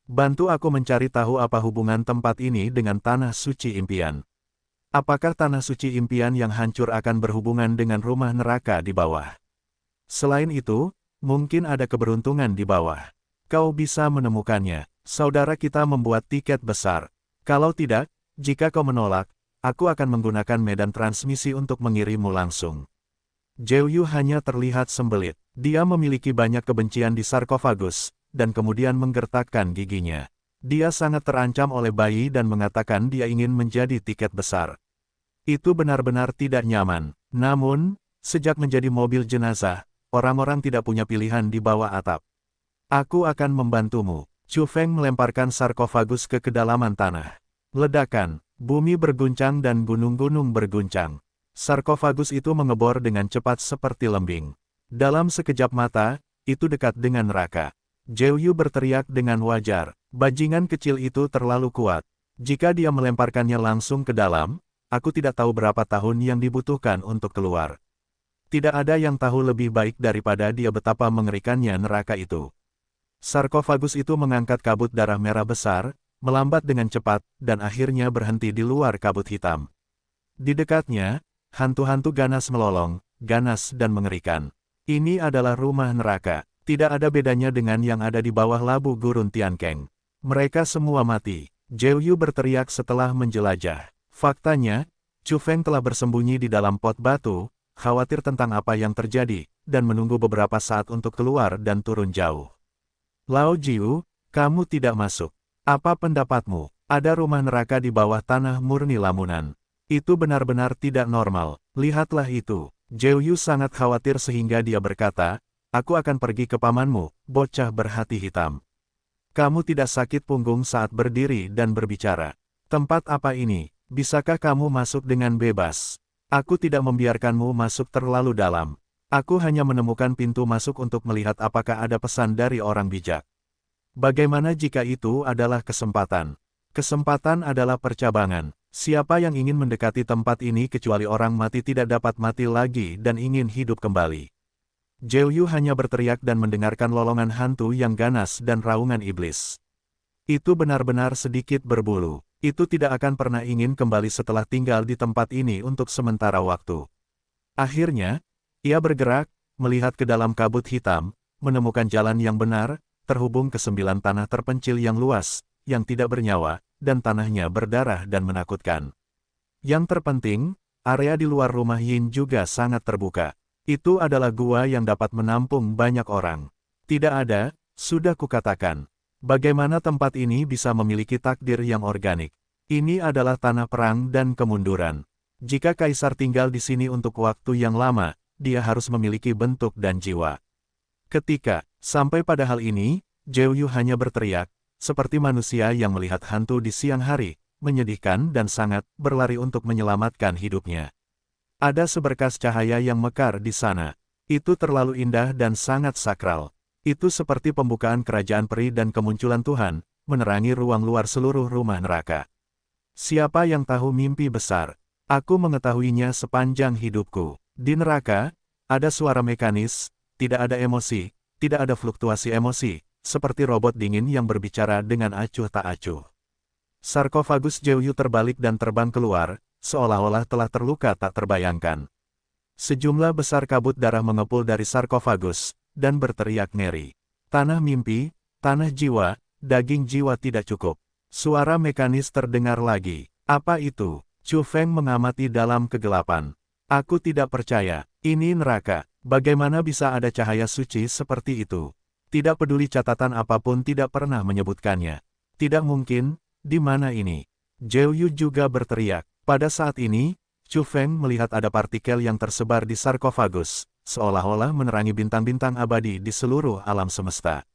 Bantu aku mencari tahu apa hubungan tempat ini dengan tanah suci impian. Apakah tanah suci impian yang hancur akan berhubungan dengan rumah neraka di bawah? Selain itu, mungkin ada keberuntungan di bawah. Kau bisa menemukannya. Saudara kita membuat tiket besar. Kalau tidak, jika kau menolak, aku akan menggunakan medan transmisi untuk mengirimmu langsung. Zhou Yu hanya terlihat sembelit. Dia memiliki banyak kebencian di sarkofagus, dan kemudian menggertakkan giginya. Dia sangat terancam oleh bayi dan mengatakan dia ingin menjadi tiket besar. Itu benar-benar tidak nyaman. Namun, sejak menjadi mobil jenazah, orang-orang tidak punya pilihan di bawah atap. Aku akan membantumu. Chu Feng melemparkan sarkofagus ke kedalaman tanah. Ledakan, bumi berguncang dan gunung-gunung berguncang. Sarkofagus itu mengebor dengan cepat seperti lembing. Dalam sekejap mata, itu dekat dengan neraka. Zhou Yu berteriak dengan wajar. Bajingan kecil itu terlalu kuat. Jika dia melemparkannya langsung ke dalam, aku tidak tahu berapa tahun yang dibutuhkan untuk keluar. Tidak ada yang tahu lebih baik daripada dia betapa mengerikannya neraka itu. Sarkofagus itu mengangkat kabut darah merah besar, melambat dengan cepat, dan akhirnya berhenti di luar kabut hitam. Di dekatnya, hantu-hantu ganas melolong, ganas dan mengerikan. Ini adalah rumah neraka. Tidak ada bedanya dengan yang ada di bawah labu gurun Tiankeng. Mereka semua mati. Zhou Yu berteriak setelah menjelajah. Faktanya, Chu Feng telah bersembunyi di dalam pot batu, khawatir tentang apa yang terjadi, dan menunggu beberapa saat untuk keluar dan turun jauh. Lao Jiu, kamu tidak masuk. Apa pendapatmu? Ada rumah neraka di bawah tanah murni lamunan. Itu benar-benar tidak normal. Lihatlah itu. Zhou Yu sangat khawatir sehingga dia berkata, aku akan pergi ke pamanmu, bocah berhati hitam. Kamu tidak sakit punggung saat berdiri dan berbicara. Tempat apa ini? Bisakah kamu masuk dengan bebas? Aku tidak membiarkanmu masuk terlalu dalam. Aku hanya menemukan pintu masuk untuk melihat apakah ada pesan dari orang bijak. Bagaimana jika itu adalah kesempatan? Kesempatan adalah percabangan. Siapa yang ingin mendekati tempat ini kecuali orang mati tidak dapat mati lagi dan ingin hidup kembali. Zhou Yu hanya berteriak dan mendengarkan lolongan hantu yang ganas dan raungan iblis. Itu benar-benar sedikit berbulu. Itu tidak akan pernah ingin kembali setelah tinggal di tempat ini untuk sementara waktu. Akhirnya, ia bergerak, melihat ke dalam kabut hitam, menemukan jalan yang benar, terhubung ke 9 tanah terpencil yang luas, yang tidak bernyawa, dan tanahnya berdarah dan menakutkan. Yang terpenting, area di luar rumah Yin juga sangat terbuka. Itu adalah gua yang dapat menampung banyak orang. Tidak ada, sudah kukatakan. Bagaimana tempat ini bisa memiliki takdir yang organik? Ini adalah tanah perang dan kemunduran. Jika kaisar tinggal di sini untuk waktu yang lama, dia harus memiliki bentuk dan jiwa. Ketika sampai pada hal ini, Zhou Yu hanya berteriak, seperti manusia yang melihat hantu di siang hari, menyedihkan dan sangat berlari untuk menyelamatkan hidupnya. Ada seberkas cahaya yang mekar di sana. Itu terlalu indah dan sangat sakral. Itu seperti pembukaan kerajaan peri dan kemunculan Tuhan, menerangi ruang luar seluruh rumah neraka. Siapa yang tahu mimpi besar? Aku mengetahuinya sepanjang hidupku. Di neraka, ada suara mekanis, tidak ada emosi, tidak ada fluktuasi emosi, seperti robot dingin yang berbicara dengan acuh tak acuh. Sarkofagus Zhou Yu terbalik dan terbang keluar, seolah-olah telah terluka tak terbayangkan. Sejumlah besar kabut darah mengepul dari sarkofagus, dan berteriak ngeri. Tanah mimpi, tanah jiwa, daging jiwa tidak cukup. Suara mekanis terdengar lagi. Apa itu? Chu Feng mengamati dalam kegelapan. Aku tidak percaya, ini neraka. Bagaimana bisa ada cahaya suci seperti itu? Tidak peduli catatan apapun tidak pernah menyebutkannya. Tidak mungkin, di mana ini? Zhou Yu juga berteriak. Pada saat ini, Chu Feng melihat ada partikel yang tersebar di sarkofagus, seolah-olah menerangi bintang-bintang abadi di seluruh alam semesta.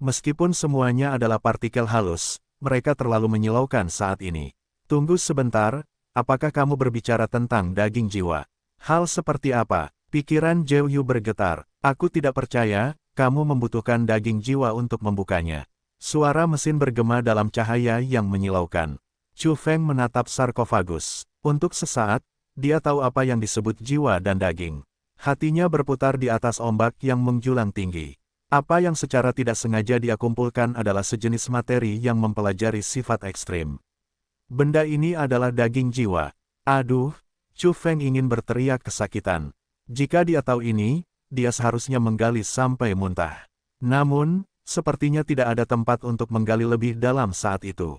Meskipun semuanya adalah partikel halus, mereka terlalu menyilaukan saat ini. Tunggu sebentar, apakah kamu berbicara tentang daging jiwa? Hal seperti apa? Pikiran Zhou Yu bergetar. Aku tidak percaya, kamu membutuhkan daging jiwa untuk membukanya. Suara mesin bergema dalam cahaya yang menyilaukan. Chu Feng menatap sarkofagus. Untuk sesaat, dia tahu apa yang disebut jiwa dan daging. Hatinya berputar di atas ombak yang menjulang tinggi. Apa yang secara tidak sengaja dia kumpulkan adalah sejenis materi yang mempelajari sifat ekstrim. Benda ini adalah daging jiwa. Aduh, Chu Feng ingin berteriak kesakitan. Jika dia tahu ini, dia seharusnya menggali sampai muntah. Namun, sepertinya tidak ada tempat untuk menggali lebih dalam saat itu.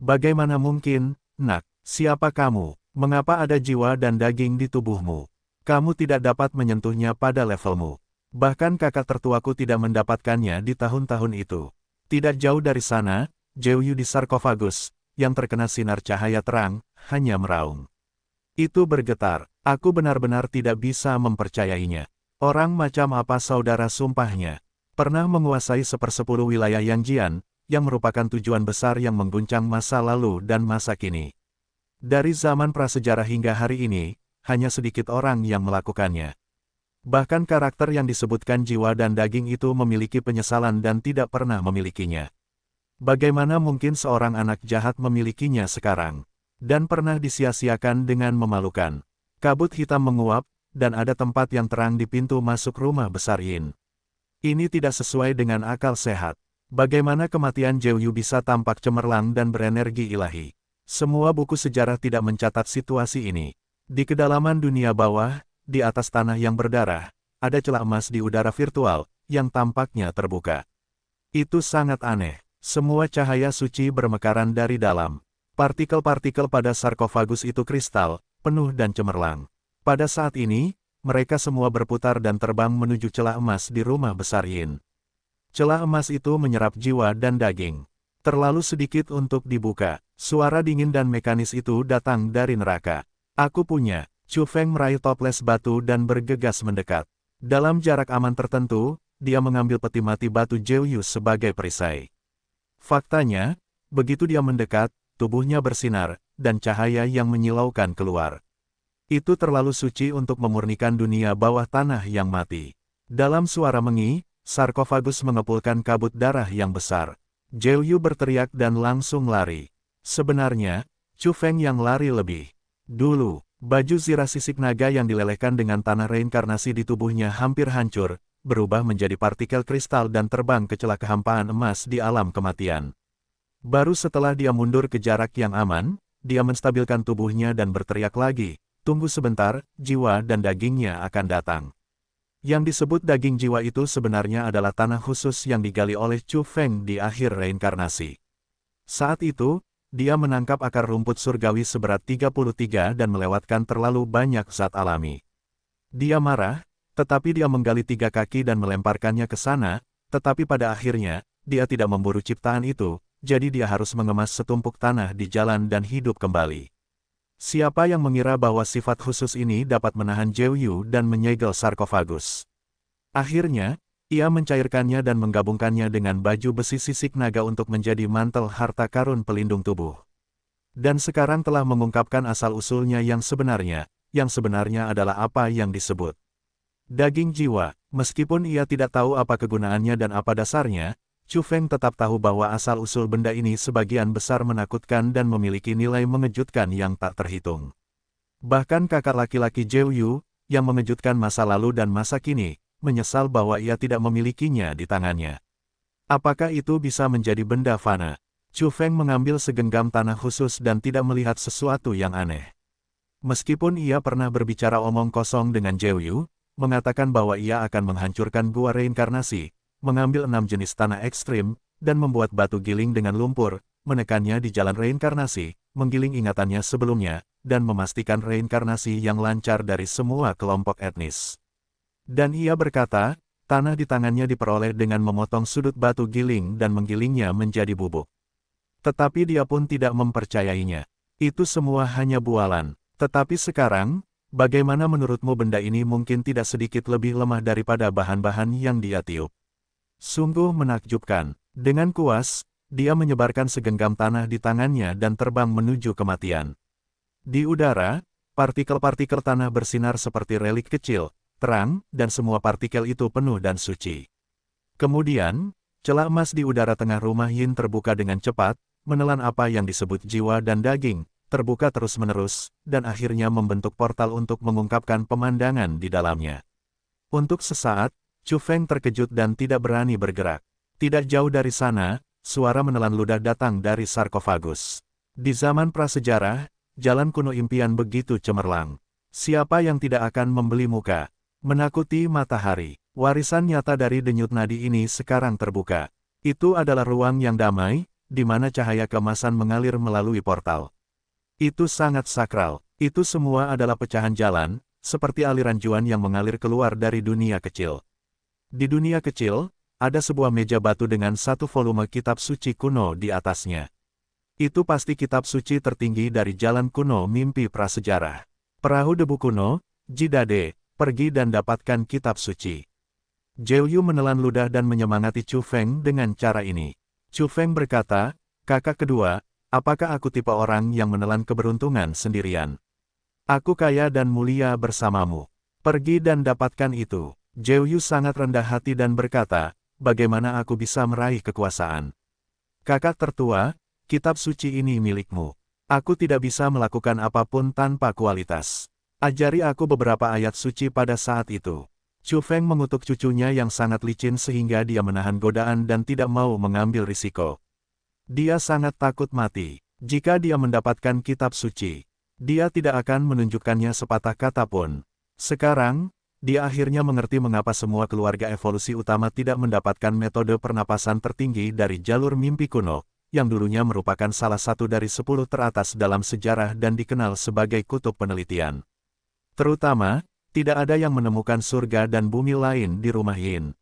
Bagaimana mungkin, nak? Siapa kamu? Mengapa ada jiwa dan daging di tubuhmu? Kamu tidak dapat menyentuhnya pada levelmu. Bahkan kakak tertuaku tidak mendapatkannya di tahun-tahun itu. Tidak jauh dari sana, Zhou Yu di sarkofagus, yang terkena sinar cahaya terang, hanya meraung. Itu bergetar. Aku benar-benar tidak bisa mempercayainya. Orang macam apa saudara sumpahnya? Pernah menguasai 1/10 wilayah Yangjian, yang merupakan tujuan besar yang mengguncang masa lalu dan masa kini. Dari zaman prasejarah hingga hari ini, hanya sedikit orang yang melakukannya. Bahkan karakter yang disebutkan jiwa dan daging itu memiliki penyesalan dan tidak pernah memilikinya. Bagaimana mungkin seorang anak jahat memilikinya sekarang? Dan pernah disia-siakan dengan memalukan. Kabut hitam menguap, dan ada tempat yang terang di pintu masuk rumah besar Yin. Ini tidak sesuai dengan akal sehat. Bagaimana kematian Jeoyu bisa tampak cemerlang dan berenergi ilahi? Semua buku sejarah tidak mencatat situasi ini. Di kedalaman dunia bawah, di atas tanah yang berdarah, ada celah emas di udara virtual, yang tampaknya terbuka. Itu sangat aneh. Semua cahaya suci bermekaran dari dalam. Partikel-partikel pada sarkofagus itu kristal, penuh dan cemerlang. Pada saat ini, mereka semua berputar dan terbang menuju celah emas di rumah besar Yin. Celah emas itu menyerap jiwa dan daging. Terlalu sedikit untuk dibuka. Suara dingin dan mekanis itu datang dari neraka. Aku punya. Chu Feng meraih toples batu dan bergegas mendekat. Dalam jarak aman tertentu, dia mengambil peti mati batu Jeoyu sebagai perisai. Faktanya, begitu dia mendekat, tubuhnya bersinar, dan cahaya yang menyilaukan keluar. Itu terlalu suci untuk memurnikan dunia bawah tanah yang mati. Dalam suara mengi, sarkofagus mengepulkan kabut darah yang besar. Jeoyu berteriak dan langsung lari. Sebenarnya, Chu Feng yang lari lebih dulu. Baju zirah sisik naga yang dilelehkan dengan tanah reinkarnasi di tubuhnya hampir hancur, berubah menjadi partikel kristal dan terbang ke celah kehampaan emas di alam kematian. Baru setelah dia mundur ke jarak yang aman, dia menstabilkan tubuhnya dan berteriak lagi, "Tunggu sebentar, jiwa dan dagingnya akan datang." Yang disebut daging jiwa itu sebenarnya adalah tanah khusus yang digali oleh Chu Feng di akhir reinkarnasi. Saat itu, dia menangkap akar rumput surgawi seberat 33 dan melewatkan terlalu banyak zat alami. Dia marah, tetapi dia menggali 3 kaki dan melemparkannya ke sana, tetapi pada akhirnya, dia tidak memburu ciptaan itu, jadi dia harus mengemas setumpuk tanah di jalan dan hidup kembali. Siapa yang mengira bahwa sifat khusus ini dapat menahan Jeoyu dan menyegel sarkofagus? Akhirnya, ia mencairkannya dan menggabungkannya dengan baju besi sisik naga untuk menjadi mantel harta karun pelindung tubuh. Dan sekarang telah mengungkapkan asal-usulnya yang sebenarnya adalah apa yang disebut daging jiwa. Meskipun ia tidak tahu apa kegunaannya dan apa dasarnya, Chu Feng tetap tahu bahwa asal-usul benda ini sebagian besar menakutkan dan memiliki nilai mengejutkan yang tak terhitung. Bahkan kakak laki-laki Jeoyu, yang mengejutkan masa lalu dan masa kini, menyesal bahwa ia tidak memilikinya di tangannya. Apakah itu bisa menjadi benda fana? Chu Feng mengambil segenggam tanah khusus dan tidak melihat sesuatu yang aneh. Meskipun ia pernah berbicara omong kosong dengan Jeoyu, mengatakan bahwa ia akan menghancurkan gua reinkarnasi, mengambil 6 jenis tanah ekstrim, dan membuat batu giling dengan lumpur, menekannya di jalan reinkarnasi, menggiling ingatannya sebelumnya, dan memastikan reinkarnasi yang lancar dari semua kelompok etnis. Dan ia berkata, tanah di tangannya diperoleh dengan memotong sudut batu giling dan menggilingnya menjadi bubuk. Tetapi dia pun tidak mempercayainya. Itu semua hanya bualan. Tetapi sekarang, bagaimana menurutmu benda ini mungkin tidak sedikit lebih lemah daripada bahan-bahan yang dia tiup? Sungguh menakjubkan. Dengan kuas, dia menyebarkan segenggam tanah di tangannya dan terbang menuju kematian. Di udara, partikel-partikel tanah bersinar seperti relik kecil, terang, dan semua partikel itu penuh dan suci. Kemudian, celah emas di udara tengah rumah Yin terbuka dengan cepat, menelan apa yang disebut jiwa dan daging, terbuka terus-menerus, dan akhirnya membentuk portal untuk mengungkapkan pemandangan di dalamnya. Untuk sesaat, Chu Feng terkejut dan tidak berani bergerak. Tidak jauh dari sana, suara menelan ludah datang dari sarkofagus. Di zaman prasejarah, jalan kuno impian begitu cemerlang. Siapa yang tidak akan membeli muka? Menakuti matahari. Warisan nyata dari denyut nadi ini sekarang terbuka. Itu adalah ruang yang damai, di mana cahaya keemasan mengalir melalui portal. Itu sangat sakral. Itu semua adalah pecahan jalan, seperti aliran juan yang mengalir keluar dari dunia kecil. Di dunia kecil, ada sebuah meja batu dengan 1 volume kitab suci kuno di atasnya. Itu pasti kitab suci tertinggi dari jalan kuno mimpi prasejarah. Perahu debu kuno, Jidade, pergi dan dapatkan kitab suci. Jeoyu menelan ludah dan menyemangati Chu Feng dengan cara ini. Chu Feng berkata, "Kakak kedua, apakah aku tipe orang yang menelan keberuntungan sendirian? Aku kaya dan mulia bersamamu. Pergi dan dapatkan itu. Zhou Yu sangat rendah hati dan berkata, bagaimana aku bisa meraih kekuasaan? Kakak tertua, kitab suci ini milikmu. Aku tidak bisa melakukan apapun tanpa kualitas. Ajari aku beberapa ayat suci pada saat itu. Chu Feng mengutuk cucunya yang sangat licin sehingga dia menahan godaan dan tidak mau mengambil risiko. Dia sangat takut mati. Jika dia mendapatkan kitab suci, dia tidak akan menunjukkannya sepatah kata pun. Sekarang, dia akhirnya mengerti mengapa semua keluarga evolusi utama tidak mendapatkan metode pernapasan tertinggi dari jalur mimpi kuno, yang dulunya merupakan salah satu dari 10 teratas dalam sejarah dan dikenal sebagai kutub penelitian. Terutama, tidak ada yang menemukan surga dan bumi lain di rumah Yin.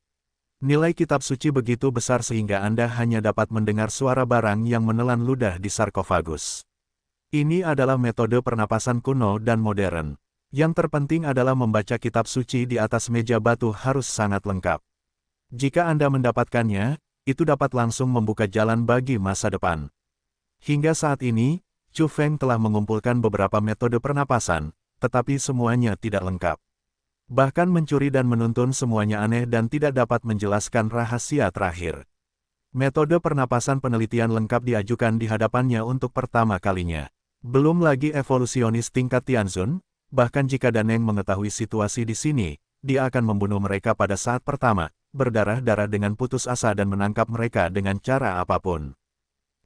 Nilai kitab suci begitu besar sehingga Anda hanya dapat mendengar suara barang yang menelan ludah di sarkofagus. Ini adalah metode pernapasan kuno dan modern. Yang terpenting adalah membaca kitab suci di atas meja batu harus sangat lengkap. Jika Anda mendapatkannya, itu dapat langsung membuka jalan bagi masa depan. Hingga saat ini, Chu Feng telah mengumpulkan beberapa metode pernapasan, tetapi semuanya tidak lengkap. Bahkan mencuri dan menuntun semuanya aneh dan tidak dapat menjelaskan rahasia terakhir. Metode pernapasan penelitian lengkap diajukan di hadapannya untuk pertama kalinya. Belum lagi evolusionis tingkat Tianzun, bahkan jika Daneng mengetahui situasi di sini, dia akan membunuh mereka pada saat pertama, berdarah-darah dengan putus asa dan menangkap mereka dengan cara apapun.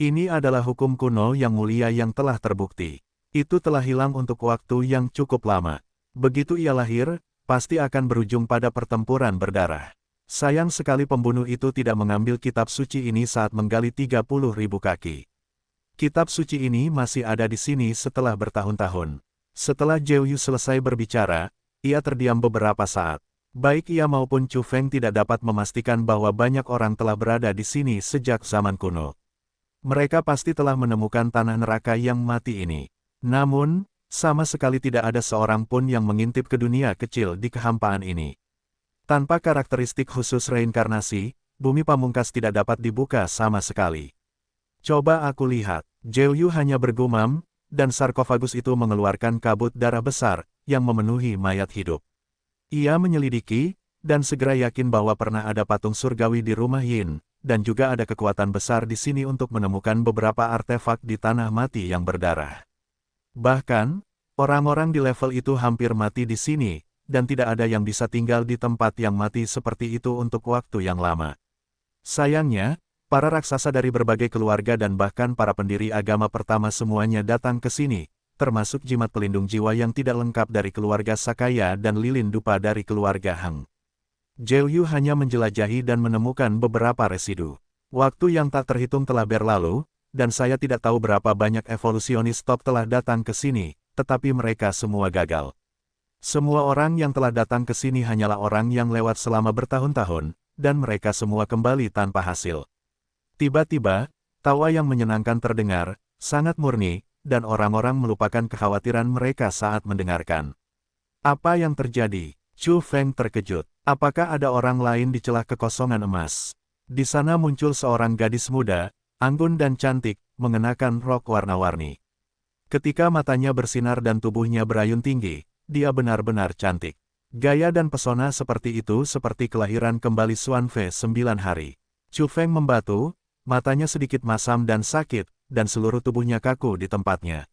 Ini adalah hukum kuno yang mulia yang telah terbukti. Itu telah hilang untuk waktu yang cukup lama. Begitu ia lahir, pasti akan berujung pada pertempuran berdarah. Sayang sekali pembunuh itu tidak mengambil kitab suci ini saat menggali 30.000 kaki. Kitab suci ini masih ada di sini setelah bertahun-tahun. Setelah Zhou Yu selesai berbicara, ia terdiam beberapa saat. Baik ia maupun Chu Feng tidak dapat memastikan bahwa banyak orang telah berada di sini sejak zaman kuno. Mereka pasti telah menemukan tanah neraka yang mati ini. Namun, sama sekali tidak ada seorang pun yang mengintip ke dunia kecil di kehampaan ini. Tanpa karakteristik khusus reinkarnasi, bumi pamungkas tidak dapat dibuka sama sekali. Coba aku lihat, Zhou Yu hanya bergumam, dan sarkofagus itu mengeluarkan kabut darah besar, yang memenuhi mayat hidup. Ia menyelidiki, dan segera yakin bahwa pernah ada patung surgawi di rumah Yin, dan juga ada kekuatan besar di sini untuk menemukan beberapa artefak di tanah mati yang berdarah. Bahkan, orang-orang di level itu hampir mati di sini, dan tidak ada yang bisa tinggal di tempat yang mati seperti itu untuk waktu yang lama. Sayangnya, para raksasa dari berbagai keluarga dan bahkan para pendiri agama pertama semuanya datang ke sini, termasuk jimat pelindung jiwa yang tidak lengkap dari keluarga Sakaya dan lilin dupa dari keluarga Hang. Zhou Yu hanya menjelajahi dan menemukan beberapa residu. Waktu yang tak terhitung telah berlalu, dan saya tidak tahu berapa banyak evolusionis top telah datang ke sini, tetapi mereka semua gagal. Semua orang yang telah datang ke sini hanyalah orang yang lewat selama bertahun-tahun, dan mereka semua kembali tanpa hasil. Tiba-tiba, tawa yang menyenangkan terdengar, sangat murni, dan orang-orang melupakan kekhawatiran mereka saat mendengarkan. Apa yang terjadi? Chu Feng terkejut. Apakah ada orang lain di celah kekosongan emas? Di sana muncul seorang gadis muda, anggun dan cantik, mengenakan rok warna-warni. Ketika matanya bersinar dan tubuhnya berayun tinggi, dia benar-benar cantik. Gaya dan pesona seperti itu seperti kelahiran kembali Xuanfei 9 hari. Chu Feng membatu, matanya sedikit masam dan sakit, dan seluruh tubuhnya kaku di tempatnya.